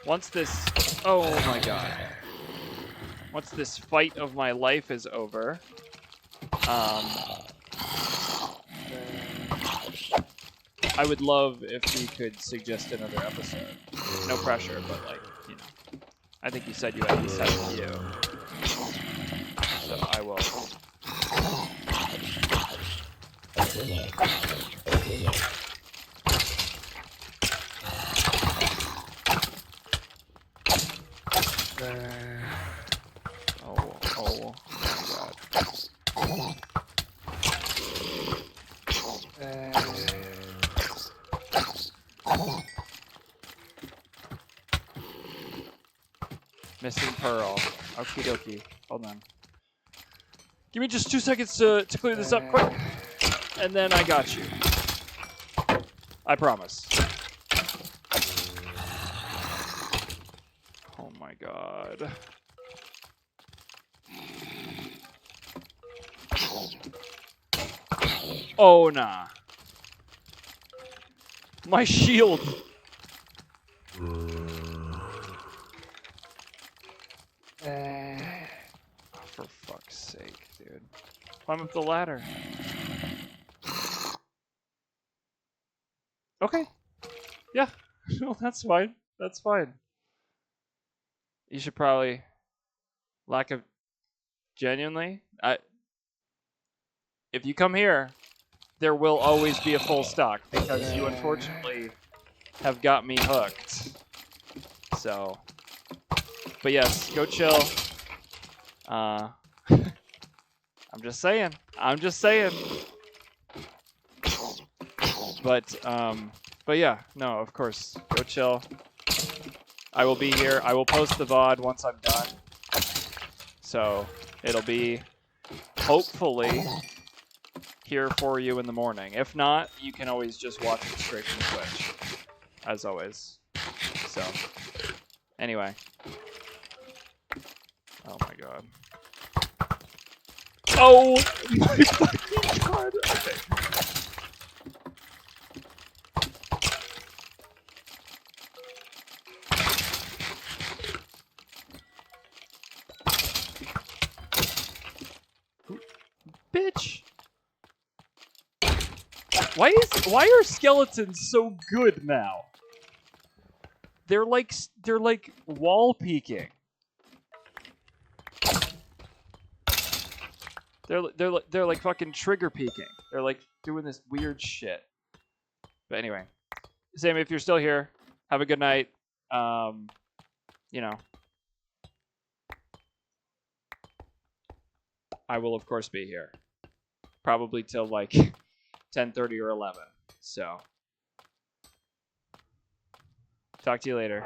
once this oh my god. Once this fight of my life is over, I would love if we could suggest another episode. No pressure, but like, you know. I think you said you at least had a few. So I will. Oh my god. Missing pearl. Okie dokie. Hold on. Give me just 2 seconds to clear this up quick. And then I got you. I promise. Oh my god. Oh nah. My shield. For fuck's sake, dude. Climb up the ladder. Okay. Yeah. No, that's fine. That's fine. You should probably genuinely, if you come here, there will always be a full stock because you unfortunately have got me hooked. So, but yes, go chill. I'm just saying. But yeah, no, of course, go chill. I will be here. I will post the VOD once I'm done. So it'll be hopefully here for you in the morning. If not, you can always just watch it straight from Twitch, as always. So anyway. Oh my god. Oh my fucking god. Okay. Bitch. Why are skeletons so good now? They're like wall peeking. They're like fucking trigger peeking. They're like doing this weird shit. But anyway, Sam, if you're still here, have a good night. You know, I will of course be here, probably till like 10:30 or 11. So, talk to you later.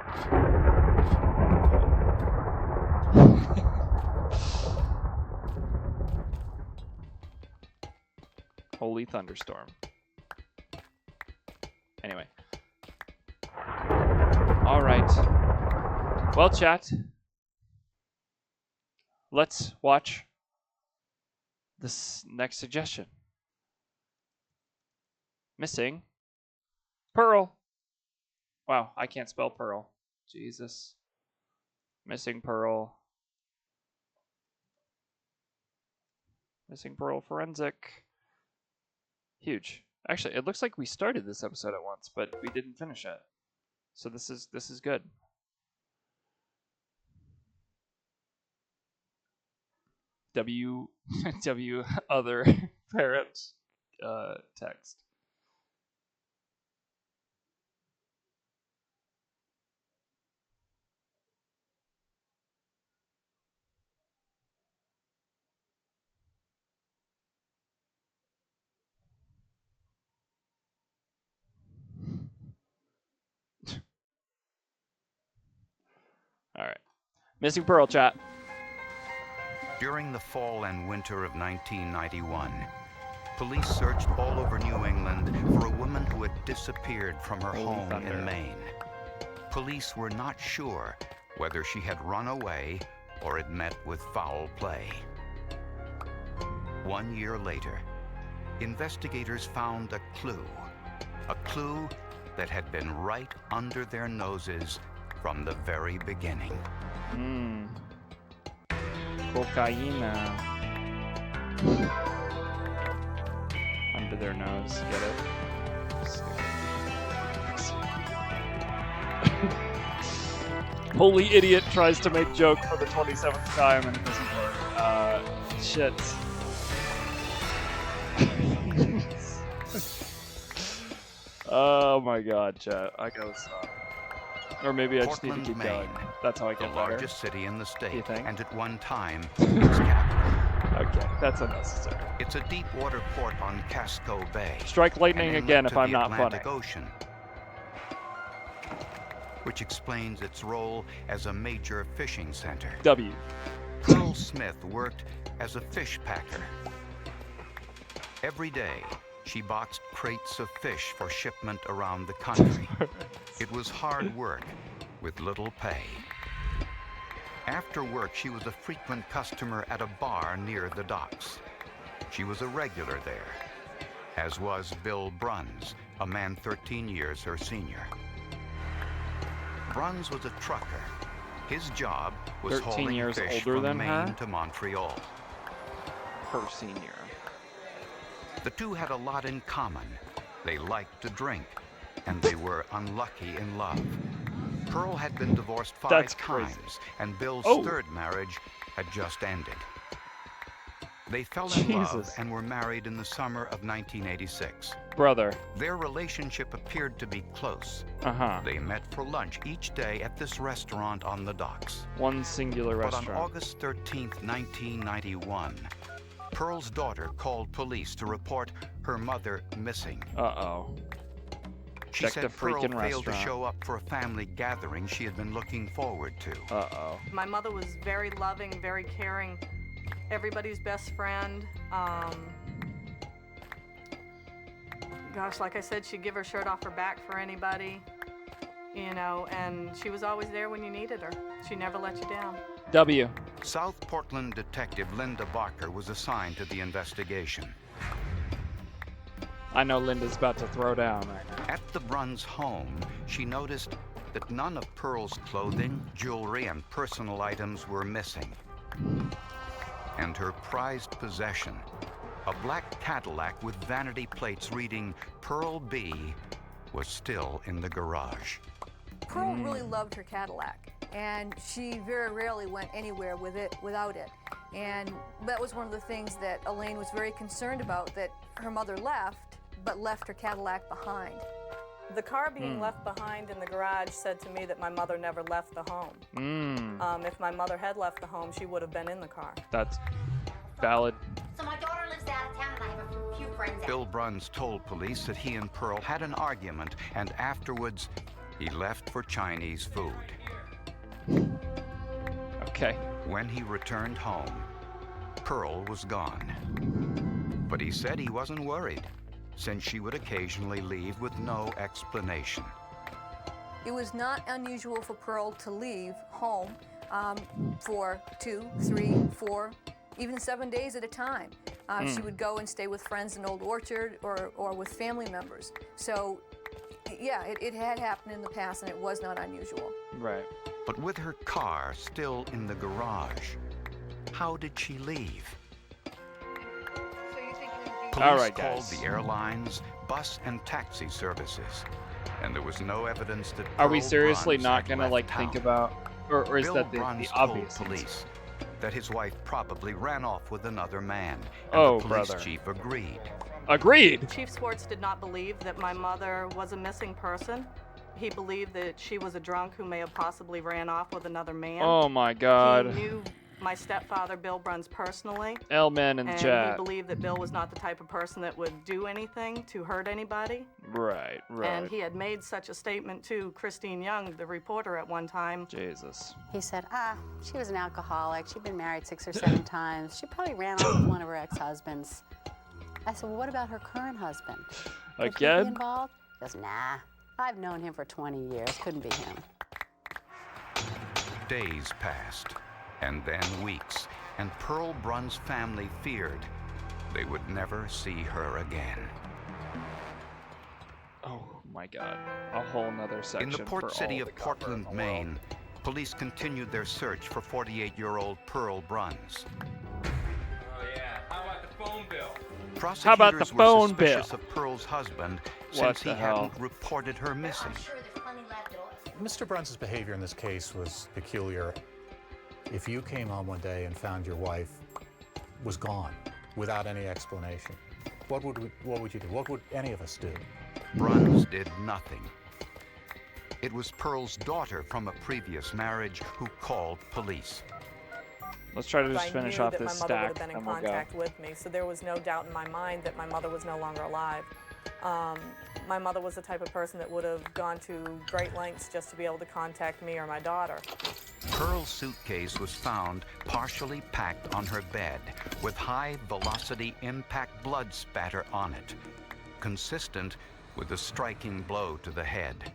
Holy thunderstorm. Anyway. All right. Well, chat. Let's watch this next suggestion. Missing pearl. Wow, I can't spell pearl. Jesus. Missing pearl. Missing pearl forensic. Huge. Actually, it looks like we started this episode at once, but we didn't finish it. So this is good. W other parent text. Missing Pearl, chat. During the fall and winter of 1991, police searched all over New England for a woman who had disappeared from her home in Maine. Police were not sure whether she had run away or had met with foul play. 1 year later, investigators found a clue that had been right under their noses from the very beginning. Cocaine. Under their nose, get it? Holy idiot tries to make joke for the 27th time and it doesn't work. Shit. Oh my god, chat. I gotta stop. Or maybe I just need to keep going. That's how I get the better. largest city in the state, and at one time, its capital. Okay, that's unnecessary. It's a deep water port on Casco Bay. Strike lightning again if I'm not funny. Ocean, which explains its role as a major fishing center. W. Pearl Smith worked as a fish packer. Every day, she boxed crates of fish for shipment around the country. It was hard work with little pay. After work, she was a frequent customer at a bar near the docks. She was a regular there, as was Bill Bruns, a man 13 years her senior. Bruns was a trucker. His job was 13 hauling years fish older from than Maine her? to Montreal. Her senior. The two had a lot in common. They liked to drink, and they were unlucky in love. Pearl had been divorced 5 times, and Bill's third marriage had just ended. They fell in love and were married in the summer of 1986. Brother. Their relationship appeared to be close. They met for lunch each day at this restaurant on the docks. One singular restaurant. But on August 13th, 1991, Pearl's daughter called police to report her mother missing. She Check said the Pearl freaking failed to restaurant. show up for a family gathering she had been looking forward to. My mother was very loving, very caring, everybody's best friend. Gosh, like I said, she'd give her shirt off her back for anybody, you know, and she was always there when you needed her. She never let you down. W. South Portland detective Linda Barker was assigned to the investigation. I know Linda's about to throw down. At the Bruns' home, she noticed that none of Pearl's clothing, jewelry, and personal items were missing. And her prized possession, a black Cadillac with vanity plates reading Pearl B, was still in the garage. Pearl really loved her Cadillac, and she very rarely went anywhere without it. And that was one of the things that Elaine was very concerned about, that her mother left, but left her Cadillac behind. The car being left behind in the garage said to me that my mother never left the home. If my mother had left the home, she would have been in the car. That's valid. So my daughter lives out of town and I have a few friends out. Bill Bruns told police that he and Pearl had an argument, and afterwards, he left for Chinese food. Okay. When he returned home, Pearl was gone. But he said he wasn't worried, since she would occasionally leave with no explanation. It was not unusual for Pearl to leave home for 2, 3, 4, even 7 days at a time. She would go and stay with friends in Old Orchard or with family members. So, yeah, it had happened in the past, and it was not unusual. Right. But with her car still in the garage, how did she leave? Police All right, called guys. the airlines, bus, and taxi services, and there was no evidence that Are we Pearl seriously Bruns not had gonna left like town. think about, or is Bill that the Bruns obvious told answer? police that his wife probably ran off with another man, and Oh, the police brother. chief agreed. Agreed. Chief Swartz did not believe that my mother was a missing person. He believed that she was a drunk who may have possibly ran off with another man. Oh my God. He knew my stepfather, Bill Bruns, personally. Elman and He Jack. believed that Bill was not the type of person that would do anything to hurt anybody. Right, right. And he had made such a statement to Christine Young, the reporter, at one time. Jesus. He said, she was an alcoholic. She'd been married 6 or 7 times. She probably ran off with one of her ex-husbands. I said, well, what about her current husband? Could he Again? be involved? He goes, nah. I've known him for 20 years. Couldn't be him. Days passed, and then weeks, and Pearl Brun's family feared they would never see her again. Oh my God. A whole nother section. In the port for city all of the copper in Portland, the world. Maine, police continued their search for 48-year-old Pearl Bruns. Oh yeah. How about the phone bill? Prosecutors How about the phone were suspicious bill? of Pearl's husband What since the he hell? hadn't reported her missing. Mr. Bruns' behavior in this case was peculiar. If you came home one day and found your wife was gone without any explanation, what would you do? What would any of us do? Bruns did nothing. It was Pearl's daughter from a previous marriage who called police. Let's try to just I finish knew off that this my mother would stack, have been in and we'll go. contact with me, so there was no doubt in my mind that my mother was no longer alive. My mother was the type of person that would have gone to great lengths just to be able to contact me or my daughter. Pearl's suitcase was found partially packed on her bed with high-velocity impact blood spatter on it, consistent with a striking blow to the head.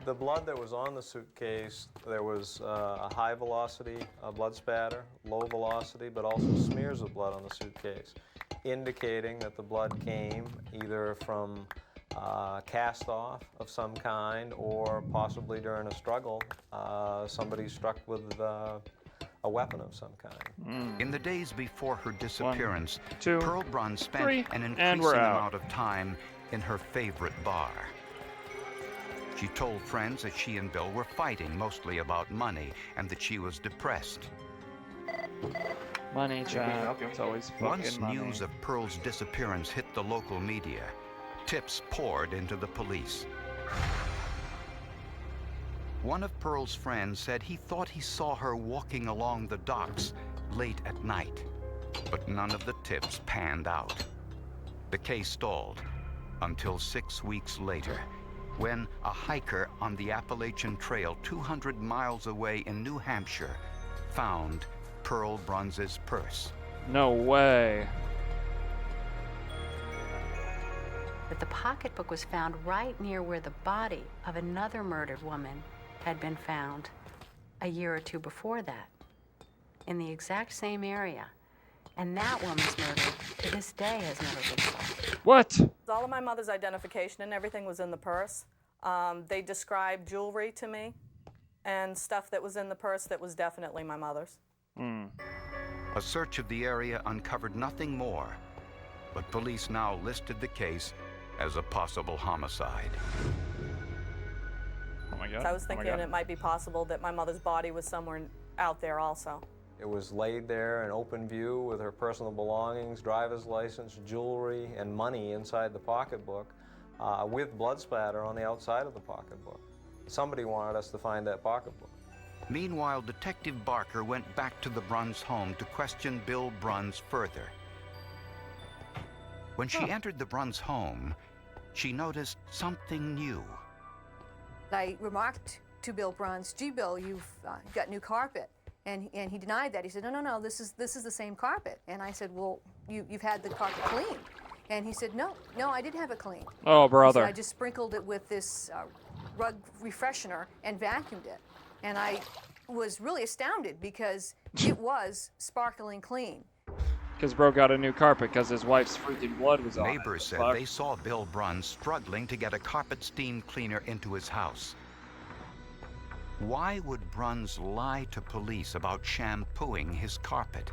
The blood that was on the suitcase, there was a high velocity blood spatter, low velocity, but also smears of blood on the suitcase, indicating that the blood came either from cast off of some kind or possibly during a struggle, somebody struck with a weapon of some kind. In the days before her disappearance, 2, Pearl Brun spent 3, an and we're increasing out. amount of time in her favorite bar. She told friends that she and Bill were fighting mostly about money and that she was depressed. Money, Jack. It's always fucking Once money. news of Pearl's disappearance hit the local media, tips poured into the police. One of Pearl's friends said he thought he saw her walking along the docks late at night, but none of the tips panned out. The case stalled until 6 weeks later, when a hiker on the Appalachian Trail 200 miles away in New Hampshire found Pearl Bruns' purse. No way. But the pocketbook was found right near where the body of another murdered woman had been found a year or 2 before that, in the exact same area. And that woman's murder, to this day, has never been solved. What? All of my mother's identification and everything was in the purse. They described jewelry to me and stuff that was in the purse that was definitely my mother's. A search of the area uncovered nothing more, but police now listed the case as a possible homicide. Oh my God. So I was thinking it might be possible that my mother's body was somewhere out there also. It was laid there in open view with her personal belongings, driver's license, jewelry, and money inside the pocketbook, with blood spatter on the outside of the pocketbook. Somebody wanted us to find that pocketbook. Meanwhile, Detective Barker went back to the Bruns home to question Bill Bruns further. When she entered the Bruns home, she noticed something new. I remarked to Bill Bruns, "Gee, Bill, you've got new carpet." And he denied that. He said, no, this is the same carpet. And I said, well, you've had the carpet cleaned. And he said, no, I did have it cleaned. Oh, brother. He said, I just sprinkled it with this rug refreshener and vacuumed it. And I was really astounded because it was sparkling clean. Because bro got a new carpet because his wife's freaking blood was on it. Neighbors said Fuck. they saw Bill Bruns struggling to get a carpet steam cleaner into his house. Why would Bruns lie to police about shampooing his carpet?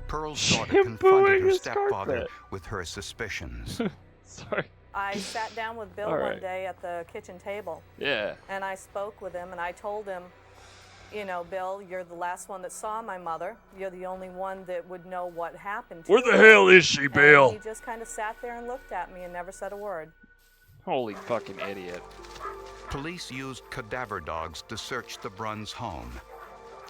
Pearl's daughter confronted her his stepfather carpet. with her suspicions. Sorry. I sat down with Bill All one right. day at the kitchen table. Yeah. And I spoke with him and I told him, you know, Bill, you're the last one that saw my mother. You're the only one that would know what happened to Where the her." hell is she, Bill? And he just kind of sat there and looked at me and never said a word. Holy fucking idiot. Police used cadaver dogs to search the Bruns home.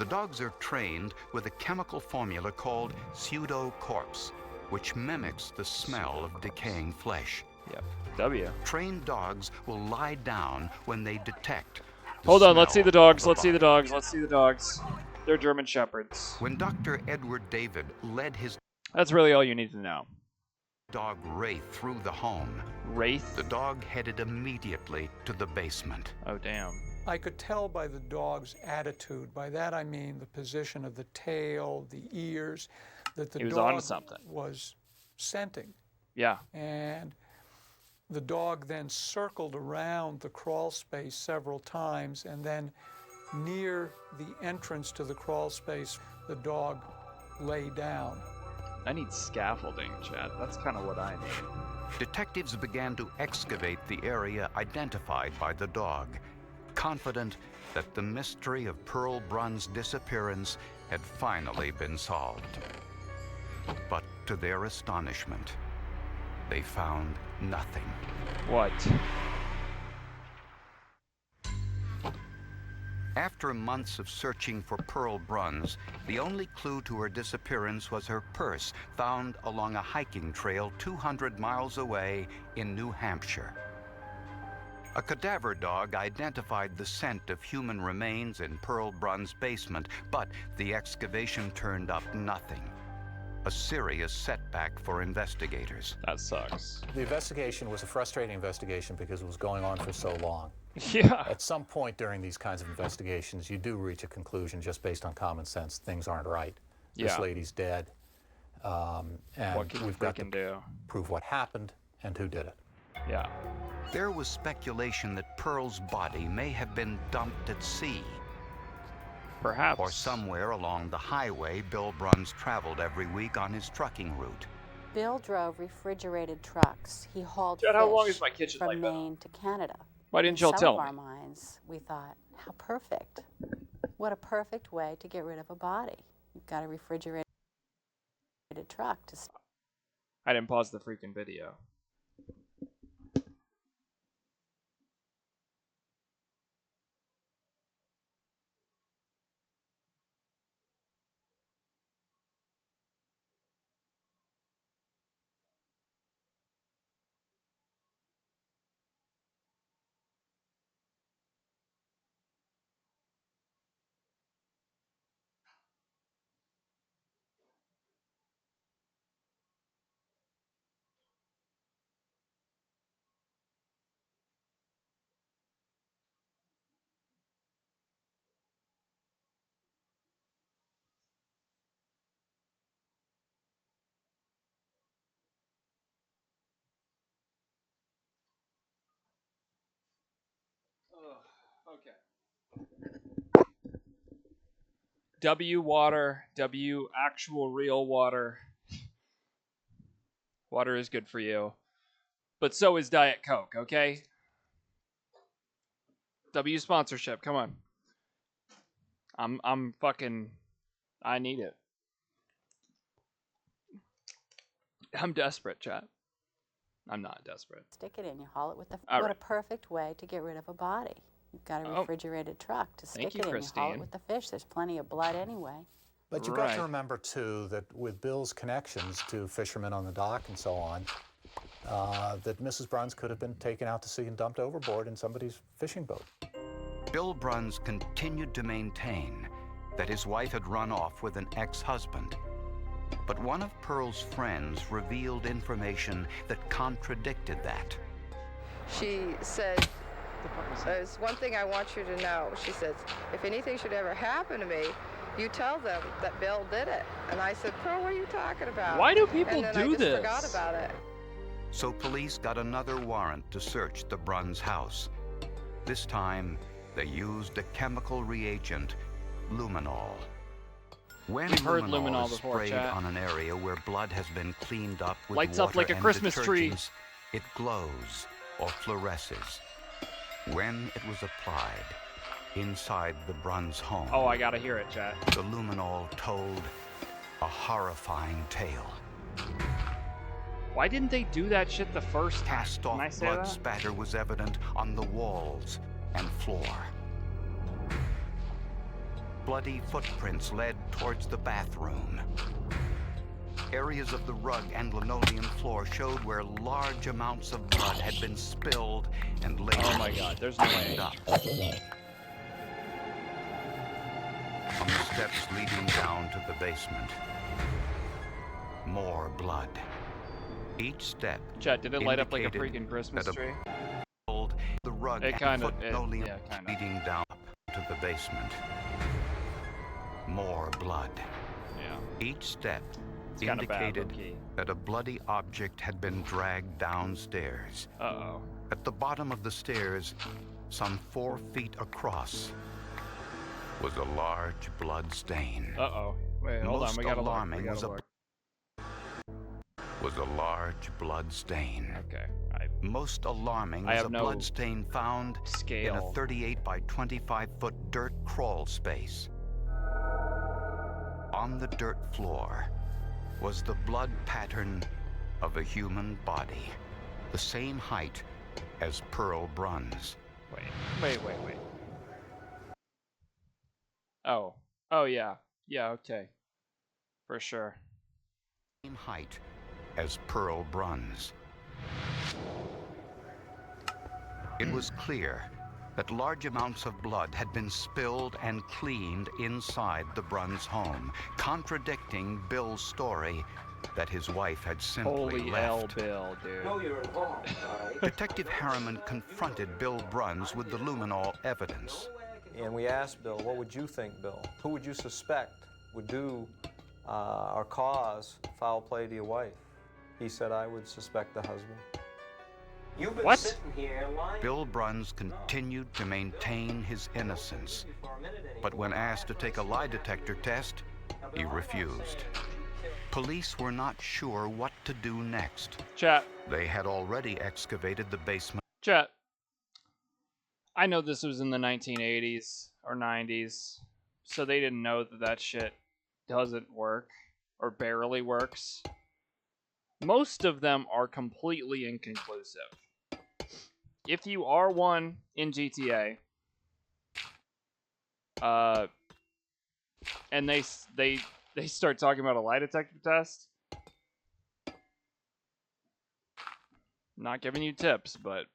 The dogs are trained with a chemical formula called pseudocorpse, which mimics the smell of decaying flesh. Yep. W. Trained dogs will lie down when they detect. Hold on, let's see the dogs. Let's see the dogs. Let's see the dogs. They're German Shepherds. When Dr. Edward David led his That's really all you need to know. dog Wraith through the home, Wraith? the dog headed immediately to the basement. Oh, damn. I could tell by the dog's attitude. By that I mean the position of the tail, the ears, that the He was dog onto something. was scenting. Yeah. And the dog then circled around the crawl space several times, and then near the entrance to the crawl space, the dog lay down. I need scaffolding, Chad. That's kind of what I need. Detectives began to excavate the area identified by the dog, confident that the mystery of Pearl Brun's disappearance had finally been solved. But to their astonishment, they found nothing. What? After months of searching for Pearl Bruns, the only clue to her disappearance was her purse found along a hiking trail 200 miles away in New Hampshire. A cadaver dog identified the scent of human remains in Pearl Brun's basement, but the excavation turned up nothing. A serious setback for investigators. That sucks. The investigation was a frustrating investigation because it was going on for so long. Yeah. At some point during these kinds of investigations, you do reach a conclusion just based on common sense. Things aren't right. This Yeah. lady's dead. And What can you we've got to freaking do? prove what happened and who did it. Yeah. There was speculation that Pearl's body may have been dumped at sea. Perhaps. Or somewhere along the highway Bill Bruns traveled every week on his trucking route. Bill drove refrigerated trucks. He hauled Chad, fish how long has my kitchen light from been Maine to Canada. Why didn't In y'all some tell of me? our minds, we thought, how perfect. What a perfect way to get rid of a body. You've got a refrigerated truck to I didn't pause the freaking video. Okay. W water, W actual real water. Water is good for you. But so is Diet Coke, okay? W sponsorship, come on. I'm fucking I need it. I'm desperate, chat. I'm not desperate. stick it in. You haul it with the. All What right. a perfect way to get rid of a body. You've got a Oh. refrigerated truck to Thank stick you, it in. You haul Christine. it with the fish. There's plenty of blood anyway. But you've got to remember, too, that with Bill's connections to fishermen on the dock and so on, that Mrs. Bruns could have been taken out to sea and dumped overboard in somebody's fishing boat. Bill Bruns continued to maintain that his wife had run off with an ex-husband. But one of Pearl's friends revealed information that contradicted that. She said, there's one thing I want you to know. She says, if anything should ever happen to me, you tell them that Bill did it. And I said, Pearl, what are you talking about? Why do people and then do I just forgot this? about it. So police got another warrant to search the Bruns' house. This time, they used a chemical reagent, luminol. When We've heard luminol luminol is before, sprayed chat. on an area where blood has been cleaned up with Lights up water like a and Christmas tree. detergents, it glows or fluoresces. When it was applied inside the Bruns' home, Oh, I gotta hear it, chat. the luminol told a horrifying tale. Why didn't they do that shit the first time? Cast Can I off say blood that? spatter was evident on the walls and floor. bloody footprints led towards the bathroom. Areas of the rug and linoleum floor showed where large amounts of blood had been spilled and later Oh my God, there's no way. cleaned up. On the steps leading down to the basement, more blood. Each step. Chat, did it light up like a indicated freaking Christmas that tree? The rug It and kind of, linoleum yeah, kind of. leading down to the basement. More blood. Yeah. Each step It's kinda bad, indicated low-key. that a bloody object had been dragged downstairs. Uh-oh. At the bottom of the stairs, some 4 feet across, was a large blood stain. Uh-oh. Wait, hold on. Most We gotta look. alarming We gotta look. was a large blood stain. Okay. Most alarming I was have a no blood stain found in a scale. 38 by 25 foot dirt crawl space. On the dirt floor was the blood pattern of a human body, the same height as Pearl Bruns. Wait. Oh. Oh, yeah. Yeah, okay. For sure. Same height as Pearl Bruns. It was clear that large amounts of blood had been spilled and cleaned inside the Bruns home, contradicting Bill's story that his wife had simply Holy left. Bill, dude. No, you're involved, all right? Detective Harriman confronted Bill Bruns with the luminol evidence. And we asked Bill, what would you think, Bill? Who would you suspect would do or cause foul play to your wife? He said, I would suspect the husband. You've been What? sitting here lying. Bill Bruns continued to maintain his innocence, but when asked to take a lie detector test, he refused. Police were not sure what to do next. Chat. They had already excavated the basement. Chat. I know this was in the 1980s or 90s, so they didn't know that that shit doesn't work or barely works. Most of them are completely inconclusive. If you are one in GTA, and they start talking about a lie detector test, not giving you tips, but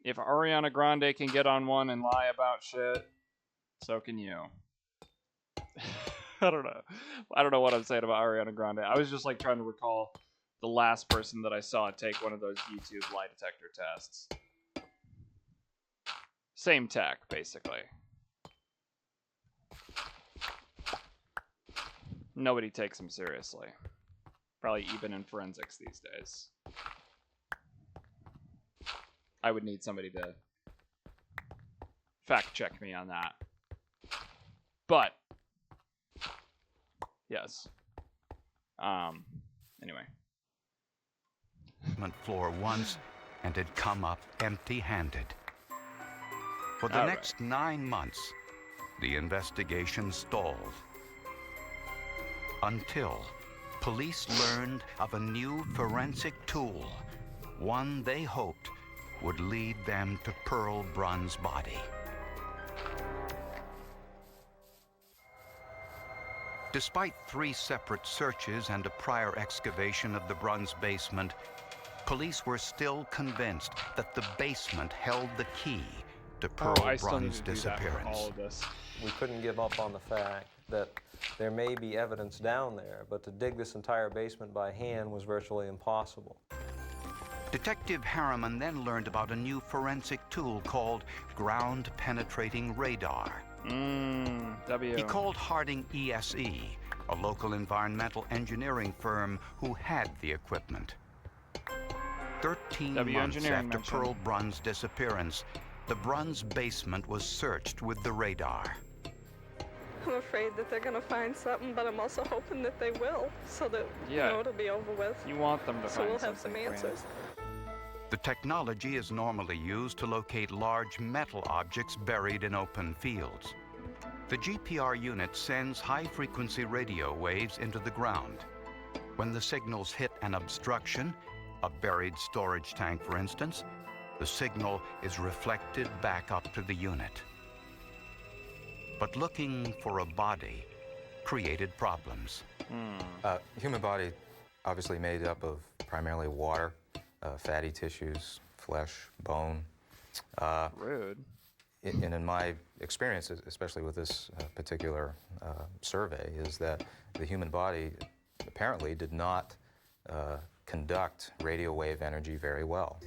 if Ariana Grande can get on one and lie about shit, so can you. I don't know what I'm saying about Ariana Grande. I was just like trying to recall the last person that I saw take one of those YouTube lie detector tests. Same tech, basically. Nobody takes them seriously. Probably even in forensics these days. I would need somebody to fact check me on that. But yes. Anyway. Floor once and had come up empty-handed. For the next 9 months, the investigation stalled. Until police learned of a new forensic tool, one they hoped would lead them to Pearl Bruns' body. Despite 3 separate searches and a prior excavation of the Bruns basement, police were still convinced that the basement held the key to Pearl I still need Bruns' to do that for disappearance. all of this. We couldn't give up on the fact that there may be evidence down there, but to dig this entire basement by hand was virtually impossible. Detective Harriman then learned about a new forensic tool called ground-penetrating radar. He called Harding ESE, a local environmental engineering firm who had the equipment. 13 months after Pearl Bruns' disappearance, the Bruns' basement was searched with the radar. I'm afraid that they're going to find something, but I'm also hoping that they will, so that it'll be over with. You want them to so find we'll have some something, answers. The technology is normally used to locate large metal objects buried in open fields. The GPR unit sends high-frequency radio waves into the ground. When the signals hit an obstruction, a buried storage tank for instance, the signal is reflected back up to the unit. But looking for a body created problems. Human body obviously made up of primarily water, fatty tissues, flesh, bone. Rude. And in my experience, especially with this particular survey, is that the human body apparently did not conduct radio wave energy very well.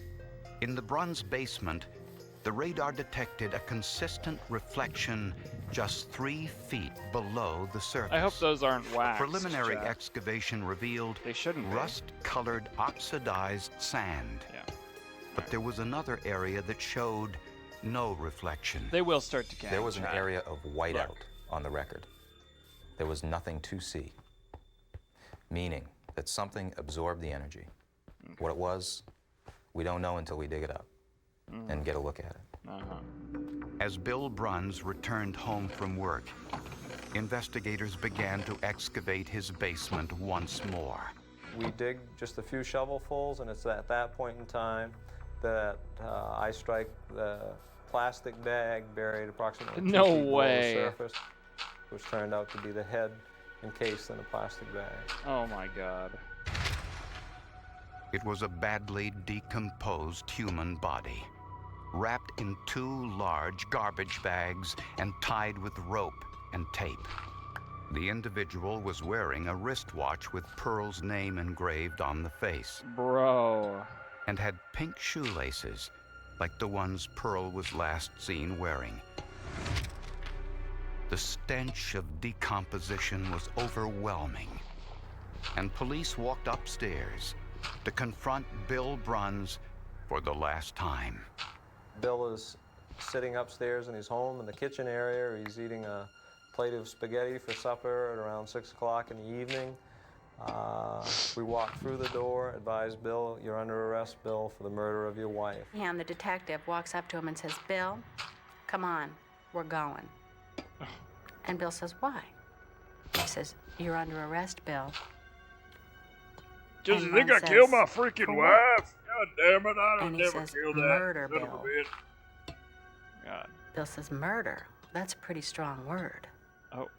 In the Bruns basement, the radar detected a consistent reflection just 3 feet below the surface. I hope those aren't waxed. Preliminary Jack. excavation revealed They shouldn't be. rust-colored oxidized sand. Yeah. But there was another area that showed no reflection. They will start to There was an Jack. area of whiteout on the record. There was nothing to see, meaning that something absorbed the energy. What it was, we don't know until we dig it up and get a look at it. As Bill Bruns returned home from work, investigators began to excavate his basement once more. We dig just a few shovelfuls, and it's at that point in time that I strike the plastic bag buried approximately 2 No feet below way. the surface, which turned out to be the head encased in a plastic bag. Oh my God. It was a badly decomposed human body, wrapped in 2 large garbage bags and tied with rope and tape. The individual was wearing a wristwatch with Pearl's name engraved on the face. Bro. And had pink shoelaces, like the ones Pearl was last seen wearing. The stench of decomposition was overwhelming, and police walked upstairs to confront Bill Bruns for the last time. Bill is sitting upstairs in his home in the kitchen area. He's eating a plate of spaghetti for supper at around 6 o'clock in the evening. We walked through the door, advised Bill, "You're under arrest, Bill, for the murder of your wife." And the detective walks up to him and says, "Bill, come on, we're going." And Bill says, "Why?" He says, "You're under arrest, Bill." Just And think Ron I killed my says, freaking "For what?" wife. God damn it, I And he never says, killed that. "Murder, son of a Bill." bitch. God. Bill says, "Murder? That's a pretty strong word." Oh.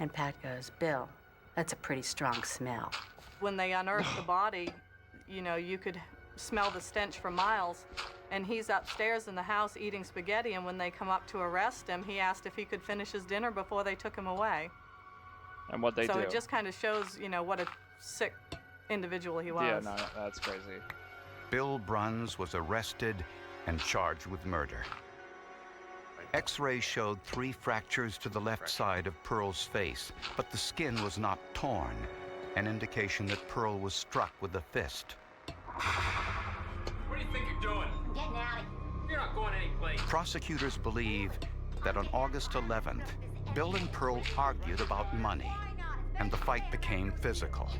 And Pat goes, "Bill, that's a pretty strong smell." When they unearthed the body, you know, you could smell the stench for miles. And he's upstairs in the house eating spaghetti, and when they come up to arrest him, he asked if he could finish his dinner before they took him away. And what they so do. it just kind of shows, you know, what a sick individual he was. Yeah, no, that's crazy. Bill Bruns was arrested and charged with murder. X-rays showed 3 fractures to the left side of Pearl's face, but the skin was not torn, an indication that Pearl was struck with a fist. What do you think you're doing? I'm getting out of here. You're not going anyplace. Prosecutors believe that on August 11th, Bill and Pearl argued about money, and the fight became physical.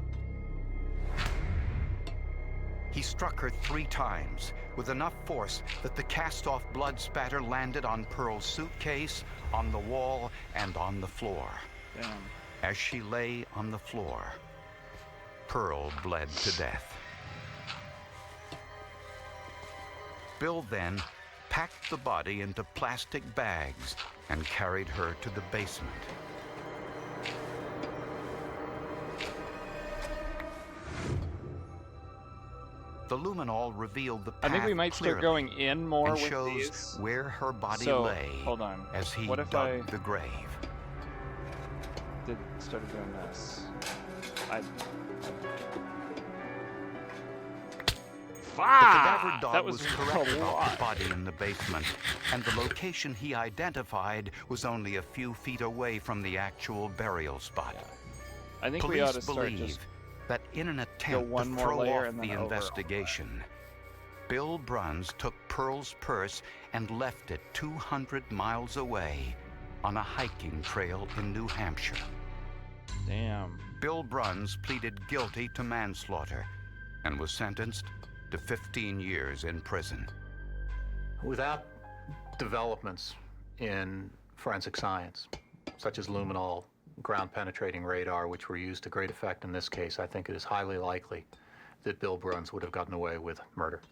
He struck her 3 times with enough force that the cast-off blood spatter landed on Pearl's suitcase, on the wall, and on the floor. Damn. As she lay on the floor, Pearl bled to death. Bill then packed the body into plastic bags and carried her to the basement. The luminol revealed the path I think we might start clearly going in more and with shows these. where her body So, lay hold on. as he What if dug the grave. Started doing this. The cadaver dog that was correct a about lot. the body in the basement, and the location he identified was only a few feet away from the actual burial spot. I think Police we ought to start believe just that in an attempt one to more throw layer off and the then over. investigation, Bill Bruns took Pearl's purse and left it 200 miles away on a hiking trail in New Hampshire. Damn. Bill Bruns pleaded guilty to manslaughter and was sentenced to 15 years in prison. Without developments in forensic science, such as luminol, ground-penetrating radar, which were used to great effect in this case, I think it is highly likely that Bill Bruns would have gotten away with murder.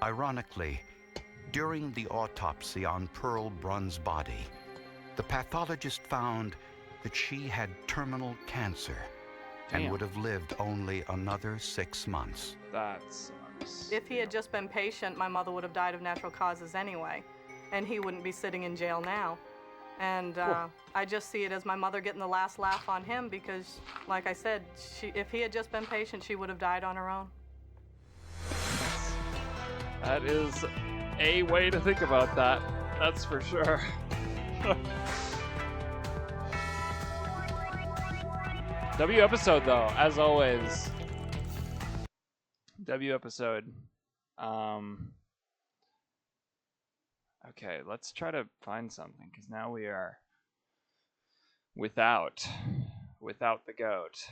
Ironically, during the autopsy on Pearl Bruns' body, The pathologist found that she had terminal cancer and Damn. would have lived only another 6 months. That sucks. If he had just been patient, my mother would have died of natural causes anyway, and he wouldn't be sitting in jail now. And I just see it as my mother getting the last laugh on him because, like I said, if he had just been patient, she would have died on her own. That is a way to think about that. That's for sure. W episode though, as always. W episode. Okay, let's try to find something because now we are without the goat.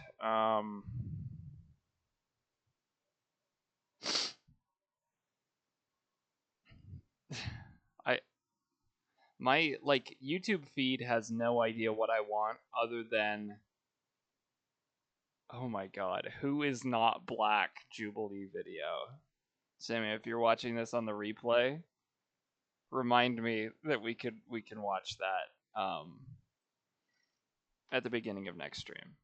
My YouTube feed has no idea what I want other than, oh my god, who is not black Jubilee video? Sammy, if you're watching this on the replay, remind me that we can watch that at the beginning of next stream.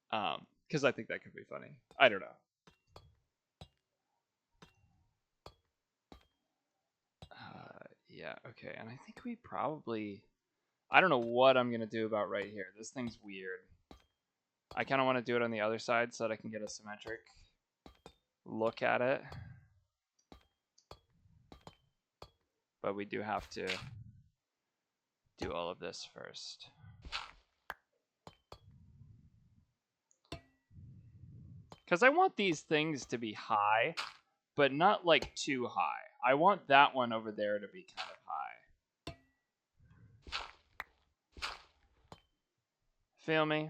Because I think that could be funny. I don't know. Yeah, okay, and I think we probably... I don't know what I'm going to do about right here. This thing's weird. I kind of want to do it on the other side so that I can get a symmetric look at it. But we do have to do all of this first. Because I want these things to be high, but not like too high. I want that one over there to be kind of high. Feel me?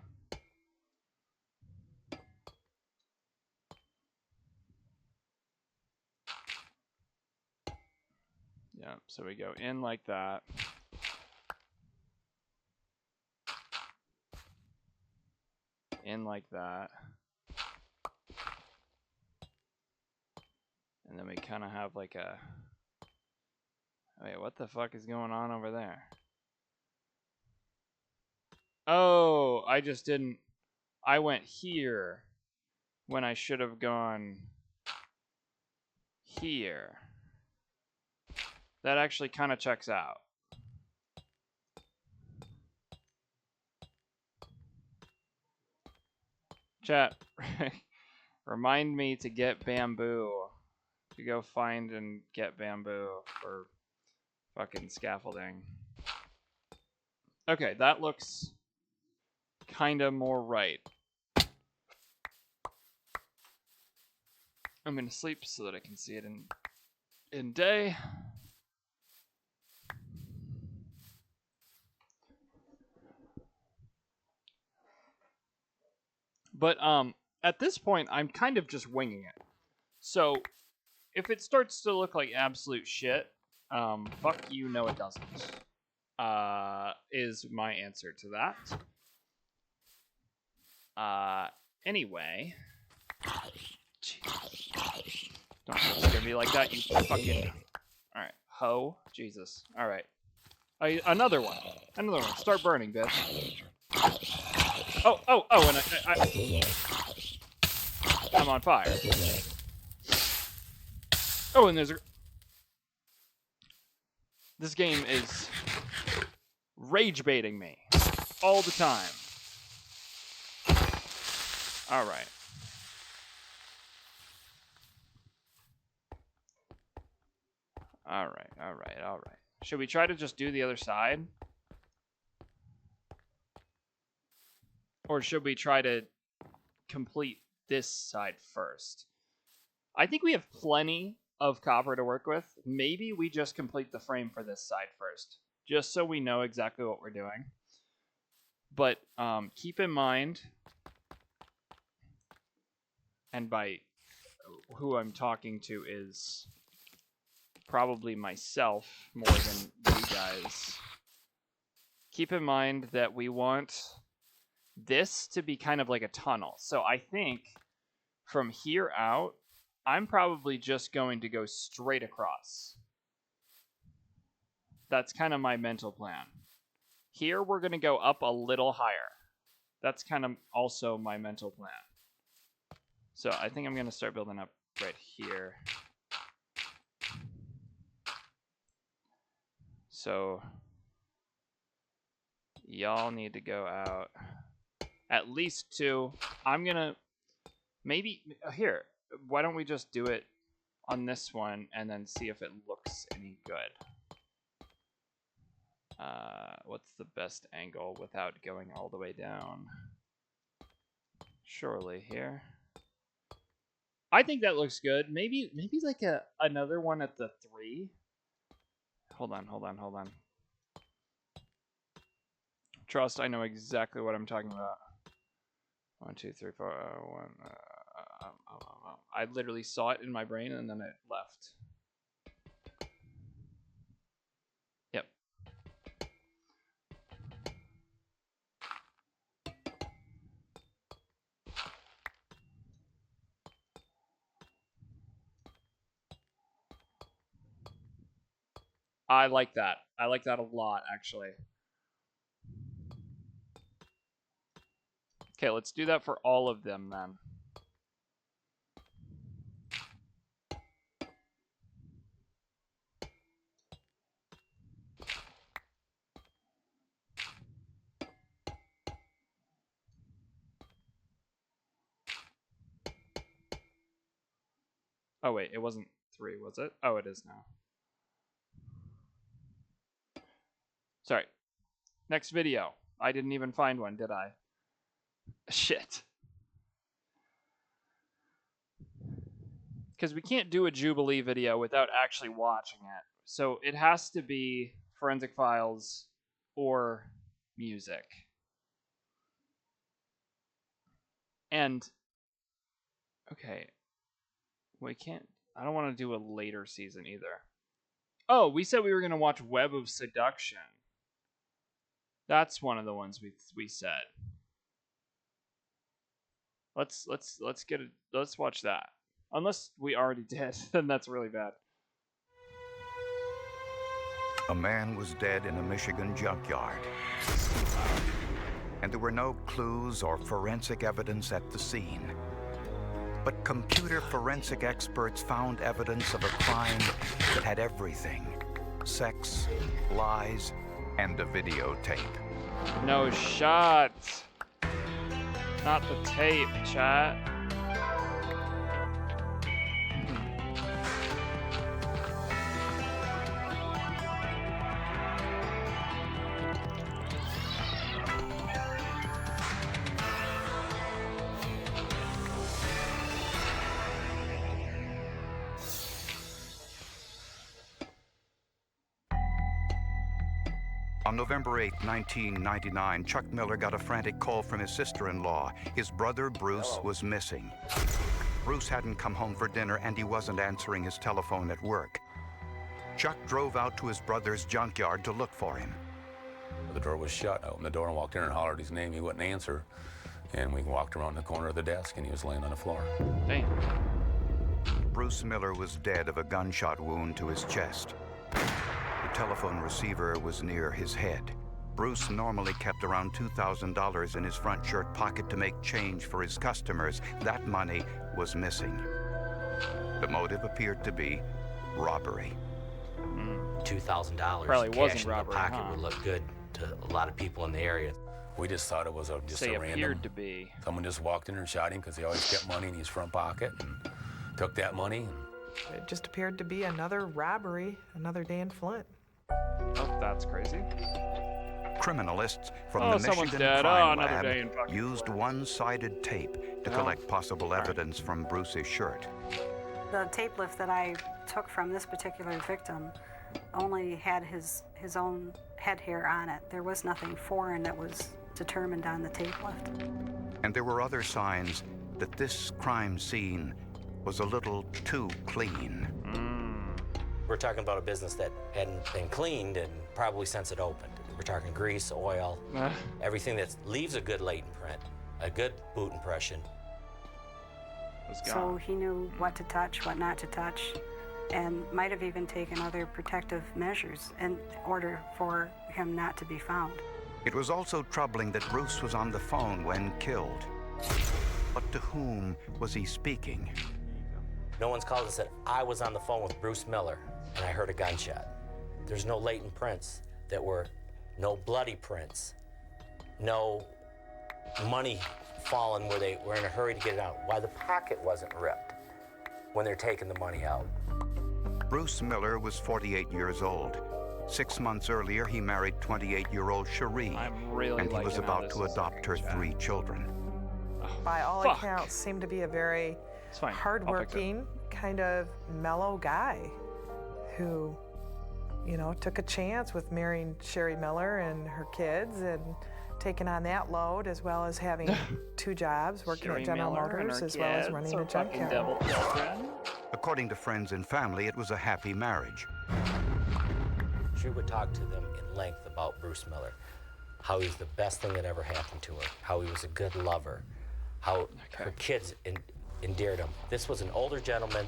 Yeah, so we go in like that. In like that. And then we kind of have like a... Wait, what the fuck is going on over there? Oh, I just didn't... I went here when I should have gone here. That actually kind of checks out. Chat, remind me to get bamboo. To go find and get bamboo for fucking scaffolding. Okay, that looks kind of more right. I'm gonna sleep so that I can see it in day. But at this point, I'm kind of just winging it. So if it starts to look like absolute shit, fuck you, no it doesn't. Is my answer to that. Anyway. Don't look at me like that, you fucking... Alright, ho. Jesus. Alright. Another one. Another one. Start burning, bitch. Oh, and I'm on fire. Oh, and there's a... This game is rage baiting me all the time. All right. All right. Should we try to just do the other side? Or should we try to complete this side first? I think we have plenty of copper to work with. Maybe we just complete the frame for this side first, just so we know exactly what we're doing. But keep in mind, and by who I'm talking to is probably myself more than you guys. Keep in mind that we want this to be kind of like a tunnel. So I think from here out, I'm probably just going to go straight across That's kind of my mental plan. Here, we're going to go up a little higher. That's kind of also my mental plan. So I think I'm going to start building up right here. So y'all need to go out at least 2. I'm going to maybe here. Why don't we just do it on this one and then see if it looks any good? What's the best angle without going all the way down? Surely here. I think that looks good. Maybe like another one at the 3. Hold on. Trust, I know exactly what I'm talking about. 1, 2, 3, 4, 1. I literally saw it in my brain and then it left. Yep. I like that. I like that a lot, actually. Okay, let's do that for all of them then. Oh wait, it wasn't 3, was it? Oh, it is now. Sorry. Next video. I didn't even find one, did I? Shit. Because we can't do a Jubilee video without actually watching it. So it has to be Forensic Files or music. And, okay. We can't, I don't want to do a later season either. Oh, we said we were going to watch Web of Seduction. That's one of the ones we said. Let's watch that. Unless we already did, then that's really bad. A man was dead in a Michigan junkyard. And there were no clues or forensic evidence at the scene. But computer forensic experts found evidence of a crime that had everything: sex, lies, and a videotape. No shot. Not the tape, chat. On November 8, 1999, Chuck Miller got a frantic call from his sister-in-law. His brother, Bruce, was missing. Bruce hadn't come home for dinner, and he wasn't answering his telephone at work. Chuck drove out to his brother's junkyard to look for him. The door was shut. I opened the door and walked in and hollered his name. He wouldn't answer. And we walked around the corner of the desk, and he was laying on the floor. Damn. Bruce Miller was dead of a gunshot wound to his chest. The telephone receiver was near his head. Bruce normally kept around $2,000 in his front shirt pocket to make change for his customers. That money was missing. The motive appeared to be robbery. $2,000 Probably cash wasn't in robbery, the pocket huh? would look good to a lot of people in the area. We just thought it was just Say a random. appeared to be. Someone just walked in and shot him because he always kept money in his front pocket and took that money. It just appeared to be another robbery, another Dan Flint. Oh, that's crazy. Criminalists from Oh, the someone's Michigan dead. Crime Another Lab day in fucking used one-sided tape to Oh. collect possible evidence from Bruce's shirt. The tape lift that I took from this particular victim only had his own head hair on it. There was nothing foreign that was determined on the tape lift. And there were other signs that this crime scene was a little too clean. We're talking about a business that hadn't been cleaned and probably since it opened. We're talking grease, oil, everything that leaves a good latent print, a good boot impression. So he knew what to touch, what not to touch. and might have even taken other protective measures in order for him not to be found. It was also troubling that Bruce was on the phone when killed. But to whom was he speaking? No one's called and said, I was on the phone with Bruce Miller and I heard a gunshot. There's no latent prints that were, no bloody prints, no money fallen where they were in a hurry to get it out. Why the pocket wasn't ripped when they're taking the money out. Bruce Miller was 48 years old. 6 months earlier, he married 28-year-old Cherie, and he was about to adopt her 3 children. By all accounts, seemed to be a very hardworking, kind of mellow guy who, you know, took a chance with marrying Sherry Miller and her kids and taking on that load, as well as having 2 jobs, working at General Motors, as well as running a junkyard. According to friends and family, it was a happy marriage. She would talk to them in length about Bruce Miller, how he was the best thing that ever happened to her, how he was a good lover, how her kids endeared him. This was an older gentleman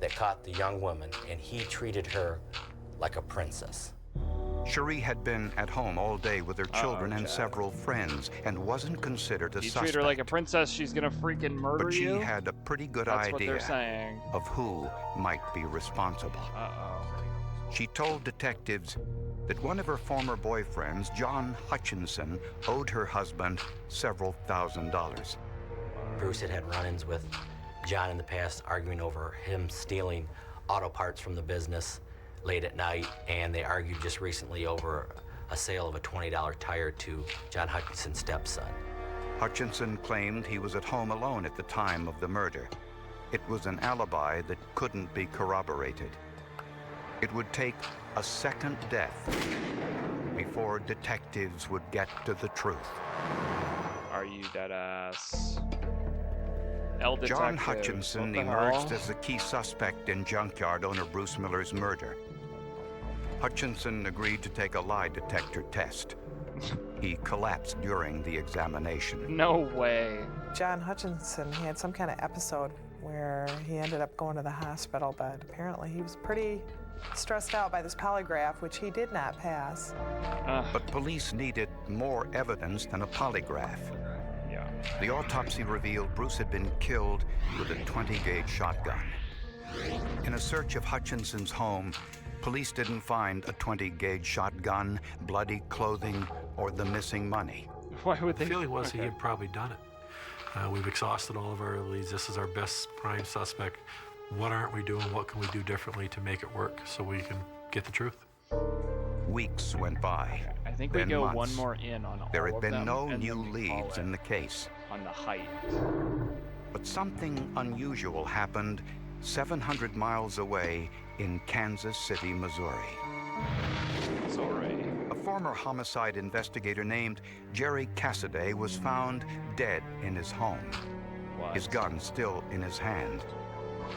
that caught the young woman, and he treated her like a princess. Cherie had been at home all day with her children and several friends and wasn't considered a You suspect. treat her like a princess, she's gonna freaking murder But she you? had a pretty good That's what idea they're saying. of who might be responsible. She told detectives that one of her former boyfriends, John Hutchinson, owed her husband several $1,000s. Bruce had run-ins with John in the past, arguing over him stealing auto parts from the business late at night, and they argued just recently over a sale of a $20 tire to John Hutchinson's stepson. Hutchinson claimed he was at home alone at the time of the murder. It was an alibi that couldn't be corroborated. It would take a second death before detectives would get to the truth. Are you dead ass? L John detective. Hutchinson What the emerged hell? as the key suspect in junkyard owner Bruce Miller's murder. Hutchinson agreed to take a lie detector test. He collapsed during the examination. No way. John Hutchinson had some kind of episode where he ended up going to the hospital, but apparently he was pretty stressed out by this polygraph, which he did not pass. But police needed more evidence than a polygraph. Yeah. The autopsy revealed Bruce had been killed with a 20-gauge shotgun. In a search of Hutchinson's home, police didn't find a 20-gauge shotgun, bloody clothing, or the missing money. Why would The feeling was he had probably done it. We've exhausted all of our leads. This is our best prime suspect. What aren't we doing? What can we do differently to make it work so we can get the truth? Weeks went by. I think we then go months. one more in on all There of had been them, no and new then we call leads it in the case. on the height. But something unusual happened 700 miles away in Kansas City, Missouri. Sorry. A former homicide investigator named Jerry Cassidy was found dead in his home. His gun still in his hand.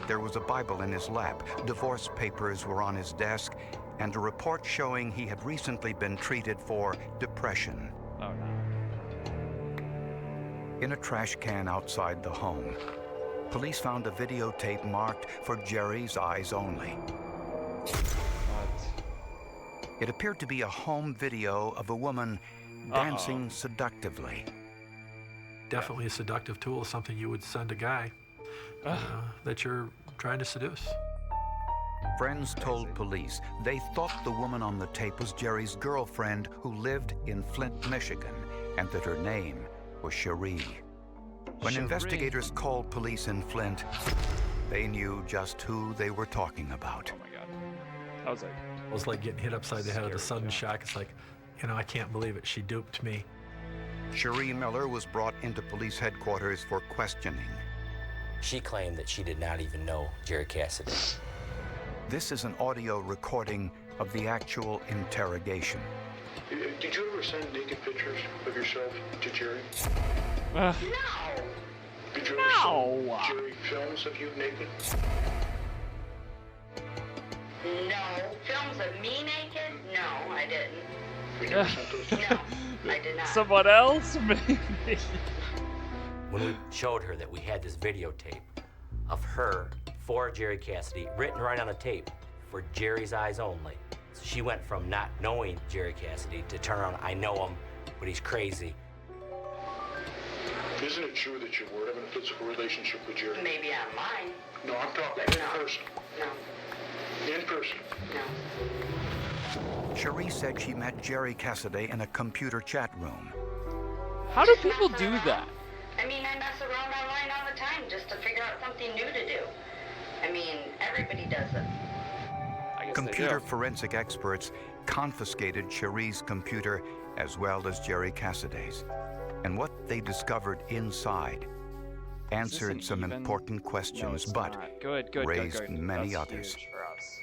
There was a Bible in his lap, divorce papers were on his desk, and a report showing he had recently been treated for depression. Oh no. In a trash can outside the home, police found a videotape marked for Jerry's eyes only. It appeared to be a home video of a woman dancing seductively. Definitely a seductive tool, something you would send a guy that you're trying to seduce. Friends told police they thought the woman on the tape was Jerry's girlfriend who lived in Flint, Michigan, and that her name was Cherie. When Cherie. investigators called police in Flint, they knew just who they were talking about. Oh my god. I was like... It was like getting hit upside the head with a sudden shock. It's like, you know, I can't believe it. She duped me. Cherie Miller was brought into police headquarters for questioning. She claimed that she did not even know Jerry Cassidy. This is an audio recording of the actual interrogation. Did you ever send naked pictures of yourself to Jerry? No! Did you ever send Jerry films of you naked? No. Films of me naked? No, I didn't. You never sent those? No, I did not. Someone else? Maybe. When we showed her that we had this videotape of her for Jerry Cassidy, written right on a tape for Jerry's eyes only. So she went from not knowing Jerry Cassidy to turn around, I know him, but he's crazy. Isn't it true that you were having a physical relationship with Jerry? Maybe on mine. No, I'm talking But in no. person. No. In person. No. Cherie said she met Jerry Cassidy in a computer chat room. How do people do that? I mean, I mess around online all the time just to figure out something new to do. I mean, everybody does it. I guess Computer they do. forensic experts confiscated Cherie's computer as well as Jerry Cassidy's. And what they discovered inside answered an some even- important questions, but raised many That's others. huge for us.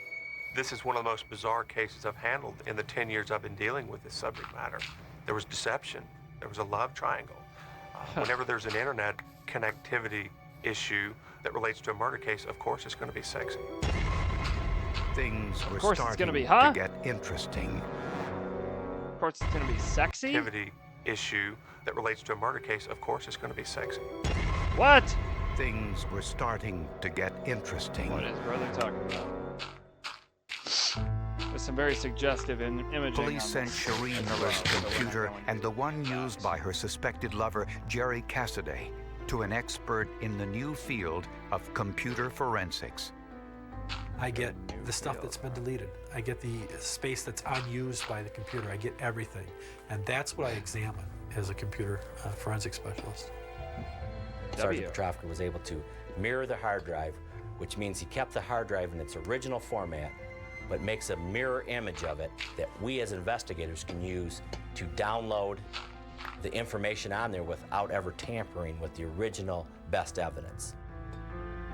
This is one of the most bizarre cases I've handled in the 10 years I've been dealing with this subject matter. There was deception. There was a love triangle. Whenever there's an internet connectivity issue that relates to a murder case, of course it's going to be sexy. Things were course it's starting gonna be, huh? to get interesting. Of course, it's gonna be sexy. Connectivity issue that relates to a murder case, of course it's going to be sexy. What? Things were starting to get interesting. What is brother talking about? There's some very suggestive imaging. Police on sent this. Cherie Miller's computer and the one used by her suspected lover, Jerry Cassidy, to an expert in the new field of computer forensics. I get the stuff that's been deleted. I get the space that's unused by the computer. I get everything. And that's what I examine as a computer forensic specialist. Sergeant Petrovka was able to mirror the hard drive, which means he kept the hard drive in its original format, but makes a mirror image of it that we as investigators can use to download the information on there without ever tampering with the original best evidence.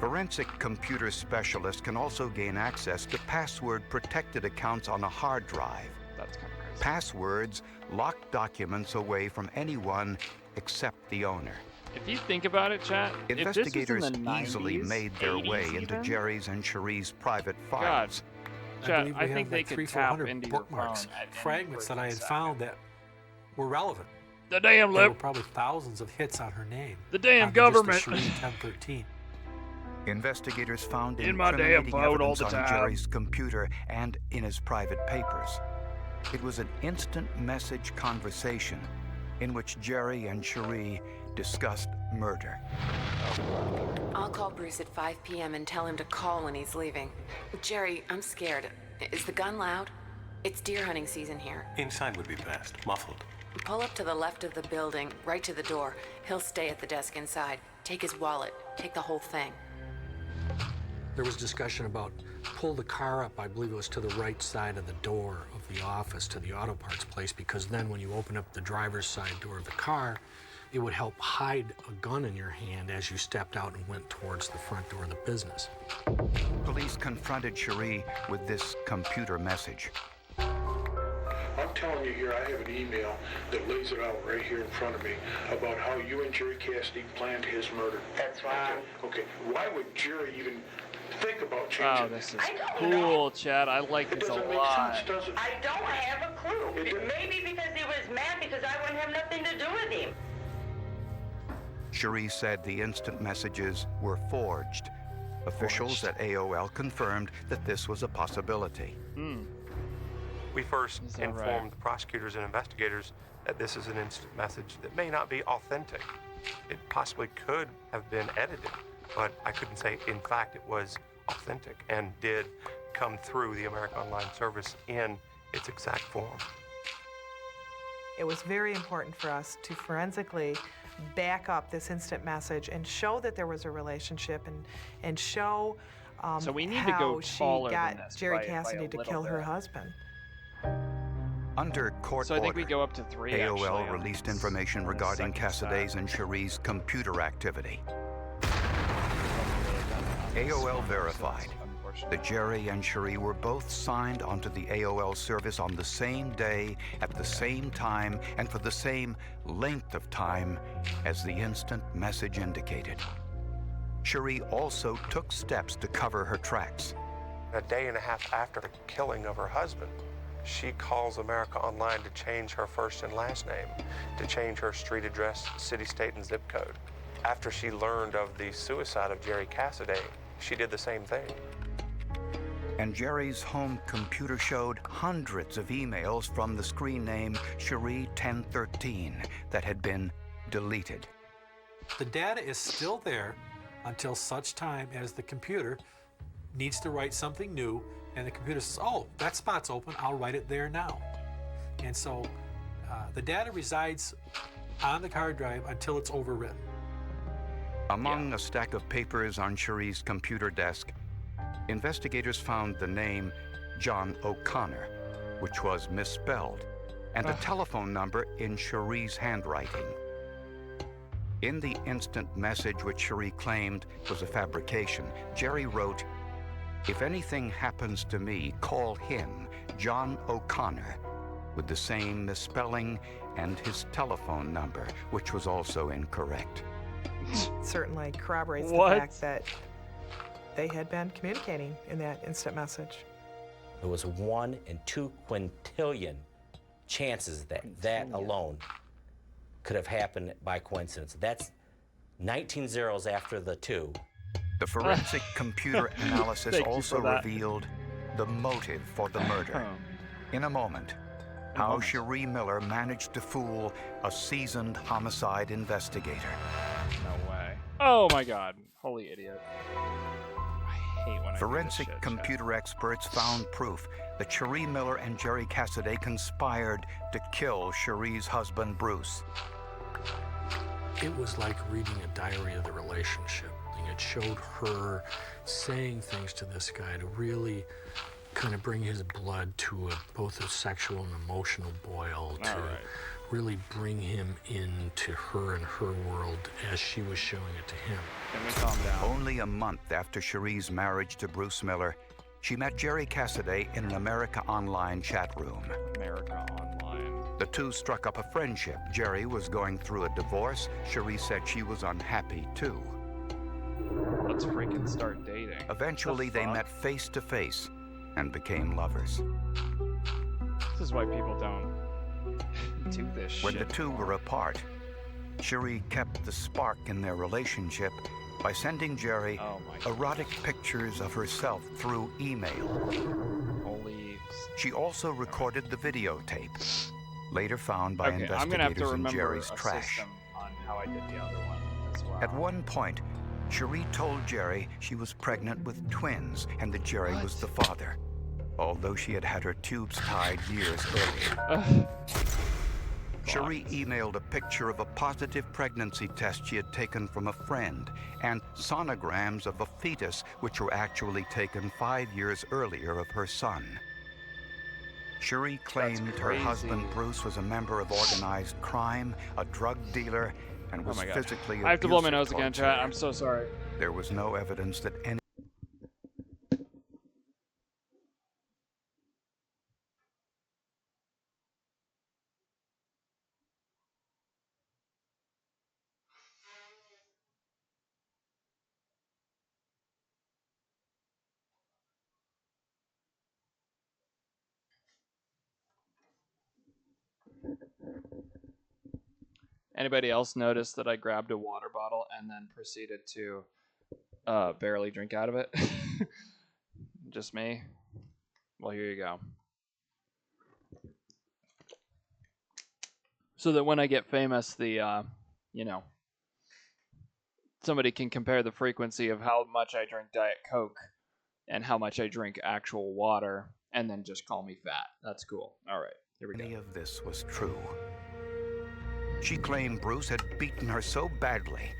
Forensic computer specialists can also gain access to password-protected accounts on a hard drive. That's kind of crazy. Passwords lock documents away from anyone except the owner. If you think about it, chat, Investigators if this was in the 90s, easily made their 80s way into even, Jerry's and Cherie's private God, files. Chat, believe we I have think they like could 300, tap 400 into your bookmarks, phone at any fragments that I had freaking found that were relevant. The damn There were lip. probably thousands of hits on her name. The damn on government. Just the Cherie 1013. Investigators found In my damn incriminating phone all evidence the on time. Jerry's computer and in his private papers. It was an instant message conversation in which Jerry and Cherie discussed murder. I'll call Bruce at 5 p.m. and tell him to call when he's leaving. Jerry, I'm scared. Is the gun loud? It's deer hunting season here. Inside would be best, muffled. Pull up to the left of the building, right to the door. He'll stay at the desk inside. Take his wallet. Take the whole thing. There was discussion about pull the car up, I believe it was to the right side of the door of the office to the auto parts place, because then when you open up the driver's side door of the car, it would help hide a gun in your hand as you stepped out and went towards the front door of the business. Police confronted Cherie with this computer message. I'm telling you here, I have an email that lays it out right here in front of me about how you and Jerry Cassidy planned his murder. That's wrong. Okay, why would Jerry even think about Wow, changing this is I don't cool, Chad. I like It this a doesn't make lot. sense, does it? I don't have a clue. Maybe because he was mad because I wouldn't have nothing to do with him. Cherie said the instant messages were forged. Officials at AOL confirmed that this was a possibility. We first Is that informed right? the prosecutors and investigators that this is an instant message that may not be authentic. It possibly could have been edited, but I couldn't say, in fact, it was authentic and did come through the American Online Service in its exact form. It was very important for us to forensically back up this instant message and show that there was a relationship and show So we need to how go she taller than got this Jerry by a Cassidy to little kill her bit. husband. Under court So I think we order, go up to 3, AOL actually, on released this- information on this regarding second stack. Cassidy's and Cherie's computer activity. AOL verified that Jerry and Cherie were both signed onto the AOL service on the same day, at the same time, and for the same length of time as the instant message indicated. Cherie also took steps to cover her tracks. A day and a half after the killing of her husband, she calls America Online to change her first and last name, to change her street address, city, state, and zip code. After she learned of the suicide of Jerry Cassidy, she did the same thing. And Jerry's home computer showed hundreds of emails from the screen name Cherie 1013 that had been deleted. The data is still there until such time as the computer needs to write something new, and the computer says, oh, that spot's open, I'll write it there now. And so the data resides on the hard drive until it's overwritten. Among a stack of papers on Cherie's computer desk, investigators found the name John O'Connor, which was misspelled, and a telephone number in Cherie's handwriting. In the instant message which Cherie claimed was a fabrication, Jerry wrote, "If anything happens to me, call him, John O'Connor," with the same misspelling and his telephone number, which was also incorrect. Certainly corroborates What? the fact that they had been communicating in that instant message. There was 1 in 2 quintillion chances that that alone could have happened by coincidence. That's 19 zeros after the 2. The forensic computer analysis Thank you also for that. revealed the motive for the murder. In a moment, how Cherie Miller managed to fool a seasoned homicide investigator. No way. Oh my god. Holy idiot. I hate when I Forensic do this shit, computer experts found proof that Cherie Miller and Jerry Cassidy conspired to kill Cherie's husband, Bruce. It was like reading a diary of the relationship. It showed her saying things to this guy to really kind of bring his blood to both a sexual and emotional boil, to really bring him into her and her world as she was showing it to him. Can we calm down? Only a month after Cherie's marriage to Bruce Miller, she met Jerry Cassidy in an America Online chat room. America Online. The two struck up a friendship. Jerry was going through a divorce. Cherie said she was unhappy too. Let's freaking start dating. Eventually, they met face to face and became lovers. This is why people don't do this shit. When the two were apart, Cherie kept the spark in their relationship by sending Jerry erotic pictures of herself through email. Holy. She also recorded the videotape, later found by Okay, I'm gonna have to investigators in remember Jerry's a trash. system on how I did the other one as well. At one point, Cherie told Jerry she was pregnant with twins and that Jerry was the father, although she had had her tubes tied years earlier. Cherie emailed a picture of a positive pregnancy test she had taken from a friend and sonograms of a fetus which were actually taken 5 years earlier of her son. Cherie claimed her husband Bruce was a member of organized crime, a drug dealer, and was my God. physically I have to blow my abusive nose again, towards chat. her. I'm so sorry. There was no evidence that any Anybody else notice that I grabbed a water bottle and then proceeded to barely drink out of it? Just me? Well, here you go. So that when I get famous, the, somebody can compare the frequency of how much I drink Diet Coke and how much I drink actual water and then just call me fat. That's cool. All right, here we go. Any of this was true. She claimed Bruce had beaten her so badly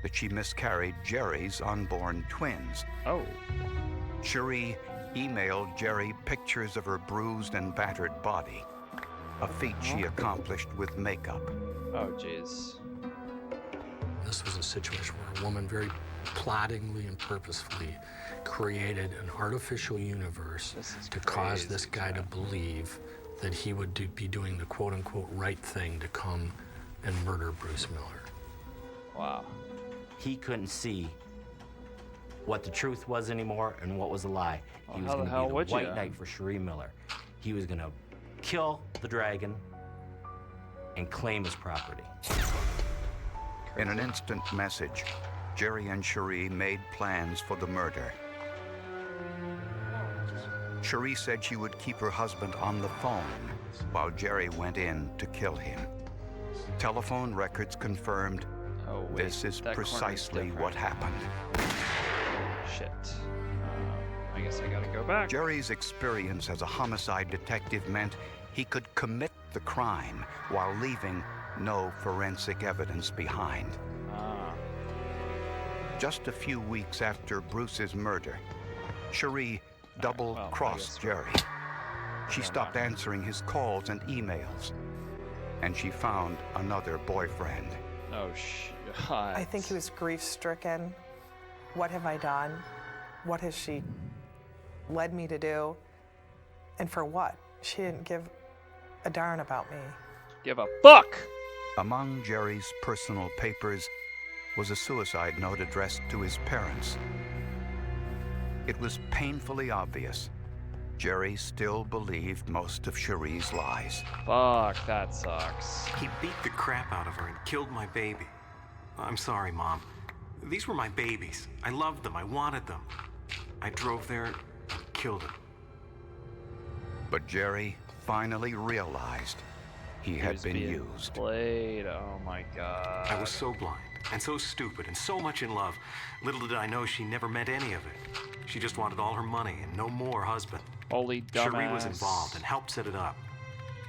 that she miscarried Jerry's unborn twins. Oh. Cherie emailed Jerry pictures of her bruised and battered body, a feat she accomplished with makeup. Oh, jeez. This was a situation where a woman very plottingly and purposefully created an artificial universe to cause this guy to believe that he would be doing the quote-unquote right thing to come and murder Bruce Miller. Wow. He couldn't see what the truth was anymore and what was a lie. He was how going the to hell be would the white ya? knight for Cherie Miller. He was going to kill the dragon and claim his property. In an instant message, Jerry and Cherie made plans for the murder. Cherie said she would keep her husband on the phone while Jerry went in to kill him. Telephone records confirmed this is precisely what happened. Shit. I guess I gotta go back. Jerry's experience as a homicide detective meant he could commit the crime while leaving no forensic evidence behind. Just a few weeks after Bruce's murder, Cherie double-crossed Jerry. She stopped answering his calls and emails, and she found another boyfriend. Oh, shit. I think he was grief-stricken. What have I done? What has she led me to do? And for what? She didn't give a darn about me. Give a fuck! Among Jerry's personal papers was a suicide note addressed to his parents. It was painfully obvious Jerry still believed most of Cherie's lies. Fuck, that sucks. He beat the crap out of her and killed my baby. I'm sorry, Mom. These were my babies. I loved them. I wanted them. I drove there and killed him. But Jerry finally realized he had been used. Played. Oh my God. I was so blind and so stupid and so much in love. Little did I know she never meant any of it. She just wanted all her money and no more husband. Holy dumbass. Cherie was involved and helped set it up.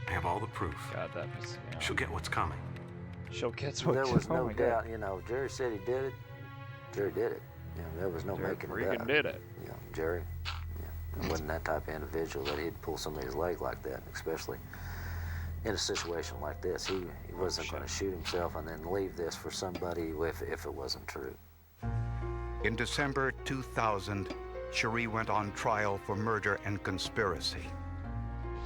I have all the proof. God, that was, She'll get what's coming. She'll get what's coming. There was no doubt, you know, Jerry said he did it. Jerry did it. You know, there was no making it up. Freaking did it. You know, Jerry, he wasn't that type of individual that he'd pull somebody's leg like that, especially in a situation like this. He wasn't going to shoot himself and then leave this for somebody if it wasn't true. In December 2000, Cherie went on trial for murder and conspiracy.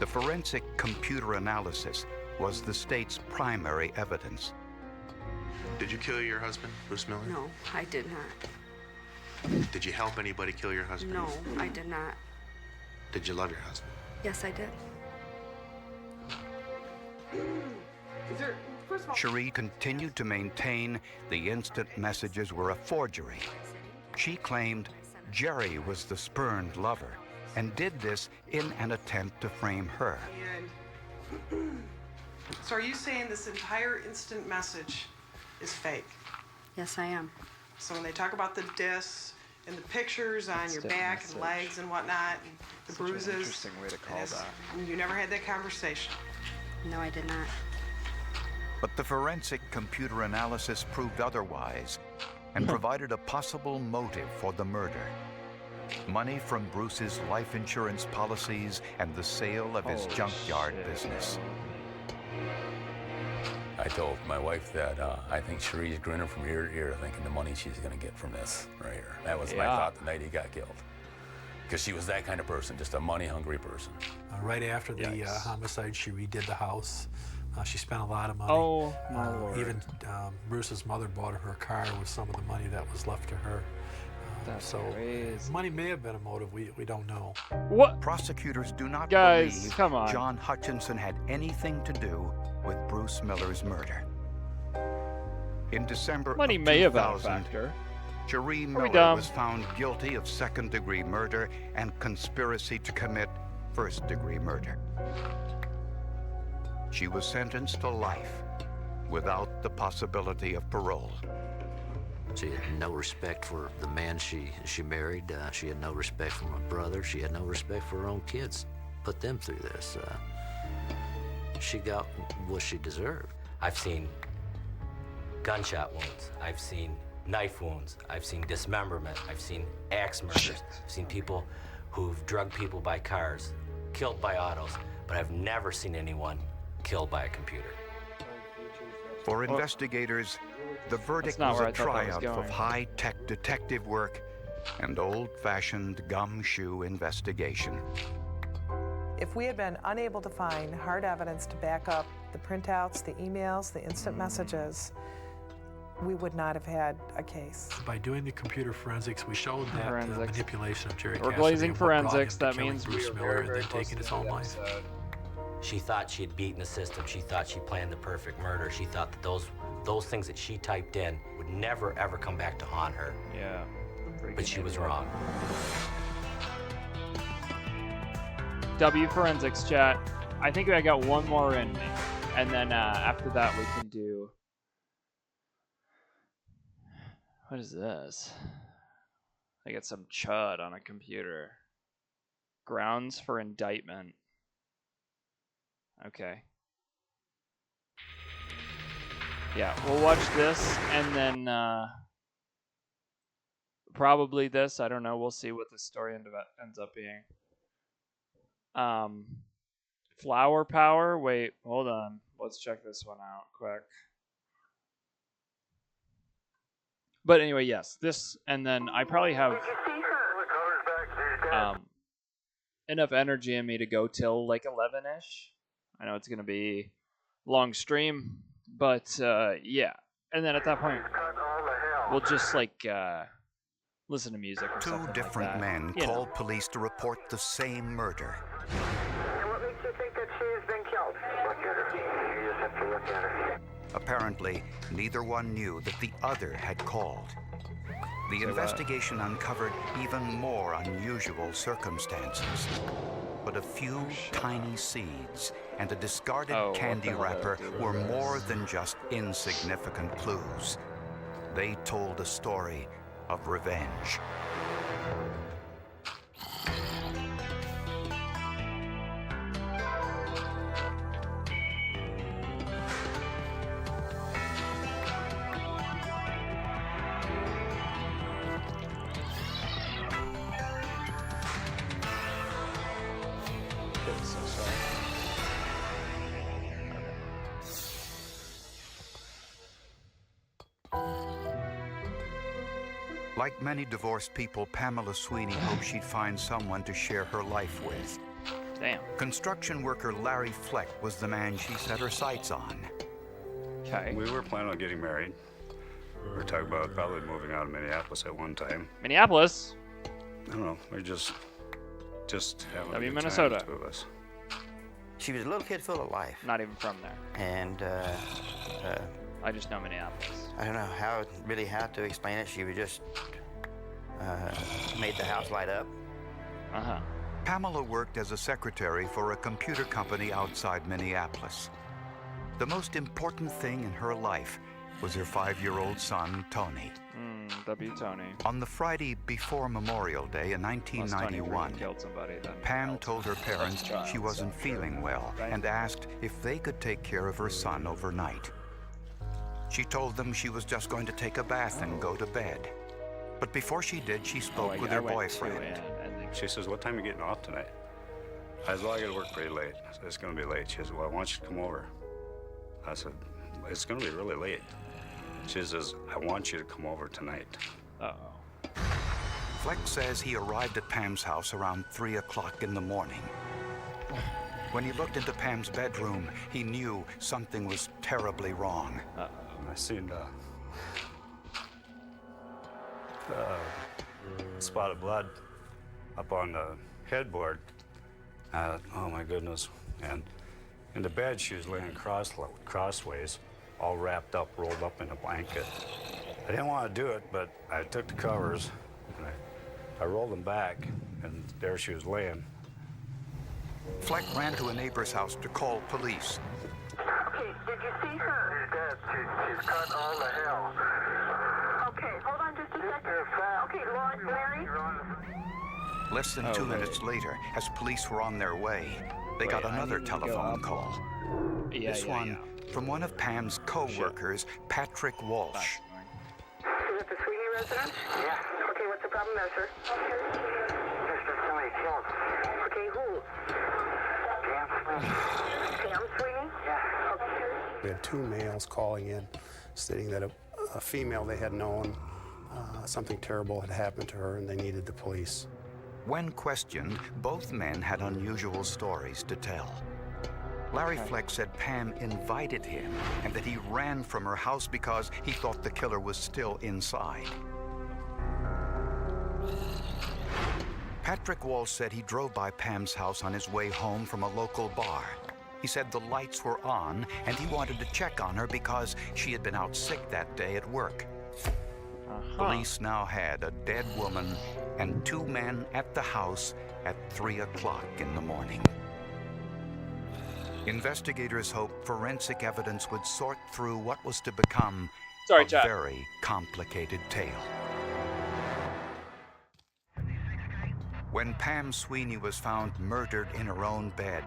The forensic computer analysis was the state's primary evidence. Did you kill your husband, Bruce Miller? No, I did not. Did you help anybody kill your husband? No, I did not. Did you love your husband? Yes, I did. Cherie continued to maintain the instant messages were a forgery. She claimed Jerry was the spurned lover and did this in an attempt to frame her. So are you saying this entire instant message is fake? Yes, I am. So when they talk about the discs and the pictures on your back and legs and whatnot, and the bruises, Interesting way to call that. You never had that conversation? No, I did not. But the forensic computer analysis proved otherwise and provided a possible motive for the murder. Money from Bruce's life insurance policies and the sale of his junkyard business. I told my wife that I think Cherie's grinning from ear to ear thinking the money she's going to get from this right here. That was my thought the night he got killed. Because she was that kind of person, just a money-hungry person. Right after the homicide, she redid the house. She spent a lot of money. Oh, my Lord. Even Bruce's mother bought her a car with some of the money that was left to her. That's crazy. Money may have been a motive. We don't know. What? Prosecutors do not Guys, believe come on. John Hutchinson had anything to do with Bruce Miller's murder. In December Money of may have been a 2000, factor. Cherie we Miller dumb? was found guilty of second-degree murder and conspiracy to commit first-degree murder. She was sentenced to life without the possibility of parole. She had no respect for the man she married. She had no respect for my brother. She had no respect for her own kids. Put them through this. She got what she deserved. I've seen gunshot wounds. I've seen knife wounds. I've seen dismemberment. I've seen axe murders. I've seen people who've drugged people by cars, killed by autos, but I've never seen anyone killed by a computer. For investigators, the verdict not was where a I thought that was triumph of going. high-tech detective work and old-fashioned gumshoe investigation. If we had been unable to find hard evidence to back up the printouts, the emails, the instant messages, we would not have had a case. By doing the computer forensics, we showed that manipulation of Jerry We're Cassidy glazing and what brought him forensics. to That killing means we Bruce are Miller very, and very then close taking to his the own life. episode. She thought she had beaten the system. She thought she planned the perfect murder. She thought that those things that she typed in would never, ever come back to haunt her. Yeah. But she was wrong. W Forensics chat. I think I got one more in me. And then after that we can do... What is this? I got some chud on a computer. Grounds for indictment. Okay. Yeah, we'll watch this and then probably this. I don't know. We'll see what the story ends up being. Flower power. Wait, hold on. Let's check this one out quick. But anyway, yes, this, and then I probably have enough energy in me to go till like 11-ish. I know it's gonna be a long stream, but yeah. And then at that point, we'll just like listen to music or something like that. Two different men called police to report the same murder. And what makes you think that she has been killed? Look at her. You just have to look at her. Apparently, neither one knew that the other had called. The investigation uncovered even more unusual circumstances. But a few tiny seeds and a discarded candy wrapper were more than just insignificant clues. They told a story of revenge. Like many divorced people, Pamela Sweeney hoped she'd find someone to share her life with. Damn. Construction worker Larry Fleck was the man she set her sights on. Okay. We were planning on getting married. We were talking about probably moving out of Minneapolis at one time. Minneapolis? I don't know. We just having a good Minnesota. time, the two of us. She was a little kid full of life. Not even from there. And I just know Minneapolis. I don't know how to explain it. She was just made the house light up. Uh-huh. Pamela worked as a secretary for a computer company outside Minneapolis. The most important thing in her life was her 5-year-old son, Tony. W. Tony. On the Friday before Memorial Day in 1991, Pam told her parents she wasn't feeling well and asked if they could take care of her son overnight. She told them she was just going to take a bath and go to bed. But before she did, she spoke with her boyfriend. She says, "What time are you getting off tonight?" I said, "Well, I got to work pretty late." I said, "It's going to be late." She says, "Well, I want you to come over." I said, "It's going to be really late." She says, "I want you to come over tonight." Uh-oh. Fleck says he arrived at Pam's house around 3 o'clock in the morning. When he looked into Pam's bedroom, he knew something was terribly wrong. I seen a spot of blood up on the headboard. Oh my goodness. And in the bed, she was laying crossways, all wrapped up, rolled up in a blanket. I didn't want to do it, but I took the covers and I rolled them back, and there she was laying. Fleck ran to a neighbor's house to call police. Okay, did you see her? She's dead. She's cut all to hell. Okay, hold on just a second. Okay, Larry? Less than 2 minutes later, as police were on their way, they got another telephone call. This one from one of Pam's co-workers, Patrick Walsh. Is it the Sweeney residence? Yeah. Okay, what's the problem there, sir? There's been somebody killed. Okay, who? Pam Sweeney? Yeah. Okay. We had 2 males calling in, stating that a female they had known, something terrible had happened to her and they needed the police. When questioned, both men had unusual stories to tell. Larry Fleck said Pam invited him and that he ran from her house because he thought the killer was still inside. Patrick Walsh said he drove by Pam's house on his way home from a local bar. He said the lights were on and he wanted to check on her because she had been out sick that day at work. Police now had a dead woman and 2 men at the house at 3 o'clock in the morning. Investigators hoped forensic evidence would sort through what was to become a very complicated tale. When Pam Sweeney was found murdered in her own bed,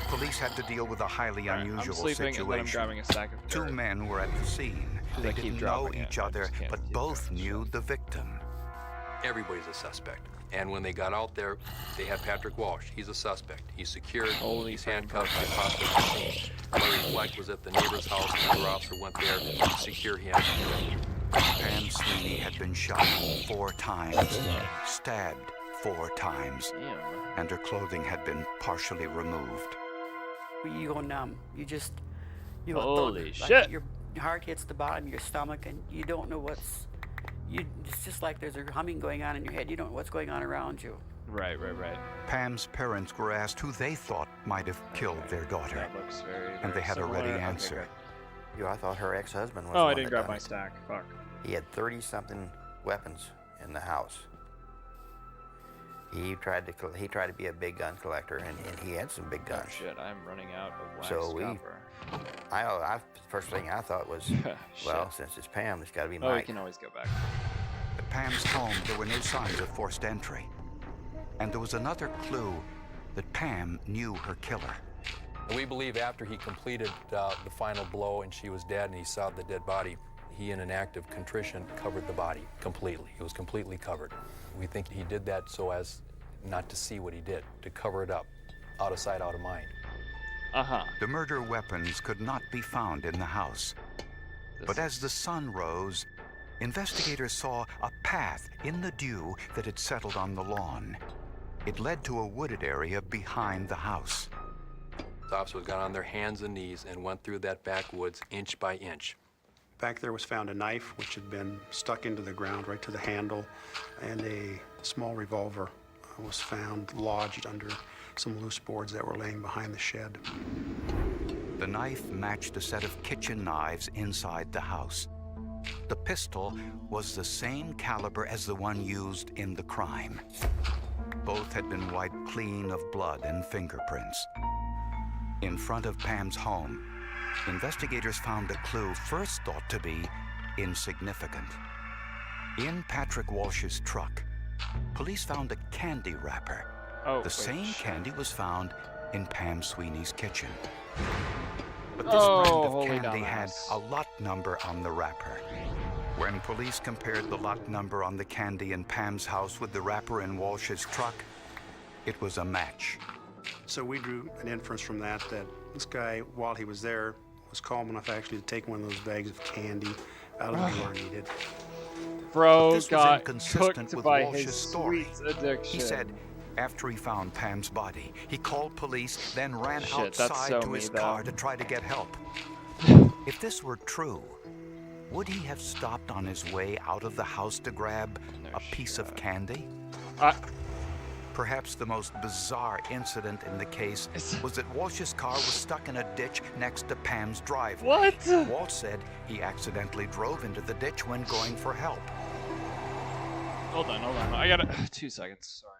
police had to deal with a highly unusual situation. And I'm grabbing a stack of 2 men were at the scene. They didn't know each other, but both knew the victim. Everybody's a suspect. And when they got out there, they had Patrick Walsh. He's a suspect. He's secured. He's handcuffed by possible. Larry Fleck was at the neighbor's house. Another officer went there to secure him. Pam Sweeney had been shot 4 times, stabbed 4 times, and her clothing had been partially removed. You go numb. Holy shit. Your heart hits the bottom of your stomach, and you don't know it's just like there's a humming going on in your head. You don't know what's going on around you. Right. Pam's parents were asked who they thought might have killed their daughter, and they had a ready answer. I thought her ex-husband was. Oh, I didn't grab my stack. Fuck. He had 30-something weapons in the house. He tried to be a big gun collector, and he had some big guns. Oh shit! I'm running out of wax copper. First thing I thought was, well, since it's Pam, it's got to be Mike. Oh, we can always go back. At Pam's home, there were no signs of forced entry, and there was another clue that Pam knew her killer. We believe after he completed the final blow and she was dead and he saw the dead body, he, in an act of contrition, covered the body completely. It was completely covered. We think he did that so as not to see what he did, to cover it up, out of sight, out of mind. The murder weapons could not be found in the house. But as the sun rose, investigators saw a path in the dew that had settled on the lawn. It led to a wooded area behind the house. The officers got on their hands and knees and went through that backwoods inch by inch. Back there was found a knife which had been stuck into the ground right to the handle, and a small revolver was found lodged under some loose boards that were laying behind the shed. The knife matched a set of kitchen knives inside the house. The pistol was the same caliber as the one used in the crime. Both had been wiped clean of blood and fingerprints. In front of Pam's home, investigators found a clue first thought to be insignificant. In Patrick Walsh's truck, police found a candy wrapper. The same candy was found in Pam Sweeney's kitchen. But this brand of candy had a lot number on the wrapper. When police compared the lot number on the candy in Pam's house with the wrapper in Walsh's truck, it was a match. So we drew an inference from that this guy, while he was there, was calm enough actually to take one of those bags of candy out of the door and eat it. Bro this got was inconsistent cooked with by Walsh's his story. sweets addiction. He said after he found Pam's body, he called police, then ran Shit, that's outside so to me, his though. car to try to get help. If this were true, would he have stopped on his way out of the house to grab a piece of candy? Perhaps the most bizarre incident in the case was that Walsh's car was stuck in a ditch next to Pam's driveway. What? Walsh said he accidentally drove into the ditch when going for help. Hold on. I got 2 seconds. Sorry.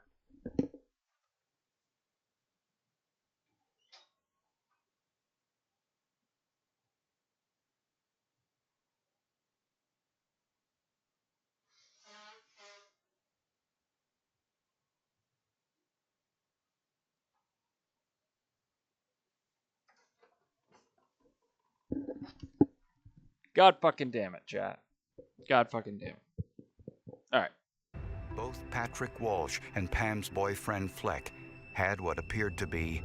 God fucking damn it, chat. God fucking damn it. Alright. Both Patrick Walsh and Pam's boyfriend Fleck had what appeared to be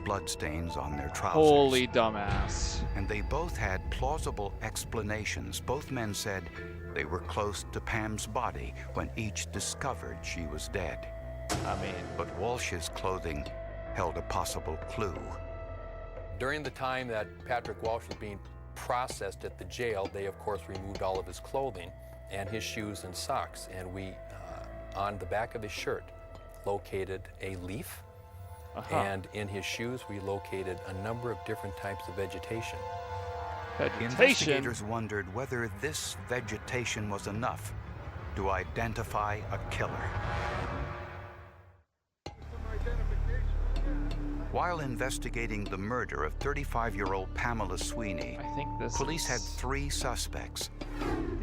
bloodstains on their trousers. Holy dumbass. And they both had plausible explanations. Both men said they were close to Pam's body when each discovered she was dead. But Walsh's clothing held a possible clue. During the time that Patrick Walsh was being processed at the jail, they of course removed all of his clothing and his shoes and socks, and we on the back of his shirt located a leaf And in his shoes, we located a number of different types of vegetation. Investigators wondered whether this vegetation was enough to identify a killer. While investigating the murder of 35-year-old Pamela Sweeney, police had 3 suspects: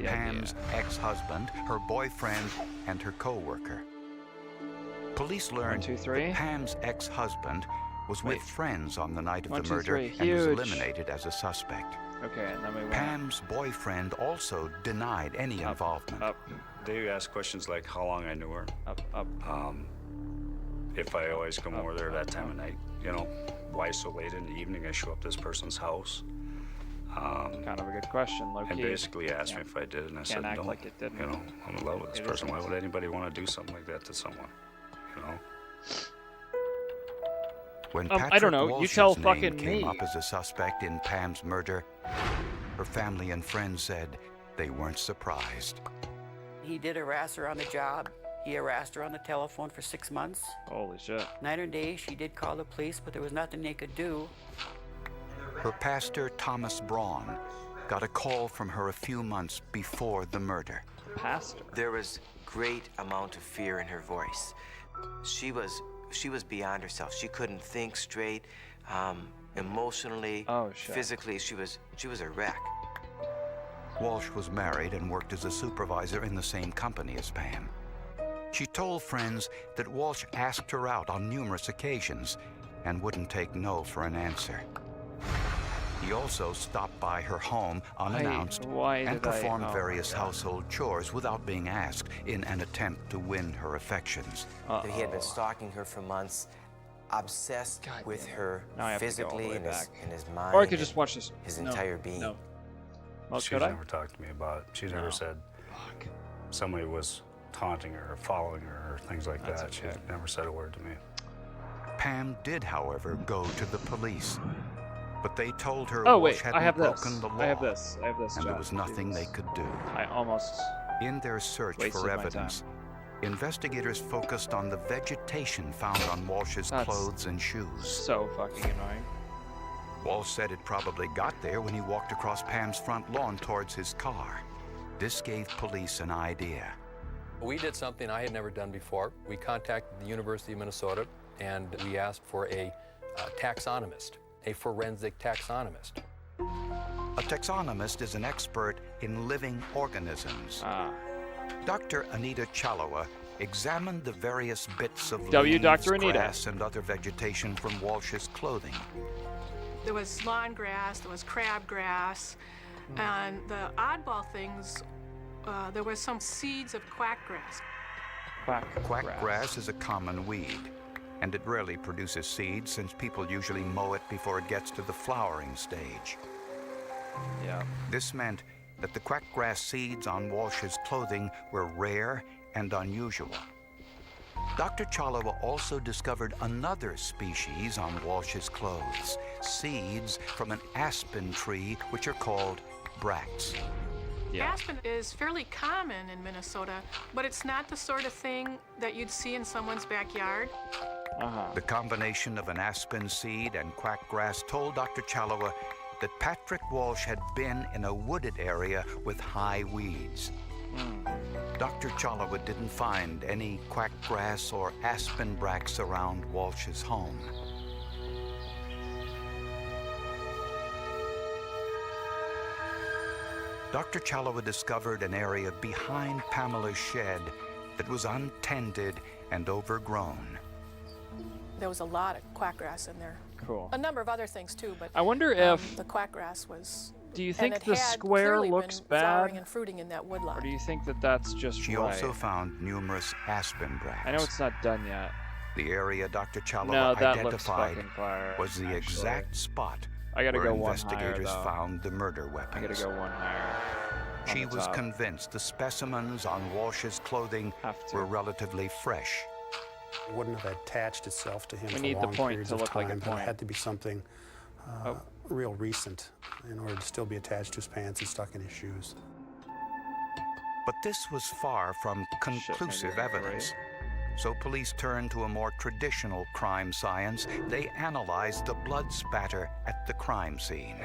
Pam's ex-husband, her boyfriend, and her co-worker. Police learned that Pam's ex-husband was with friends on the night of the murder and was eliminated as a suspect. Okay, and then we went. Pam's boyfriend also denied any involvement. They asked questions like how long I knew her. Up. If I always come over there that time of night. You know, why so late in the evening I show up at this person's house. Kind of a good question, low-key. And basically asked me if I did, and I said act no. like it didn't. You know, I'm in love with this person. Why would anybody want to do something like that to someone? You know? When I Patrick don't know. Walsh's You tell name fucking came me. up as a suspect in Pam's murder, her family and friends said they weren't surprised. He did harass her on the job. He harassed her on the telephone for 6 months. Holy shit. Night or day, she did call the police, but there was nothing they could do. Her pastor, Thomas Braun, got a call from her a few months before the murder. Pastor? There was great amount of fear in her voice. She was beyond herself. She couldn't think straight. Emotionally, physically, she was a wreck. Walsh was married and worked as a supervisor in the same company as Pam. She told friends that Walsh asked her out on numerous occasions and wouldn't take no for an answer. He also stopped by her home unannounced and performed various household chores without being asked in an attempt to win her affections. That he had been stalking her for months, obsessed with her physically in his mind. Or I could just watch this. His entire being. No. Well, She's never talked to me about it. She never said somebody was taunting her or following her or things like that. She never said a word to me. Pam did, however, go to the police, but they told her Oh, Walsh wait, hadn't I have this. broken the law. I have this, and there John. was nothing they could do. I almost In their search wasted for my evidence, investigators focused on the vegetation found on Walsh's That's clothes and shoes. So fucking annoying. Walsh said it probably got there when he walked across Pam's front lawn towards his car. This gave police an idea. We did something I had never done before. We contacted the University of Minnesota and we asked for a taxonomist, a forensic taxonomist. A taxonomist is an expert in living organisms. Dr. Anita Chalawa examined the various bits of leaves, Dr. Anita. grass, and other vegetation from Walsh's clothing. There was lawn grass, there was crabgrass, and the oddball things, there was some seeds of quackgrass. Quackgrass is a common weed, and it rarely produces seeds since people usually mow it before it gets to the flowering stage. This meant that the quackgrass seeds on Walsh's clothing were rare and unusual. Dr. Chalawa also discovered another species on Walsh's clothes, seeds from an aspen tree, which are called bracts. Aspen is fairly common in Minnesota, but it's not the sort of thing that you'd see in someone's backyard. The combination of an aspen seed and quackgrass told Dr. Chalawa that Patrick Walsh had been in a wooded area with high weeds. Dr. Chalawa didn't find any quackgrass or aspen bracts around Walsh's home. Dr. Chalawa discovered an area behind Pamela's shed that was untended and overgrown. There was a lot of quackgrass in there. Cool. A number of other things too, but I wonder if the quackgrass was. Do you and think it the had square clearly looks been bad? flowering and fruiting in that woodlot. Or do you think that that's just She right? also found numerous aspen bracts. I know it's not done yet. The area Dr. No, Chalawa that looks identified fucking fire, was the actually. exact spot I gotta where go one investigators higher, though. found the murder weapons. I gotta go one higher. She on the was top. convinced the specimens on Walsh's clothing were relatively fresh. It wouldn't have attached itself to him We for need the long point periods to of look like a time, but point. it had to be something real recent in order to still be attached to his pants and stuck in his shoes. But this was far from conclusive evidence. So police turned to a more traditional crime science. They analyzed the blood spatter at the crime scene.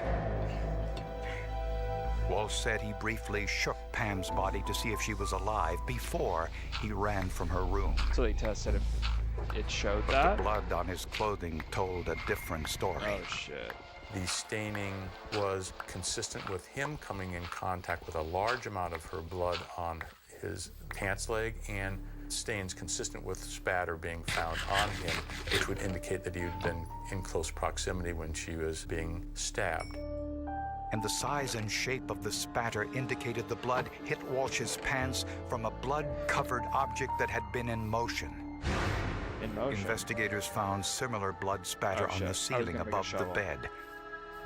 Walsh said he briefly shook Pam's body to see if she was alive before he ran from her room. So they tested if it showed But that? the blood on his clothing told a different story. Oh, shit. The staining was consistent with him coming in contact with a large amount of her blood on his pants leg, and stains consistent with spatter being found on him, which would indicate that he had been in close proximity when she was being stabbed. And the size and shape of the spatter indicated the blood hit Walsh's pants from a blood-covered object that had been in motion. In motion? Investigators found similar blood spatter on the ceiling above the bed.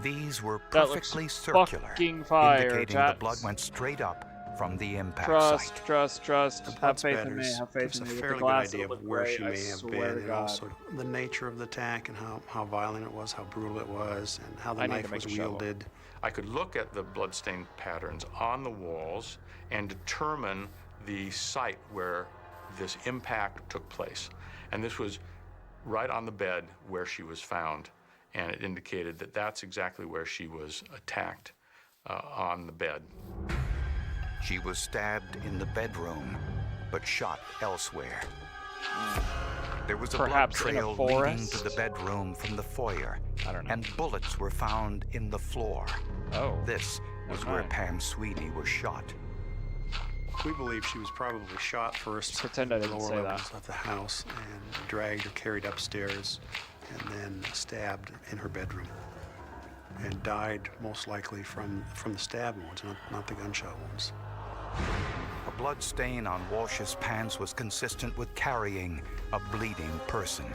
These were That perfectly looks circular, fucking fire, indicating chaps. the blood went straight up from the impact Trust, site. trust. The Have blood faith in me. spatters Have faith gives in a me. With the fairly good glass, idea it'll of look where great, she I may have swear been, to and God. also the nature of the attack and how violent it was, how brutal it was, and how the I need to knife make was a shovel. wielded. I could look at the bloodstain patterns on the walls and determine the site where this impact took place. And this was right on the bed where she was found, and it indicated that that's exactly where she was attacked, on the bed. She was stabbed in the bedroom, but shot elsewhere. There was a Perhaps blood in a trail leading forest? to the bedroom from the foyer. I don't know. And bullets were found in the floor. Oh. This was Never where mind. Pam Sweeney was shot. We believe she was probably shot first Pretend I in the didn't lower say levels that. of the house and dragged or carried upstairs and then stabbed in her bedroom and died most likely from the stab wounds, not the gunshot wounds. A blood stain on Walsh's pants was consistent with carrying a bleeding person.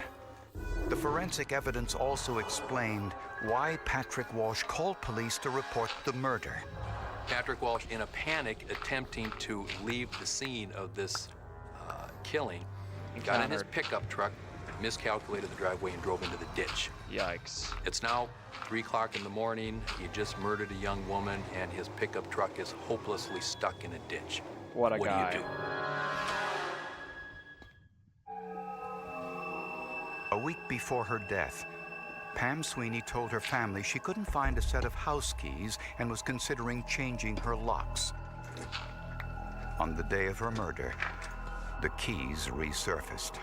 The forensic evidence also explained why Patrick Walsh called police to report the murder. Patrick Walsh, in a panic, attempting to leave the scene of this killing, got in his pickup truck, miscalculated the driveway, and drove into the ditch. Yikes. It's now 3 o'clock in the morning. He just murdered a young woman, and his pickup truck is hopelessly stuck in a ditch. What a What guy. do you do? A week before her death, Pam Sweeney told her family she couldn't find a set of house keys and was considering changing her locks. On the day of her murder, the keys resurfaced.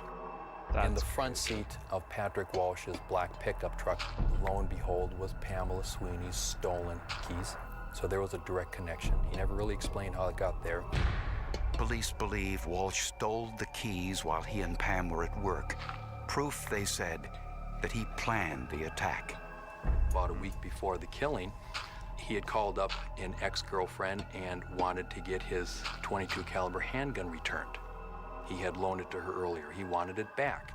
In the front seat of Patrick Walsh's black pickup truck, lo and behold, was Pamela Sweeney's stolen keys. So there was a direct connection. He never really explained how it got there. Police believe Walsh stole the keys while he and Pam were at work. Proof, they said, that he planned the attack. About a week before the killing, he had called up an ex-girlfriend and wanted to get his .22 caliber handgun returned. He had loaned it to her earlier. He wanted it back.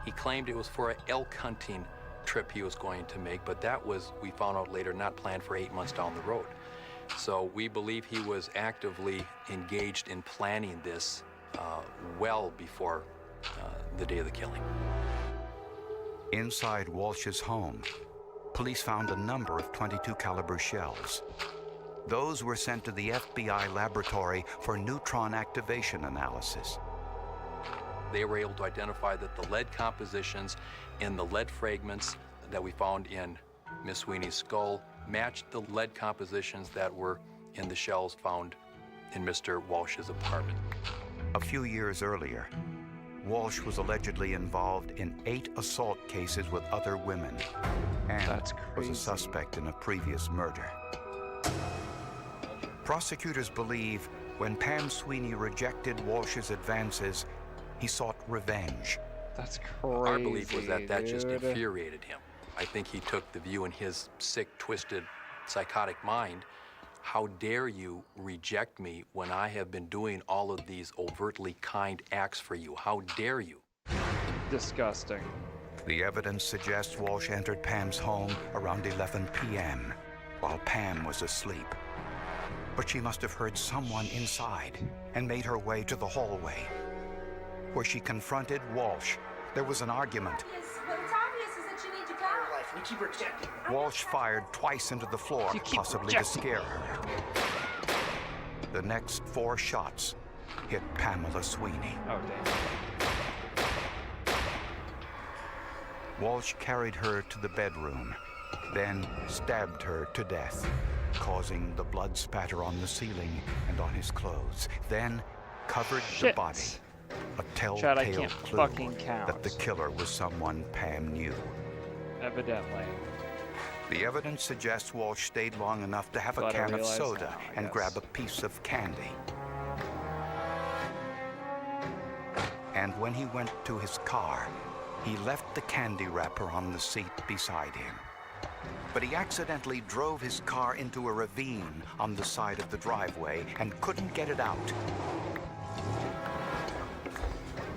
He claimed it was for an elk hunting trip he was going to make, but that was, we found out later, not planned for 8 months down the road. So we believe he was actively engaged in planning this well before the day of the killing. Inside Walsh's home, police found a number of .22 caliber shells. Those were sent to the FBI laboratory for neutron activation analysis. They were able to identify that the lead compositions in the lead fragments that we found in Miss Sweeney's skull matched the lead compositions that were in the shells found in Mr. Walsh's apartment. A few years earlier, Walsh was allegedly involved in 8 assault cases with other women and was a suspect in a previous murder. Prosecutors believe when Pam Sweeney rejected Walsh's advances, he sought revenge. That's crazy. Our belief was that just dude. infuriated him. I think he took the view in his sick, twisted, psychotic mind, how dare you reject me when I have been doing all of these overtly kind acts for you? How dare you? Disgusting. The evidence suggests Walsh entered Pam's home around 11 p.m. while Pam was asleep. But she must have heard someone inside and made her way to the hallway, where she confronted Walsh. There was an argument. What's obvious is that you need to go. We keep rejecting. Walsh fired twice into the floor, possibly to scare her. The next 4 shots hit Pamela Sweeney. Oh, damn. Walsh carried her to the bedroom, then stabbed her to death, causing the blood spatter on the ceiling and on his clothes, then covered the body, a Chad, I telltale can't clue fucking count. that the killer was someone Pam knew. Evidently. The evidence suggests Walsh stayed long enough to have a Glad I can of realized soda now, I and guess. grab a piece of candy. And when he went to his car, he left the candy wrapper on the seat beside him. But he accidentally drove his car into a ravine on the side of the driveway and couldn't get it out.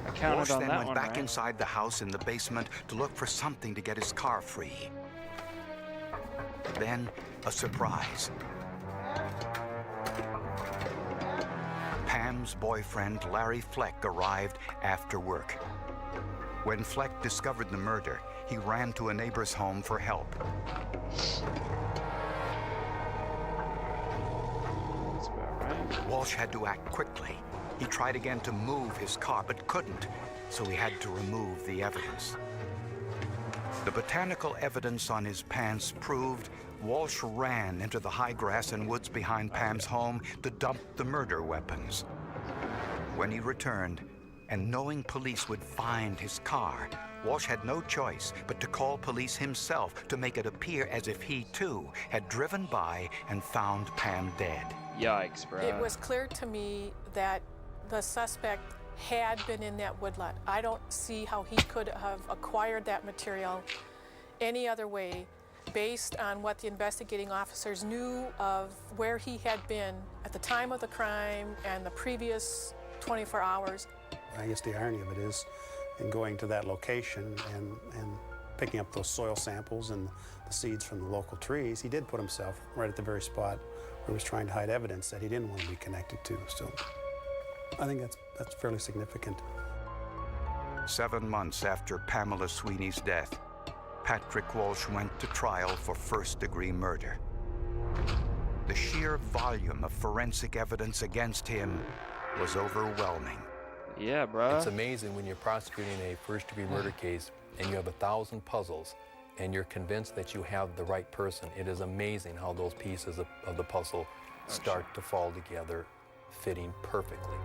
I counted Walsh on then that went one, back right? inside the house in the basement to look for something to get his car free. Then, a surprise. Pam's boyfriend, Larry Fleck, arrived after work. When Fleck discovered the murder, he ran to a neighbor's home for help. That's about right. Walsh had to act quickly. He tried again to move his car, but couldn't, so he had to remove the evidence. The botanical evidence on his pants proved Walsh ran into the high grass and woods behind Pam's home to dump the murder weapons. When he returned, and knowing police would find his car, Walsh had no choice but to call police himself to make it appear as if he, too, had driven by and found Pam dead. Yikes, bro. It was clear to me that the suspect had been in that woodlot. I don't see how he could have acquired that material any other way based on what the investigating officers knew of where he had been at the time of the crime and the previous 24 hours. I guess the irony of it is, in going to that location and picking up those soil samples and the seeds from the local trees, he did put himself right at the very spot where he was trying to hide evidence that he didn't want to be connected to. So I think that's fairly significant. 7 months after Pamela Sweeney's death, Patrick Walsh went to trial for first-degree murder. The sheer volume of forensic evidence against him was overwhelming. Yeah, bro. It's amazing when you're prosecuting a first-degree murder case and you have 1,000 puzzles and you're convinced that you have the right person. It is amazing how those pieces of the puzzle start to fall together, fitting perfectly.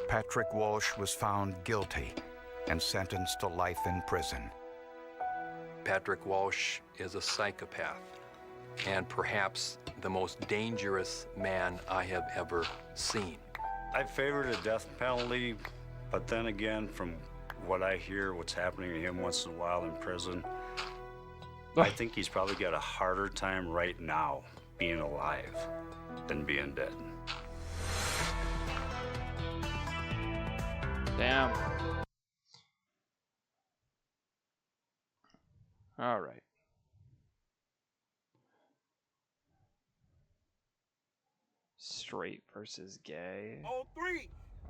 Patrick Walsh was found guilty and sentenced to life in prison. Patrick Walsh is a psychopath and perhaps the most dangerous man I have ever seen. I favored a death penalty, but then again, from what I hear, what's happening to him once in a while in prison, I think he's probably got a harder time right now being alive than being dead. Damn. All right. Straight versus gay. Oh, 3.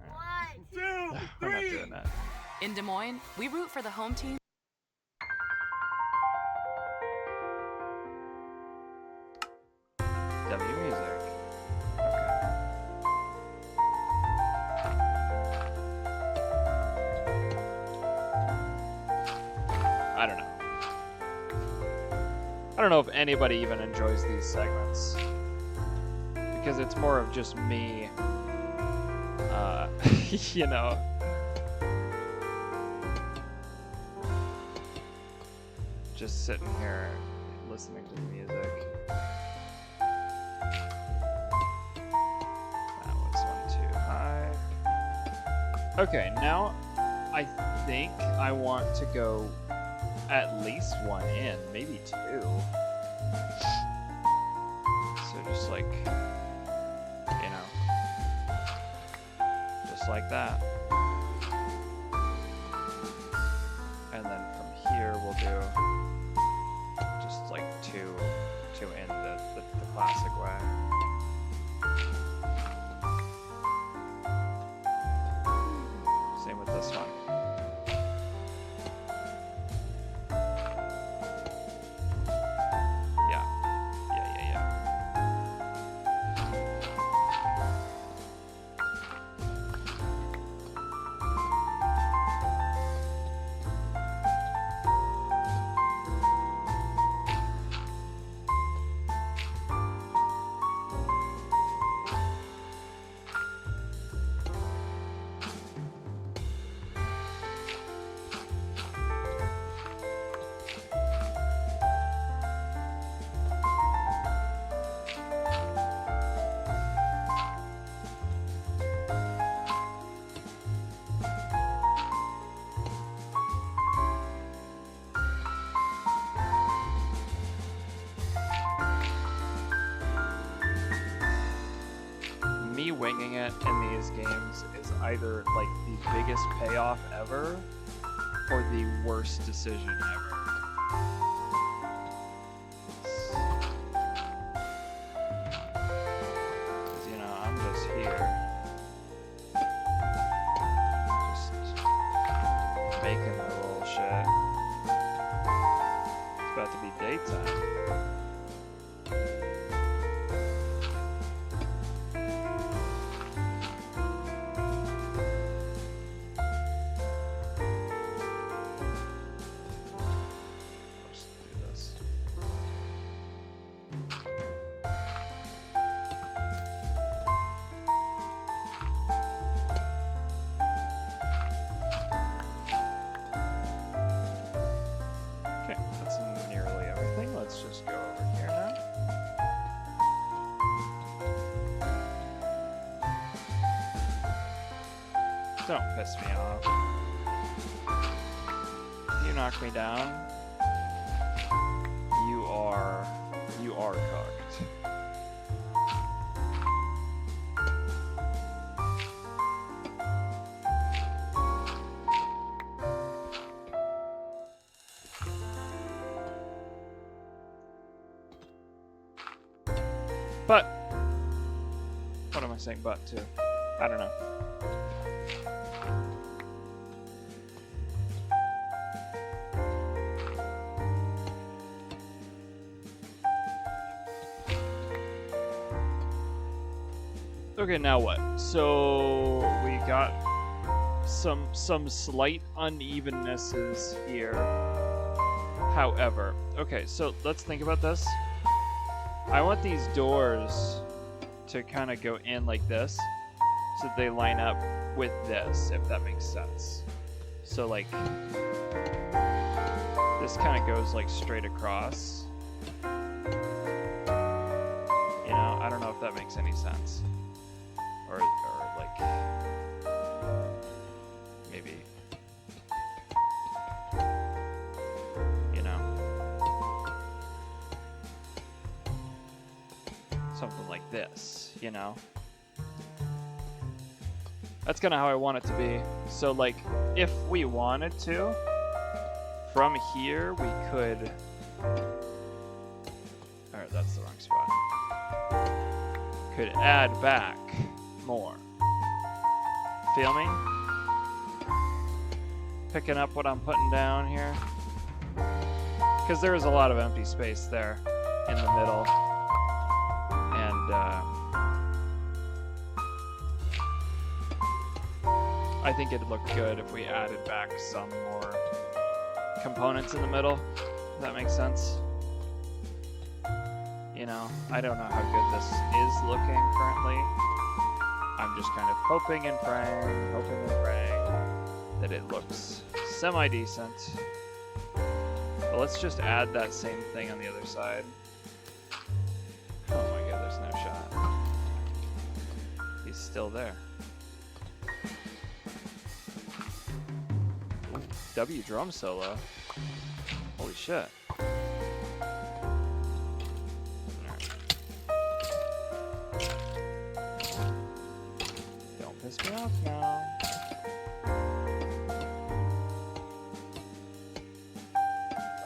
Right. 1, 2, 3. We're not doing that. In Des Moines, we root for the home team. W music. I don't know. I don't know if anybody even enjoys these segments. Because it's more of just me, you know. Just sitting here listening to the music. That was one too high. Okay, now I think I want to go at least one in, maybe 2. So just like, you know, just like that. And then from here we'll do just like 2 in the classic way. Same with this one. Yeah. winging it in these games is either like the biggest payoff ever or the worst decision ever. 'Cause, you know, I'm just here. Just making my little shit. It's about to be daytime. Don't piss me off. You knock me down. You are cooked. But what am I saying but to? I don't know. Okay, now what? So we got some slight unevennesses here. However, okay, so let's think about this. I want these doors to kind of go in like this, so that they line up with this, if that makes sense. So like, this kind of goes like straight across. You know, I don't know if that makes any sense. Or like, maybe, you know, something like this, you know? That's kind of how I want it to be. So like, if we wanted to, from here we could, alright, that's the wrong spot. Could add back more. Feel me? Picking up what I'm putting down here. Because there is a lot of empty space there in the middle. And I think it'd look good if we added back some more components in the middle. If that makes sense. You know, I don't know how good this is looking currently. I'm just kind of hoping and praying that it looks semi-decent. But let's just add that same thing on the other side. Oh my god, there's no shot. He's still there. Ooh, W drum solo. Holy shit. Piss me off now.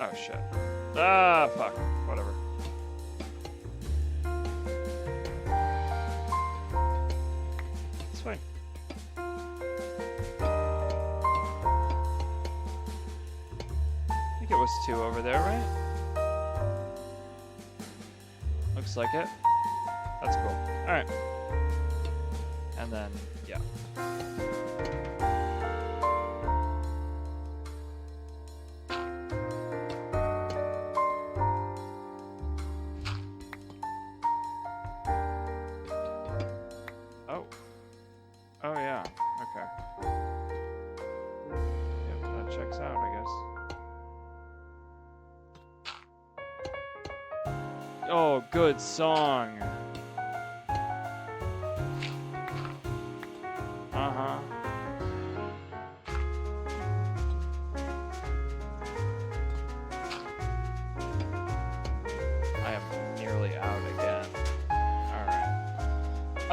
Oh shit. Ah, fuck. Whatever. It's fine. I think it was 2 over there, right? Looks like it. That's cool. Alright. And then, yeah. Oh. Oh, yeah. Okay. Yep, that checks out, I guess. Oh, good song.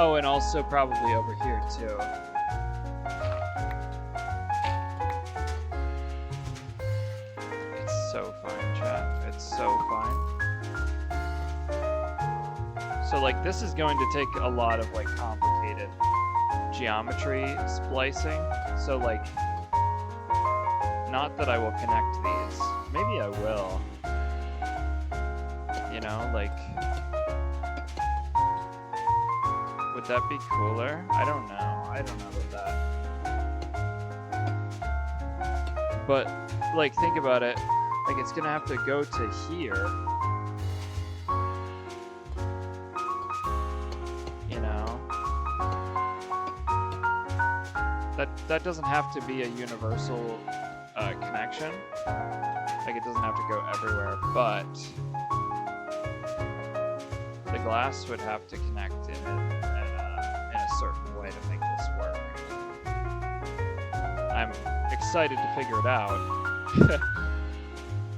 Oh, and also probably over here too. It's so fine, chat. It's so fine. So like this is going to take a lot of like complicated geometry splicing. So like, not that I will connect these. Maybe I will. You know, like, would that be cooler? I don't know. I don't know about that. But like, think about it. Like, it's gonna have to go to here. That doesn't have to be a universal connection. Like, it doesn't have to go everywhere, but the glass would have to connect in a certain way to make this work. I'm excited to figure it out.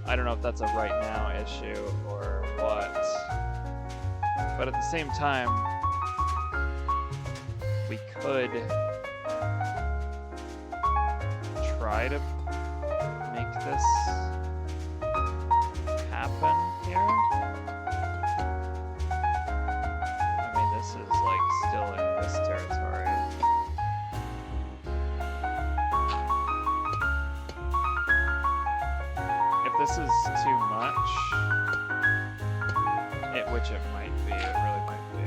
I don't know if that's a right now issue or what, but at the same time, we could try to make this happen here. I mean, this is like still in this territory. If this is too much, which it might be, it really might be.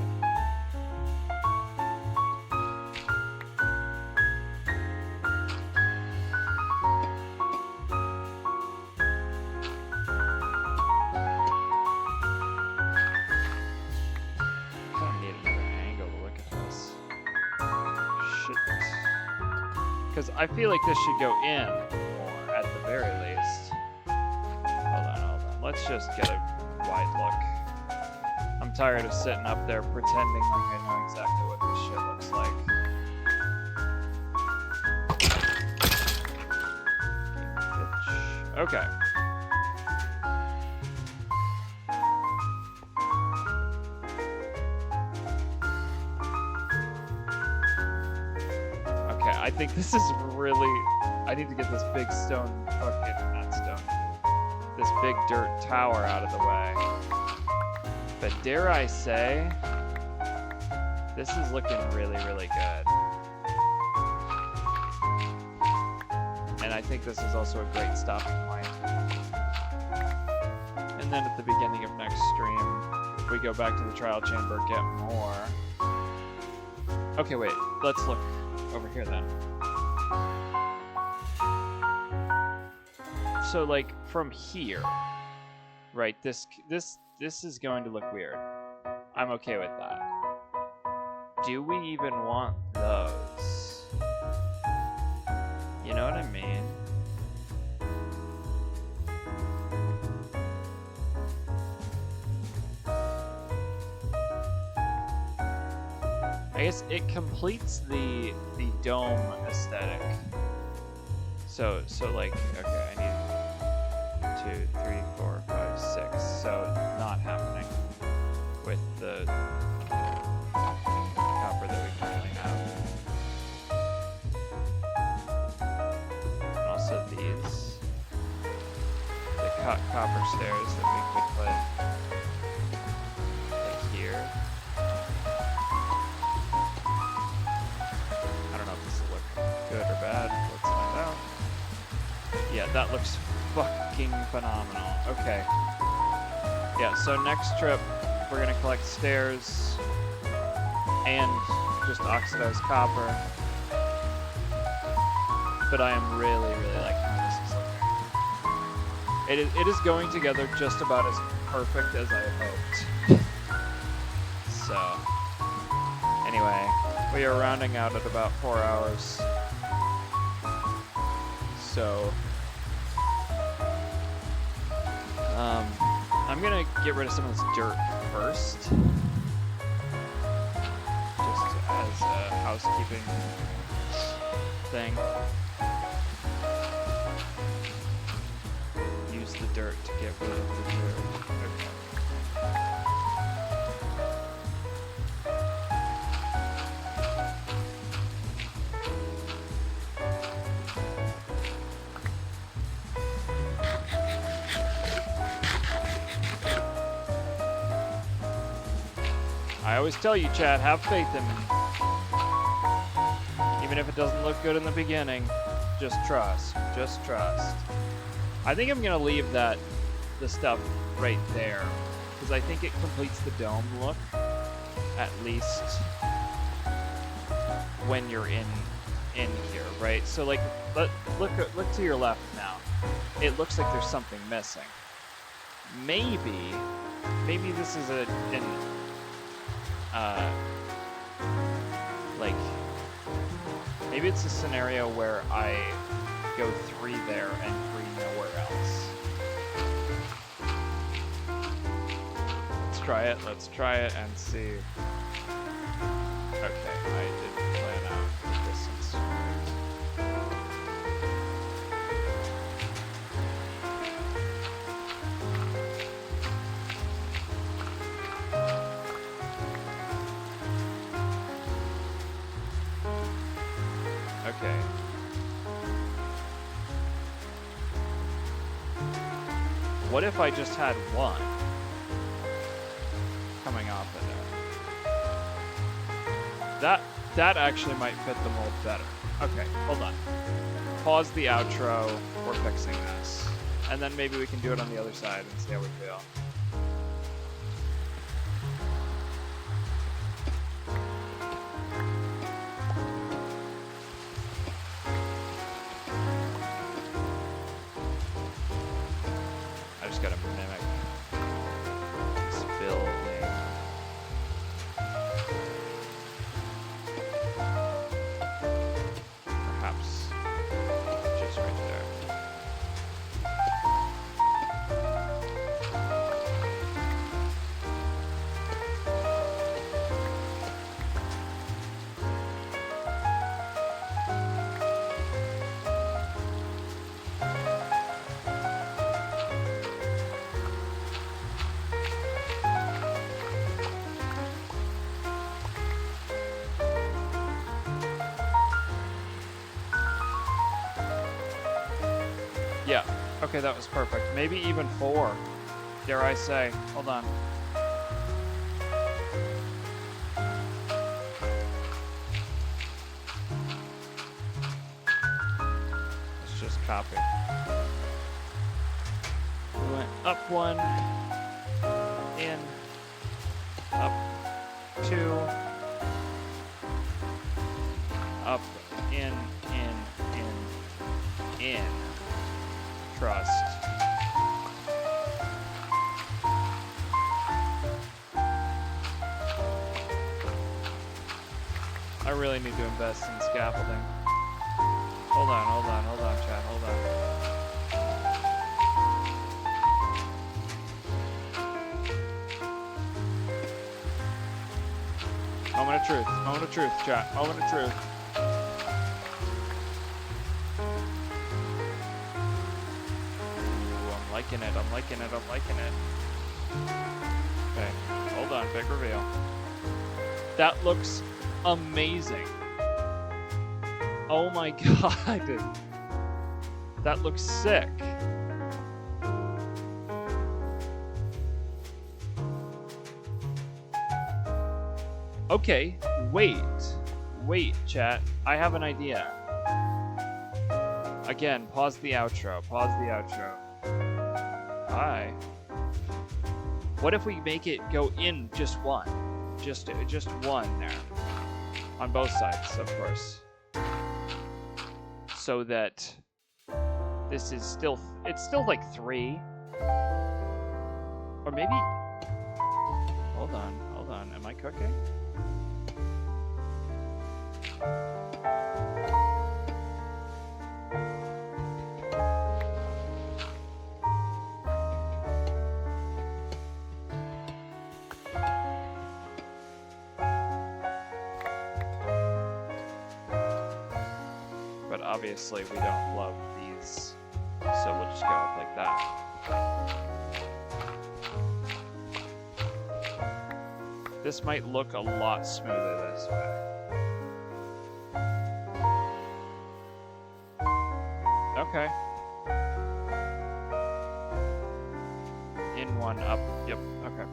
Because I feel like this should go in more at the very least. Hold on. Let's just get a wide look. I'm tired of sitting up there pretending like I know exactly what this shit looks like. Bitch. Okay. I think this is really... I need to get this big stone... Okay, not stone. This big dirt tower out of the way. But dare I say... This is looking really, really good. And I think this is also a great stopping point. And then at the beginning of next stream, if we go back to the trial chamber, get more. Okay, wait. Let's look over here then. So like from here, right? This is going to look weird. I'm okay with that. Do we even want those? You know what I mean? I guess it completes the dome aesthetic. So like, okay, I need 2, 3, 4, 5, 6. So not happening with the copper that we currently have. And also these, the copper stairs that we could put like here. Good or bad? Let's find out. Yeah, that looks fucking phenomenal. Okay. Yeah, so next trip, we're gonna collect stairs and just oxidized copper. But I am really, really liking how this is looking. It is going together just about as perfect as I had hoped. So, anyway, we are rounding out at about 4 hours. So, I'm gonna get rid of some of this dirt first, just as a housekeeping thing. Use the dirt to get rid of the dirt. Okay. I always tell you, Chad, have faith in me. Even if it doesn't look good in the beginning, just trust. Just trust. I think I'm gonna leave the stuff right there, because I think it completes the dome look, at least when you're in here, right? So like, look to your left now. It looks like there's something missing. Maybe this is maybe it's a scenario where I go 3 there and 3 nowhere else. Let's try it and see. Okay, I didn't plan out the distance. Okay. What if I just had 1 coming off of there? That actually might fit the mold better. Okay, hold on. Pause the outro. We're fixing this. And then maybe we can do it on the other side and see how we feel. I just gotta mimic this building. Perhaps just right there. Yeah, okay, that was perfect. Maybe even 4, dare I say. Hold on. Let's just copy. We went up 1, in, up 2, up, in. Trust. I really need to invest in scaffolding. Hold on, Chad, hold on. Moment of truth, chat, moment of truth. I'm liking it. Okay, hold on, big reveal. That looks amazing. Oh my god. That looks sick. Okay, wait, chat. I have an idea. Again, pause the outro. Hi. What if we make it go in just 1? Just 1 there. On both sides, of course. So that this is still, it's still like 3. Or maybe, hold on, am I cooking? Obviously, we don't love these, so we'll just go up like that. This might look a lot smoother this way. Okay. In 1, up, yep, okay.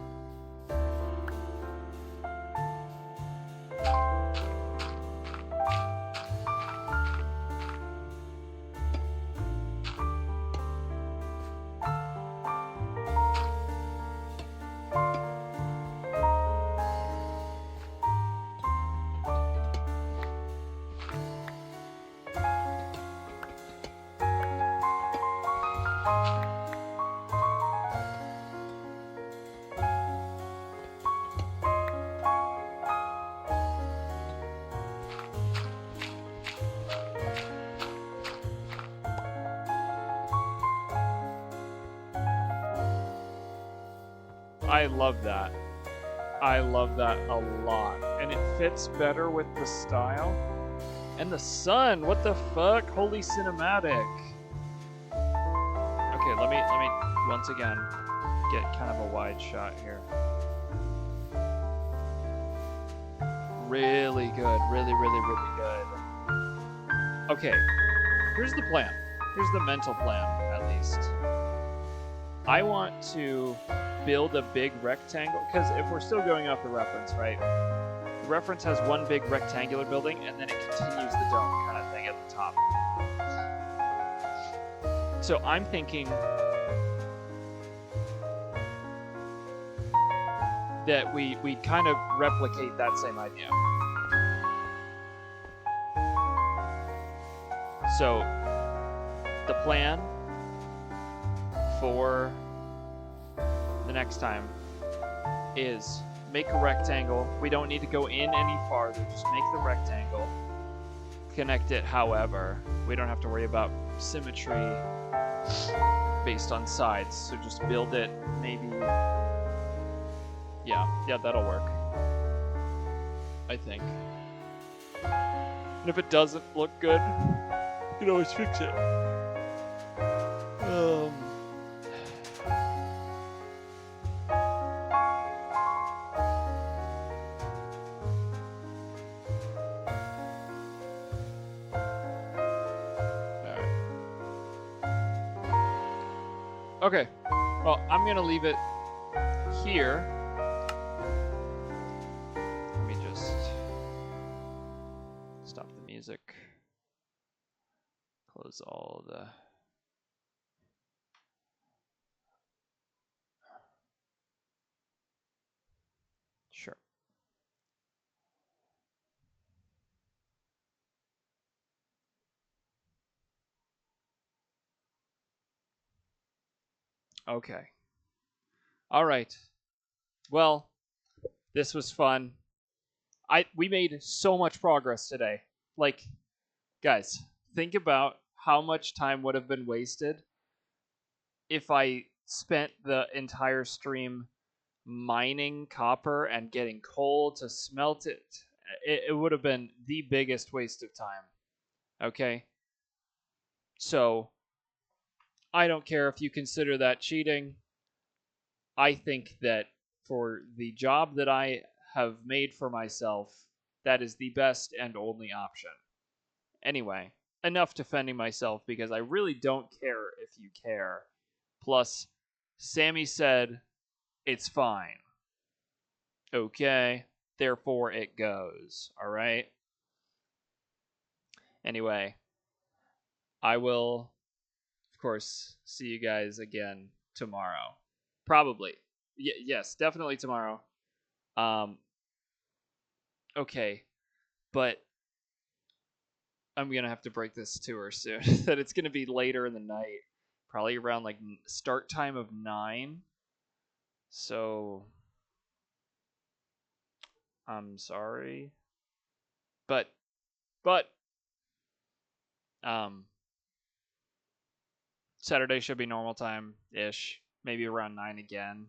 I love that. I love that a lot. And it fits better with the style. And the sun, what the fuck? Holy cinematic. Okay, let me once again get kind of a wide shot here. Really good, really, really, really good. Okay, here's the plan. Here's the mental plan, at least. I want to build a big rectangle, because if we're still going off the reference, right? The reference has one big rectangular building, and then it continues the dome kind of thing at the top. So I'm thinking that we kind of replicate that same idea. So the plan for the next time is make a rectangle. We don't need to go in any farther. Just make the rectangle. Connect it however. We don't have to worry about symmetry based on sides. So just build it maybe... Yeah, that'll work. I think. And if it doesn't look good, you can always fix it. Okay, well, I'm gonna leave it here. Let me just stop the music. Close all the... Sure. Okay. All right. Well, this was fun. We made so much progress today. Like, guys, think about how much time would have been wasted if I spent the entire stream mining copper and getting coal to smelt it. It would have been the biggest waste of time. Okay? So, I don't care if you consider that cheating. I think that for the job that I have made for myself, that is the best and only option. Anyway, enough defending myself because I really don't care if you care. Plus, Sammy said it's fine. Okay, therefore it goes. Alright? Anyway, I will, of course, see you guys again tomorrow. Probably. Yes, definitely tomorrow. Okay, but I'm going to have to break this to her soon. That it's going to be later in the night. Probably around, like, start time of 9. So, I'm sorry. But, Saturday should be normal time-ish. Maybe around 9 again.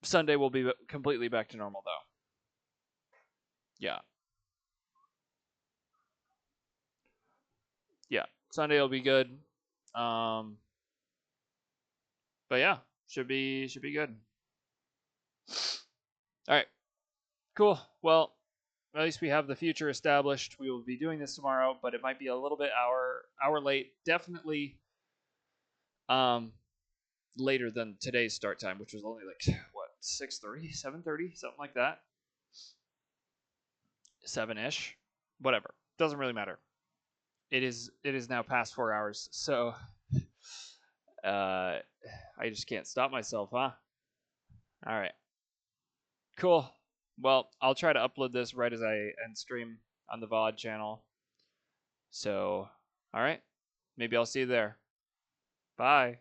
Sunday will be completely back to normal, though. Yeah. Yeah, Sunday will be good. But yeah, should be good. All right. Cool. Well, at least we have the future established. We will be doing this tomorrow, but it might be a little bit hour late. Definitely later than today's start time, which was only like what, 6:30, 7:30, something like that. 7-ish. Whatever. Doesn't really matter. It is now past 4 hours, so I just can't stop myself, huh? All right. Cool. Well, I'll try to upload this right as I end stream on the VOD channel. So, all right. Maybe I'll see you there. Bye.